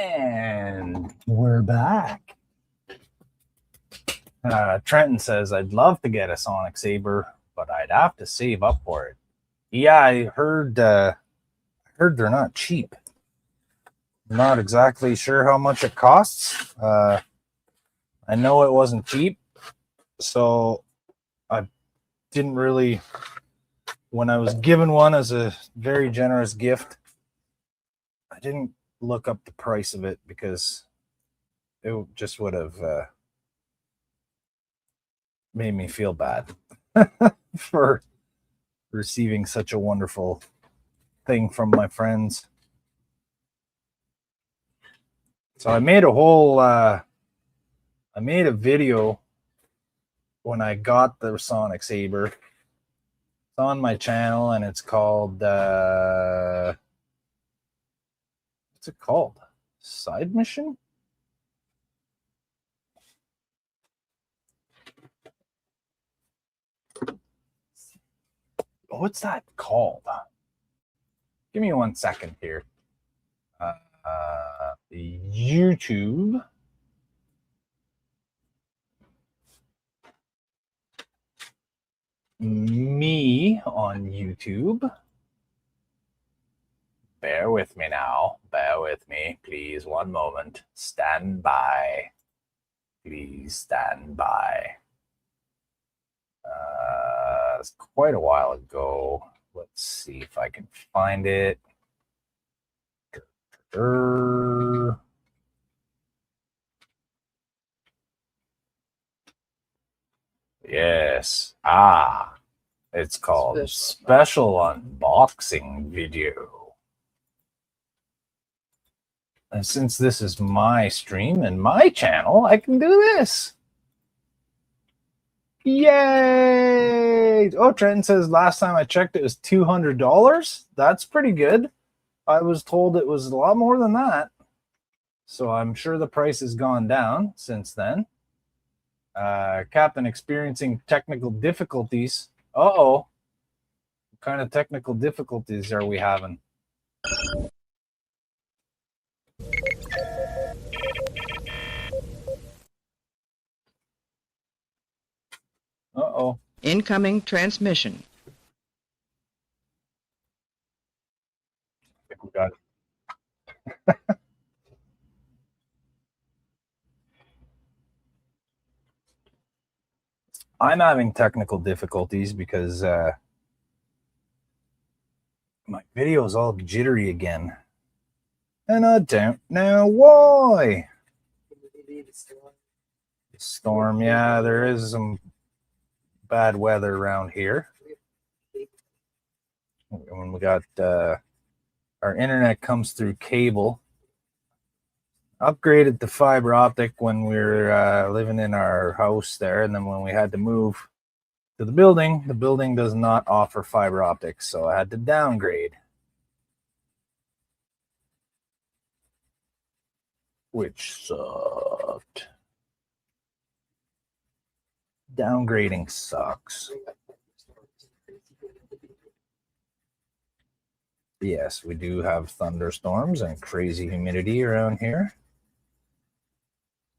And we're back. Trenton says, I'd love to get a Sonic Saber, but I'd have to save up for it. Yeah, I heard they're not cheap. I'm not exactly sure how much it costs. I know it wasn't cheap, so I didn't really, when I was given one as a very generous gift, I didn't look up the price of it because it just would have made me feel bad for receiving such a wonderful thing from my friends. So I made a video when I got the Sonic Saber. It's on my channel and it's called what's it called? Side mission? What's that called? Give me 1 second here. YouTube. Me on YouTube. Bear with me now. Bear with me, please. 1 moment. Stand by. Please stand by. It's quite a while ago. Let's see if I can find it. Yes. It's called Special Unboxing Video. And since this is my stream and my channel, I can do this. Yay! Oh, Trenton says last time I checked it was $200. That's pretty good. I was told it was a lot more than that. So I'm sure the price has gone down since then. Captain experiencing technical difficulties. Uh-oh. What kind of technical difficulties are we having? Uh-oh. Incoming transmission. I think we got it. I'm having technical difficulties because my video is all jittery again. And I don't know why. Storm, yeah, there is some bad weather around here. When we got our internet comes through cable. Upgraded to fiber optic when we were living in our house there, and then when we had to move to the building does not offer fiber optics, so I had to downgrade, which sucked. Downgrading sucks. Yes, we do have thunderstorms and crazy humidity around here.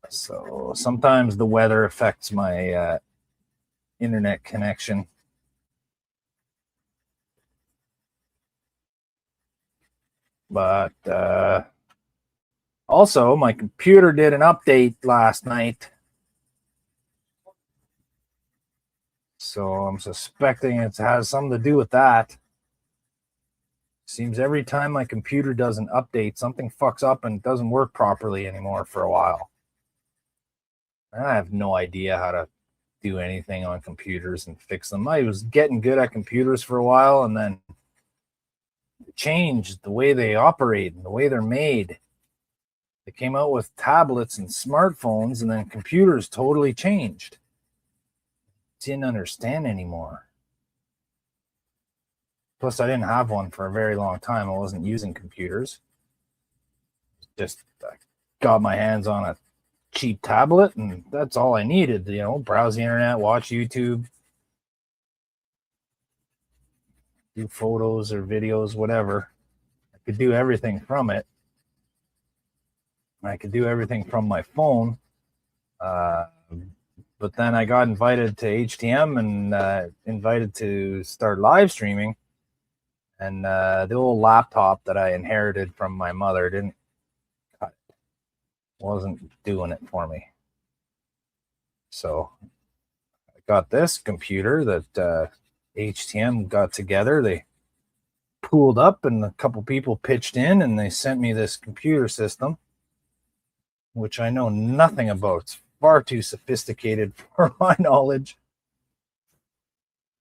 So sometimes the weather affects my internet connection. But also, my computer did an update last night. So I'm suspecting it has something to do with that. Seems every time my computer does an update, something fucks up and doesn't work properly anymore for a while. I have no idea how to do anything on computers and fix them. I was getting good at computers for a while, and then it changed the way they operate and the way they're made. They came out with tablets and smartphones, and then computers totally changed. Didn't understand anymore. Plus, I didn't have one for a very long time. I wasn't using computers. Just got my hands on a cheap tablet, and that's all I needed. You know, browse the internet, watch YouTube, do photos or videos, whatever. I could do everything from it. I could do everything from my phone. But then I got invited to HTM and invited to start live streaming. And the old laptop that I inherited from my mother wasn't doing it for me. So I got this computer that HTM got together. They pooled up and a couple people pitched in and they sent me this computer system, which I know nothing about. It's far too sophisticated for my knowledge.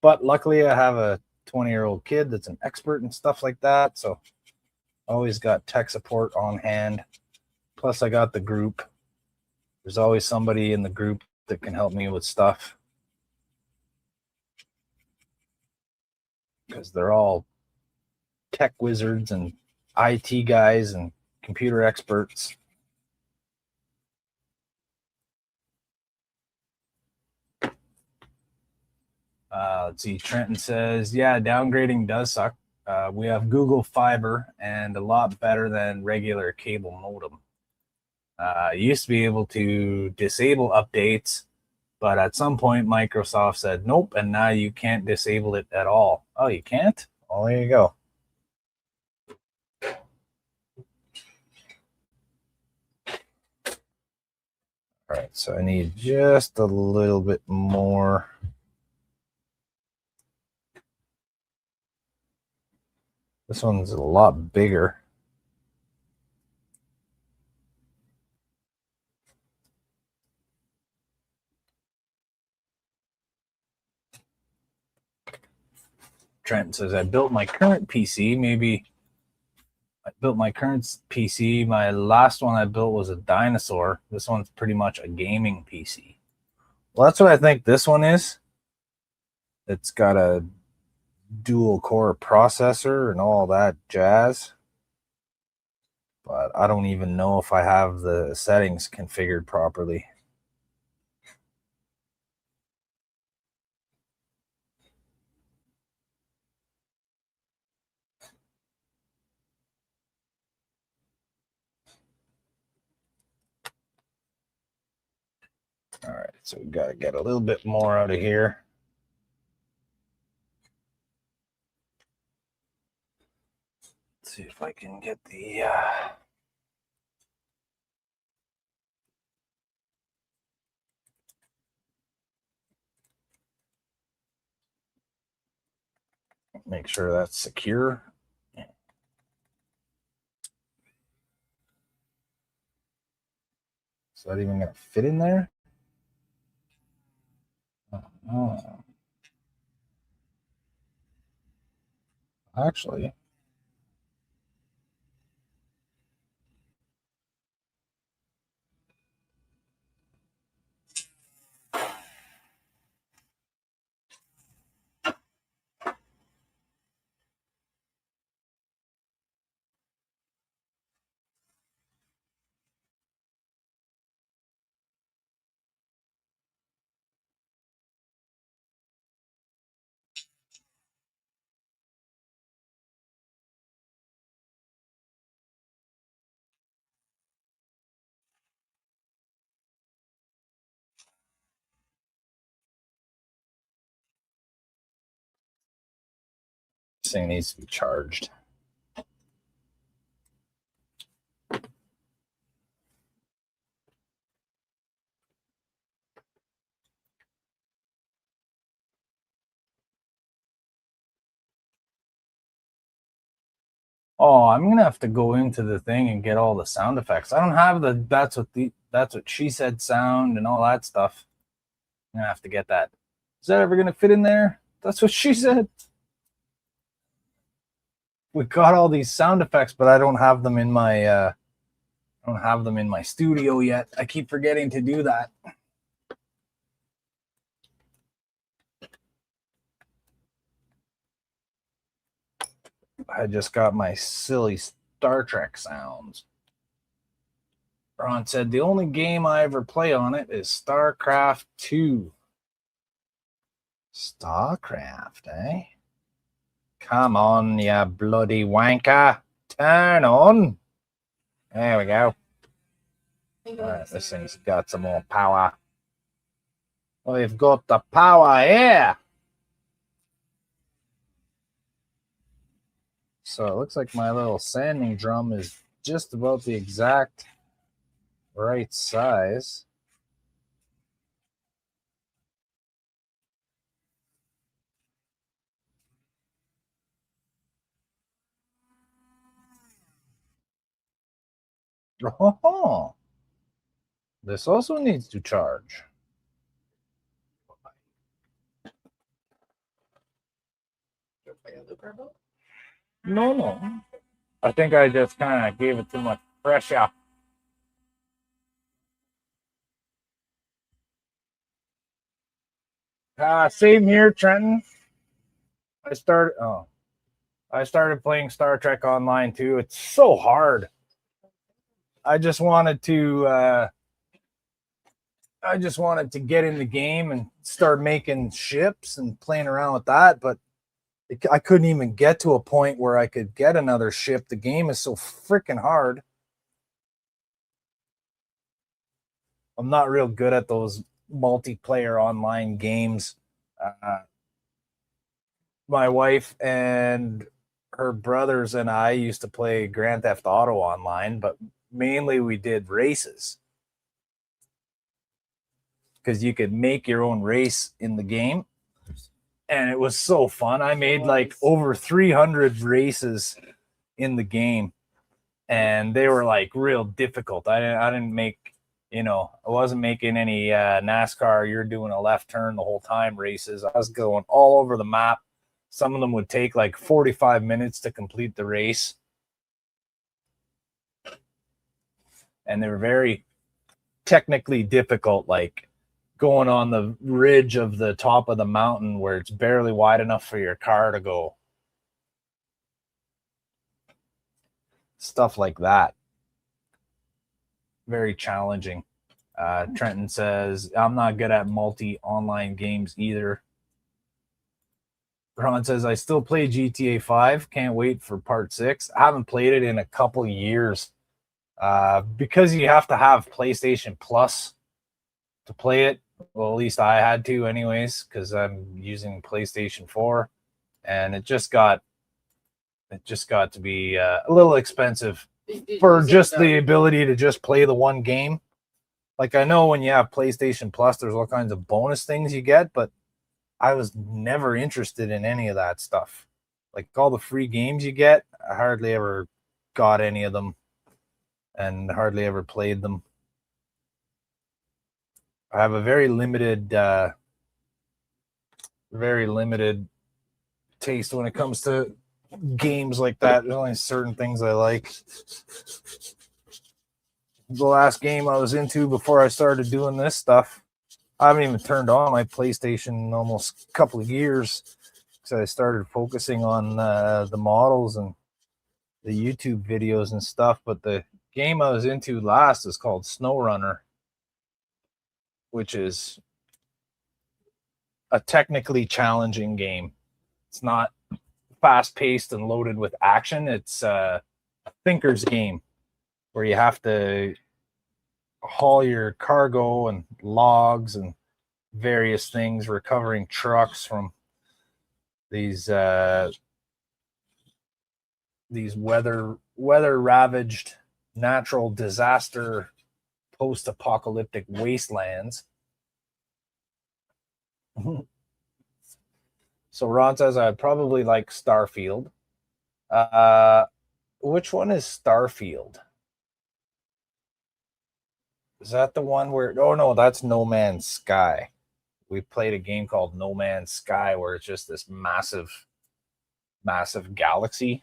But luckily I have a 20-year-old kid that's an expert and stuff like that. So always got tech support on hand. Plus I got the group. There's always somebody in the group that can help me with stuff. Because they're all tech wizards and IT guys and computer experts. Let's see. Trenton says, yeah, downgrading does suck. We have Google Fiber and a lot better than regular cable modem. Used to be able to disable updates, but at some point Microsoft said nope, and now you can't disable it at all. Oh, you can't? Oh, there you go. All right, so I need just a little bit more. This one's a lot bigger. Trent says, I built my current PC. My last one I built was a dinosaur. This one's pretty much a gaming PC. Well, that's what I think this one is. It's got a dual core processor and all that jazz. But I don't even know if I have the settings configured properly. All right, so we got to get a little bit more out of here. Let's see if I can get the... Make sure that's secure. Is that even going to fit in there? Oh. Actually, this thing needs to be charged. Oh, I'm gonna have to go into the thing and get all the sound effects. I don't have the that's what she said sound and all that stuff. I'm gonna have to get that. Is that ever gonna fit in there? That's what she said. We got all these sound effects, but I don't have them in my studio yet. I keep forgetting to do that. I just got my silly Star Trek sounds. Ron said, the only game I ever play on it is StarCraft 2. StarCraft, eh? Come on, you bloody wanker. Turn on. There we go. All right, this thing's got some more power. We've got the power here. So it looks like my little sanding drum is just about the exact right size. Oh, this also needs to charge. No. I think I just kind of gave it too much pressure. Same here, Trenton. I started playing Star Trek Online too. It's so hard. I just wanted to get in the game and start making ships and playing around with that, but I couldn't even get to a point where I could get another ship. The game is so freaking hard. I'm not real good at those multiplayer online games. My wife and her brothers and I used to play Grand Theft Auto online, but mainly we did races because you could make your own race in the game. And it was so fun. I made like over 300 races in the game, and they were like real difficult. I didn't make, I wasn't making any NASCAR, you're doing a left turn the whole time races. I was going all over the map. Some of them would take like 45 minutes to complete the race. And they were very technically difficult, like going on the ridge of the top of the mountain where it's barely wide enough for your car to go. Stuff like that. Very challenging. Trenton says, I'm not good at multi-online games either. Ron says, I still play GTA 5. Can't wait for part 6. I haven't played it in a couple years. Because you have to have PlayStation Plus to play it. Well, at least I had to anyways, because I'm using PlayStation 4. And it just got to be a little expensive for just the ability to just play the one game. Like, I know when you have PlayStation Plus, there's all kinds of bonus things you get, but I was never interested in any of that stuff. Like, all the free games you get, I hardly ever got any of them and hardly ever played them. I have a very limited taste when it comes to games like that. There's only certain things I like. The last game I was into before I started doing this stuff, I haven't even turned on my PlayStation in almost a couple of years because I started focusing on the models and the YouTube videos and stuff. But the game I was into last is called SnowRunner, which is a technically challenging game. It's not fast-paced and loaded with action. It's a thinker's game where you have to haul your cargo and logs and various things, recovering trucks from these weather-ravaged natural disaster post-apocalyptic wastelands. So Ron says I'd probably like Starfield. Which one is Starfield? Is that the one where... Oh, no, that's No Man's Sky. We played a game called No Man's Sky where it's just this massive galaxy.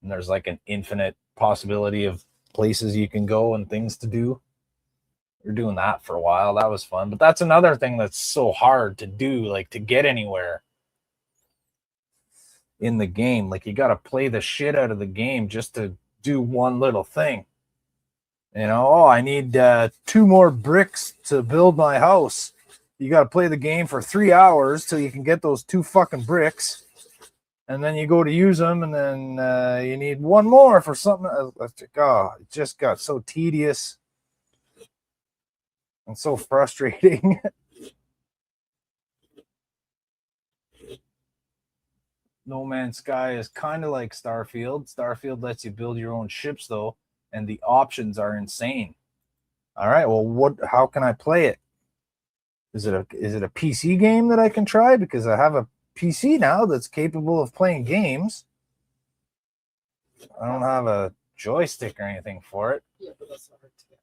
And there's like an infinite possibility of places you can go and things to do. We're doing that for a while. That was fun. But that's another thing that's so hard to do, like to get anywhere in the game. Like, you got to play the shit out of the game just to do one little thing. I need 2 more bricks to build my house. You got to play the game for 3 hours till you can get those 2 fucking bricks. and then you go to use them, and then you need one more for something. Oh, it just got so tedious and so frustrating. No Man's Sky is kind of like Starfield. Starfield lets you build your own ships, though, and the options are insane. All right, well, how can I play it? Is it a PC game that I can try? Because I have a PC now that's capable of playing games. I don't have a joystick or anything for it. Yeah, but that's not hard to get.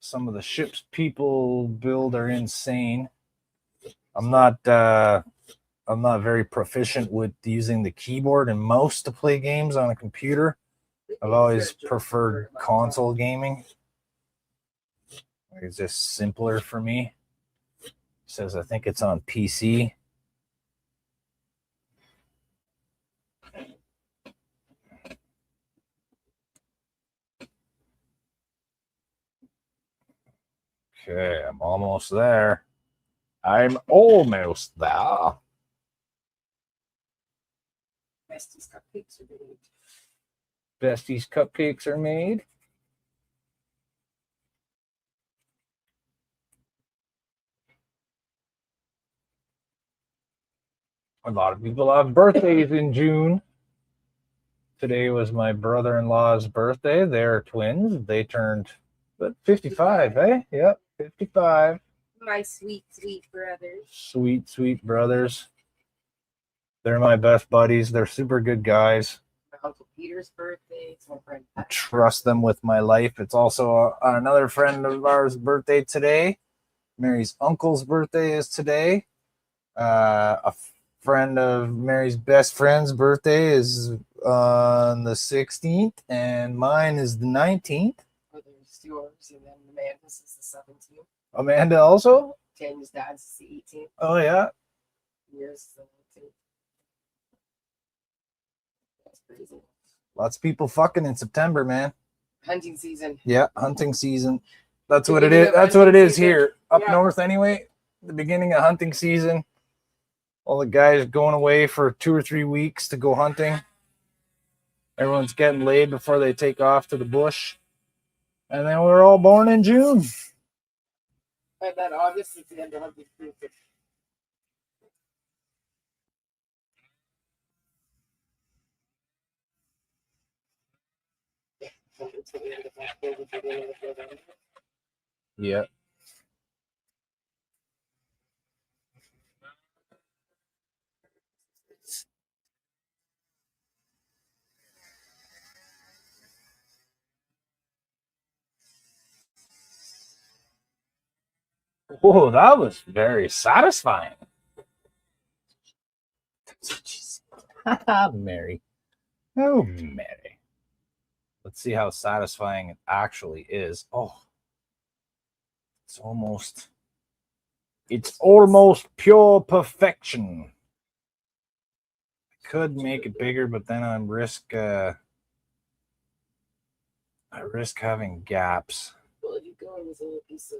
Some of the ships people build are insane. I'm not very proficient with using the keyboard and mouse to play games on a computer. I've always preferred console gaming. It's just simpler for me. It says I think it's on PC. Okay, I'm almost there. I'm almost there. Bestie's cupcakes are made. Bestie's cupcakes are made. A lot of people have birthdays in June. Today was my brother-in-law's birthday. They're twins. They turned 55, eh? Yep, 55. My sweet, sweet brothers. Sweet, sweet brothers. They're my best buddies. They're super good guys. My Uncle Peter's birthday. It's my friend. I trust them with my life. It's also another friend of ours' birthday today. Mary's uncle's birthday is today. A friend of Mary's best friend's birthday is on the 16th, and mine is the 19th. There's yours, and then Amanda's is the 17th. Amanda also? Tanya's dad's is the 18th. Oh, yeah. Yours is the 19th. That's crazy. Lots of people fucking in September, man. Hunting season. Yeah, hunting season. That's what it is. That's what it is here. Up north anyway. The beginning of hunting season. All the guys going away for 2 or 3 weeks to go hunting. Everyone's getting laid before they take off to the bush. And then we're all born in June. And then August is the end of hunting season. Yeah. Whoa, that was very satisfying. That's what she said. Mary. Oh, Mary. Let's see how satisfying it actually is. Oh, it's almost pure perfection. I could make it bigger, but then I risk having gaps. Well, if you go in this little piece of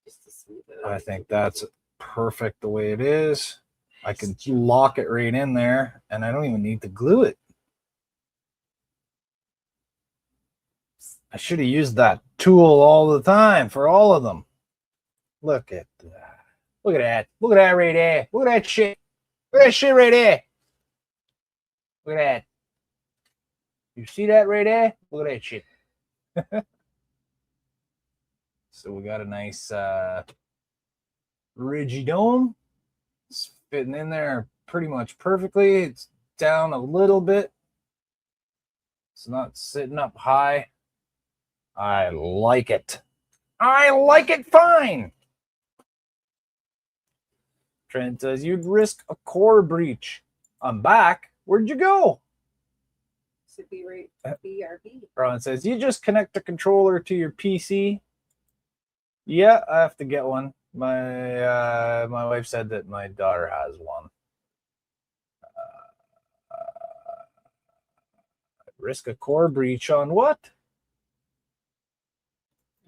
just to smooth it out. I think that's perfect the way it is. I can lock it right in there, and I don't even need to glue it. I should have used that tool all the time for all of them. Look at that. Look at that. Look at that right there. Look at that shit. Look at that shit right there. Look at that. You see that right there? Look at that shit. So we got a nice rigidome. It's fitting in there pretty much perfectly. It's down a little bit. It's not sitting up high. I like it. I like it fine. Trent says, you'd risk a core breach. I'm back. Where'd you go? Should be right. BRB. Ron says, you just connect the controller to your PC. Yeah, I have to get one. My wife said that my daughter has one. Risk a core breach on what?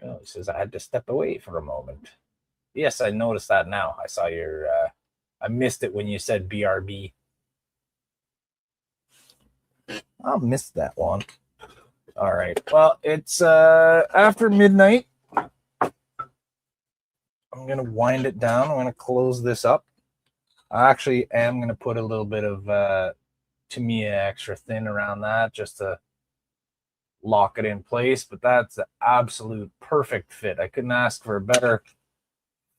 Oh, he says I had to step away for a moment. Yes, I noticed that now. I saw your. I missed it when you said BRB. I'll miss that one. All right. Well, it's after midnight. I'm going to wind it down. I'm going to close this up. I actually am going to put a little bit of Tamiya extra thin around that just to lock it in place. But that's the absolute perfect fit. I couldn't ask for a better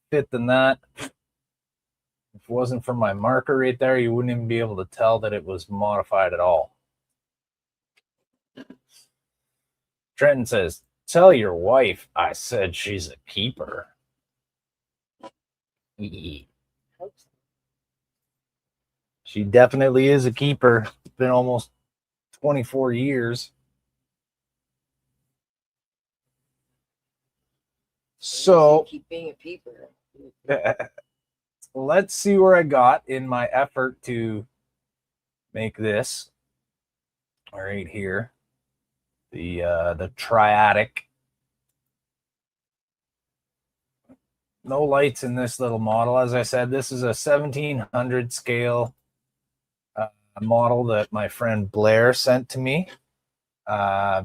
fit than that. If it wasn't for my marker right there, you wouldn't even be able to tell that it was modified at all. Trenton says, tell your wife I said she's a keeper. She definitely is a keeper. It's been almost 24 years. So keep being a peeper. Let's see where I got in my effort to make this right here. The Triadic. No lights in this little model. As I said, this is a 1700 scale model that my friend Blair sent to me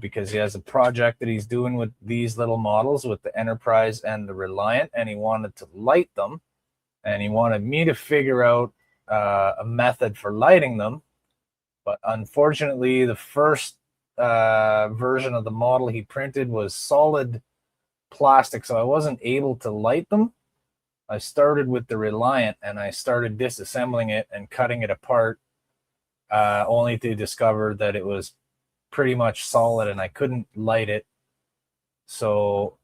because he has a project that he's doing with these little models with the Enterprise and the Reliant, and he wanted to light them, and he wanted me to figure out a method for lighting them. But unfortunately, the first version of the model he printed was solid plastic, so I wasn't able to light them. I started with the Reliant and I started disassembling it and cutting it apart, only to discover that it was pretty much solid and I couldn't light it. So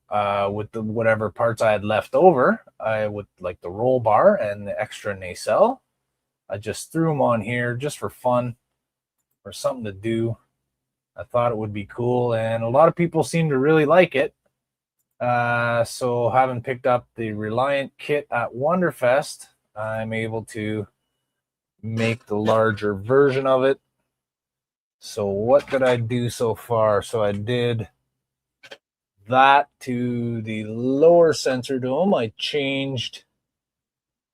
with the whatever parts I had left over, I would like the roll bar and the extra nacelle, I just threw them on here just for fun or something to do. I thought it would be cool, and a lot of people seem to really like it. So having picked up the Reliant kit at Wonderfest, I'm able to make the larger version of it. So what did I do so far? So I did that to the lower sensor dome. I changed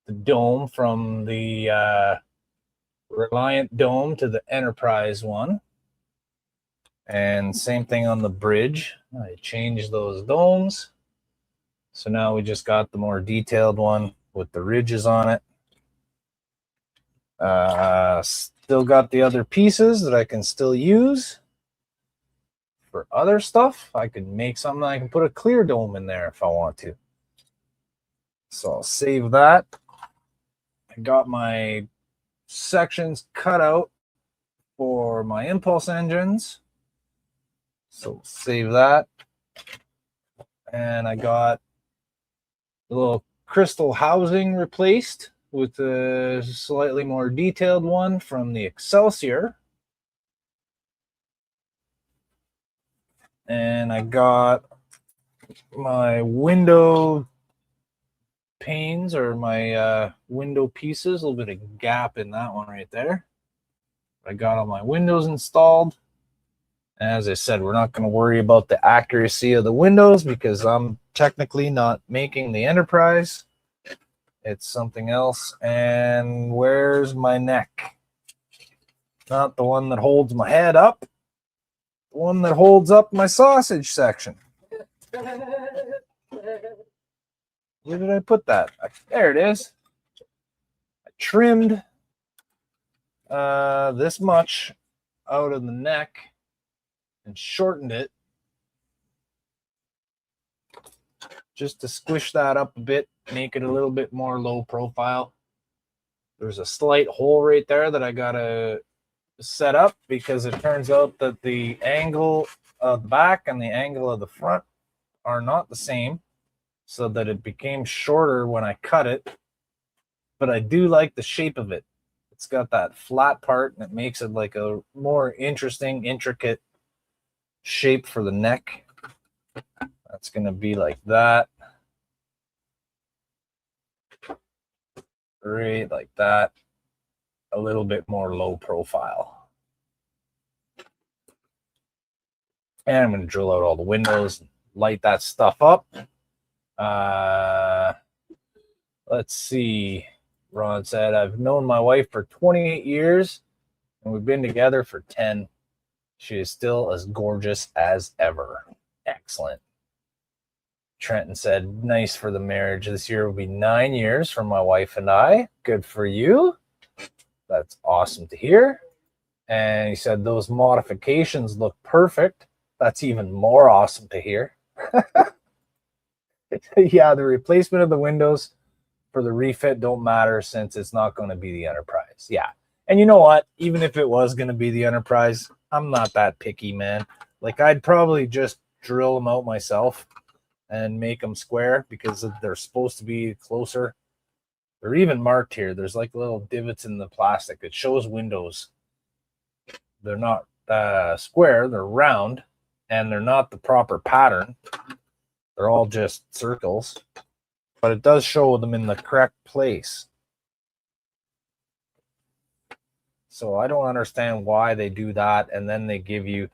the dome from the Reliant dome to the Enterprise one. And same thing on the bridge. I changed those domes. So now we just got the more detailed one with the ridges on it. Still got the other pieces that I can still use for other stuff. I could make something. I can put a clear dome in there if I want to. So I'll save that. I got my sections cut out for my impulse engines. So save that. And I got a little crystal housing replaced with a slightly more detailed one from the Excelsior. And I got my window panes or my window pieces, a little bit of gap in that one right there. I got all my windows installed. As I said, we're not going to worry about the accuracy of the windows because I'm technically not making the Enterprise. It's something else. And where's my neck? Not the one that holds my head up. The one that holds up my sausage section. Where did I put that? There it is. I trimmed this much out of the neck and shortened it just to squish that up a bit, make it a little bit more low profile. There's a slight hole right there that I gotta set up because it turns out that the angle of the back and the angle of the front are not the same, so that it became shorter when I cut it. But I do like the shape of it. It's got that flat part and it makes it like a more interesting, intricate shape for the neck. That's going to be like that. Right like that. A little bit more low profile. And I'm going to drill out all the windows and light that stuff up. Let's see. Ron said, I've known my wife for 28 years and we've been together for 10. She is still as gorgeous as ever. Excellent. Trenton said, nice for the marriage. This year will be 9 years for my wife and I. Good for you. That's awesome to hear. And he said, those modifications look perfect. That's even more awesome to hear. Yeah, the replacement of the windows for the refit don't matter since it's not going to be the Enterprise. Yeah. And you know what? Even if it was going to be the Enterprise, I'm not that picky, man. Like, I'd probably just drill them out myself and make them square because they're supposed to be closer. They're even marked here. There's like little divots in the plastic. It shows windows. They're not square. They're round, and they're not the proper pattern. They're all just circles, but it does show them in the correct place. So I don't understand why they do that, and then they give you,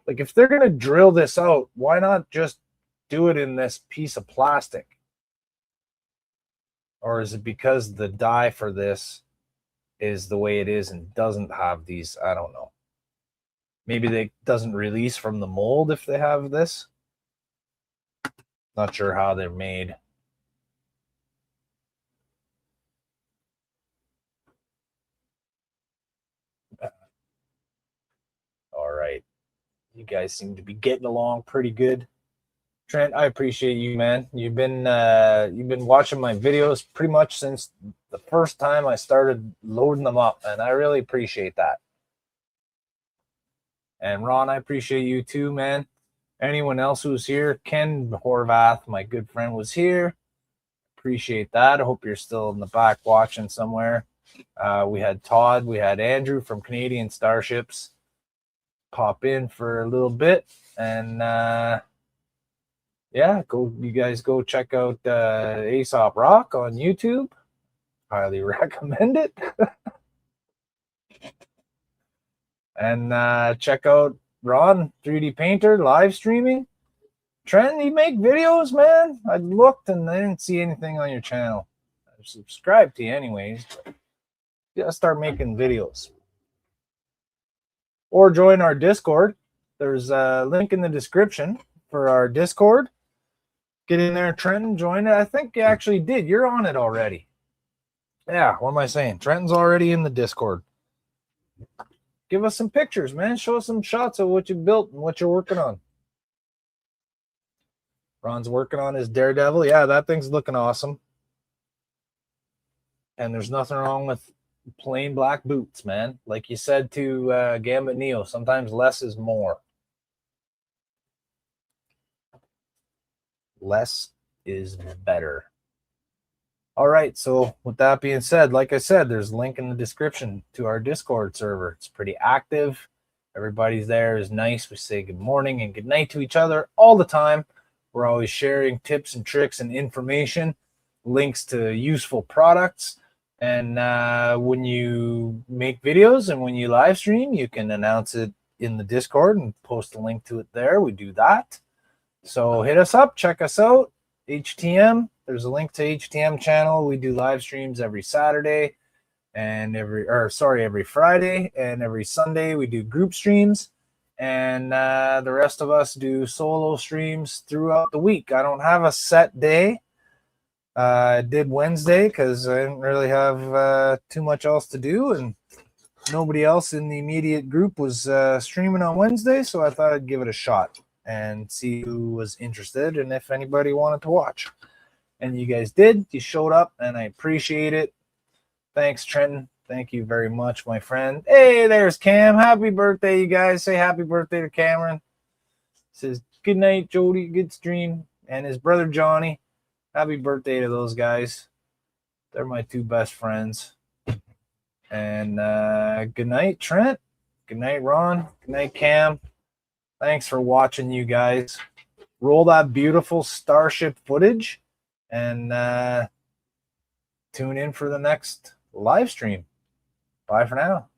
like, if they're going to drill this out, why not just do it in this piece of plastic? Or is it because the die for this is the way it is and doesn't have these? I don't know. Maybe they doesn't release from the mold if they have this. Not sure how they're made. All right. You guys seem to be getting along pretty good. Trent, I appreciate you, man. You've been watching my videos pretty much since the first time I started loading them up, and I really appreciate that. And Ron, I appreciate you too, man. Anyone else who's here, Ken Horvath, my good friend, was here. Appreciate that. I hope you're still in the back watching somewhere. We had Todd, we had Andrew from Canadian Starships pop in for a little bit, and yeah, you guys go check out Aesop Rock on YouTube. Highly recommend it. And check out Ron 3D Painter live streaming. Trent, you make videos, man? I looked and I didn't see anything on your channel. I subscribed to you anyways, but you gotta start making videos. Or join our Discord. There's a link in the description for our Discord. Get in there, Trenton, join it. I think you actually did. You're on it already. Yeah, what am I saying? Trenton's already in the Discord. Give us some pictures, man. Show us some shots of what you built and what you're working on. Ron's working on his Daredevil. Yeah, that thing's looking awesome. And there's nothing wrong with plain black boots, man. Like you said to Gambit Neo, sometimes less is more. Less is better. All right, so with that being said, like I said, there's a link in the description to our Discord server. It's pretty active. Everybody's there is nice. We say good morning and good night to each other all the time. We're always sharing tips and tricks and information, links to useful products. And when you make videos and when you live stream, you can announce it in the Discord and post a link to it there. We do that. So hit us up, check us out. HTM, there's a link to HTM channel. We do live streams every Saturday and every Friday, and every Sunday we do group streams, and the rest of us do solo streams throughout the week. I don't have a set day. I did Wednesday because I didn't really have too much else to do, and nobody else in the immediate group was streaming on Wednesday, so I thought I'd give it a shot and see who was interested and if anybody wanted to watch. And you guys did. You showed up, and I appreciate it. Thanks, Trenton. Thank you very much, my friend. Hey, there's Cam. Happy birthday, you guys. Say happy birthday to Cameron. Says good night, Jody. Good stream. And his brother, Johnny. Happy birthday to those guys. They're my two best friends. And good night, Trent. Good night, Ron. Good night, Cam. Thanks for watching, you guys. Roll that beautiful Starship footage and tune in for the next live stream. Bye for now.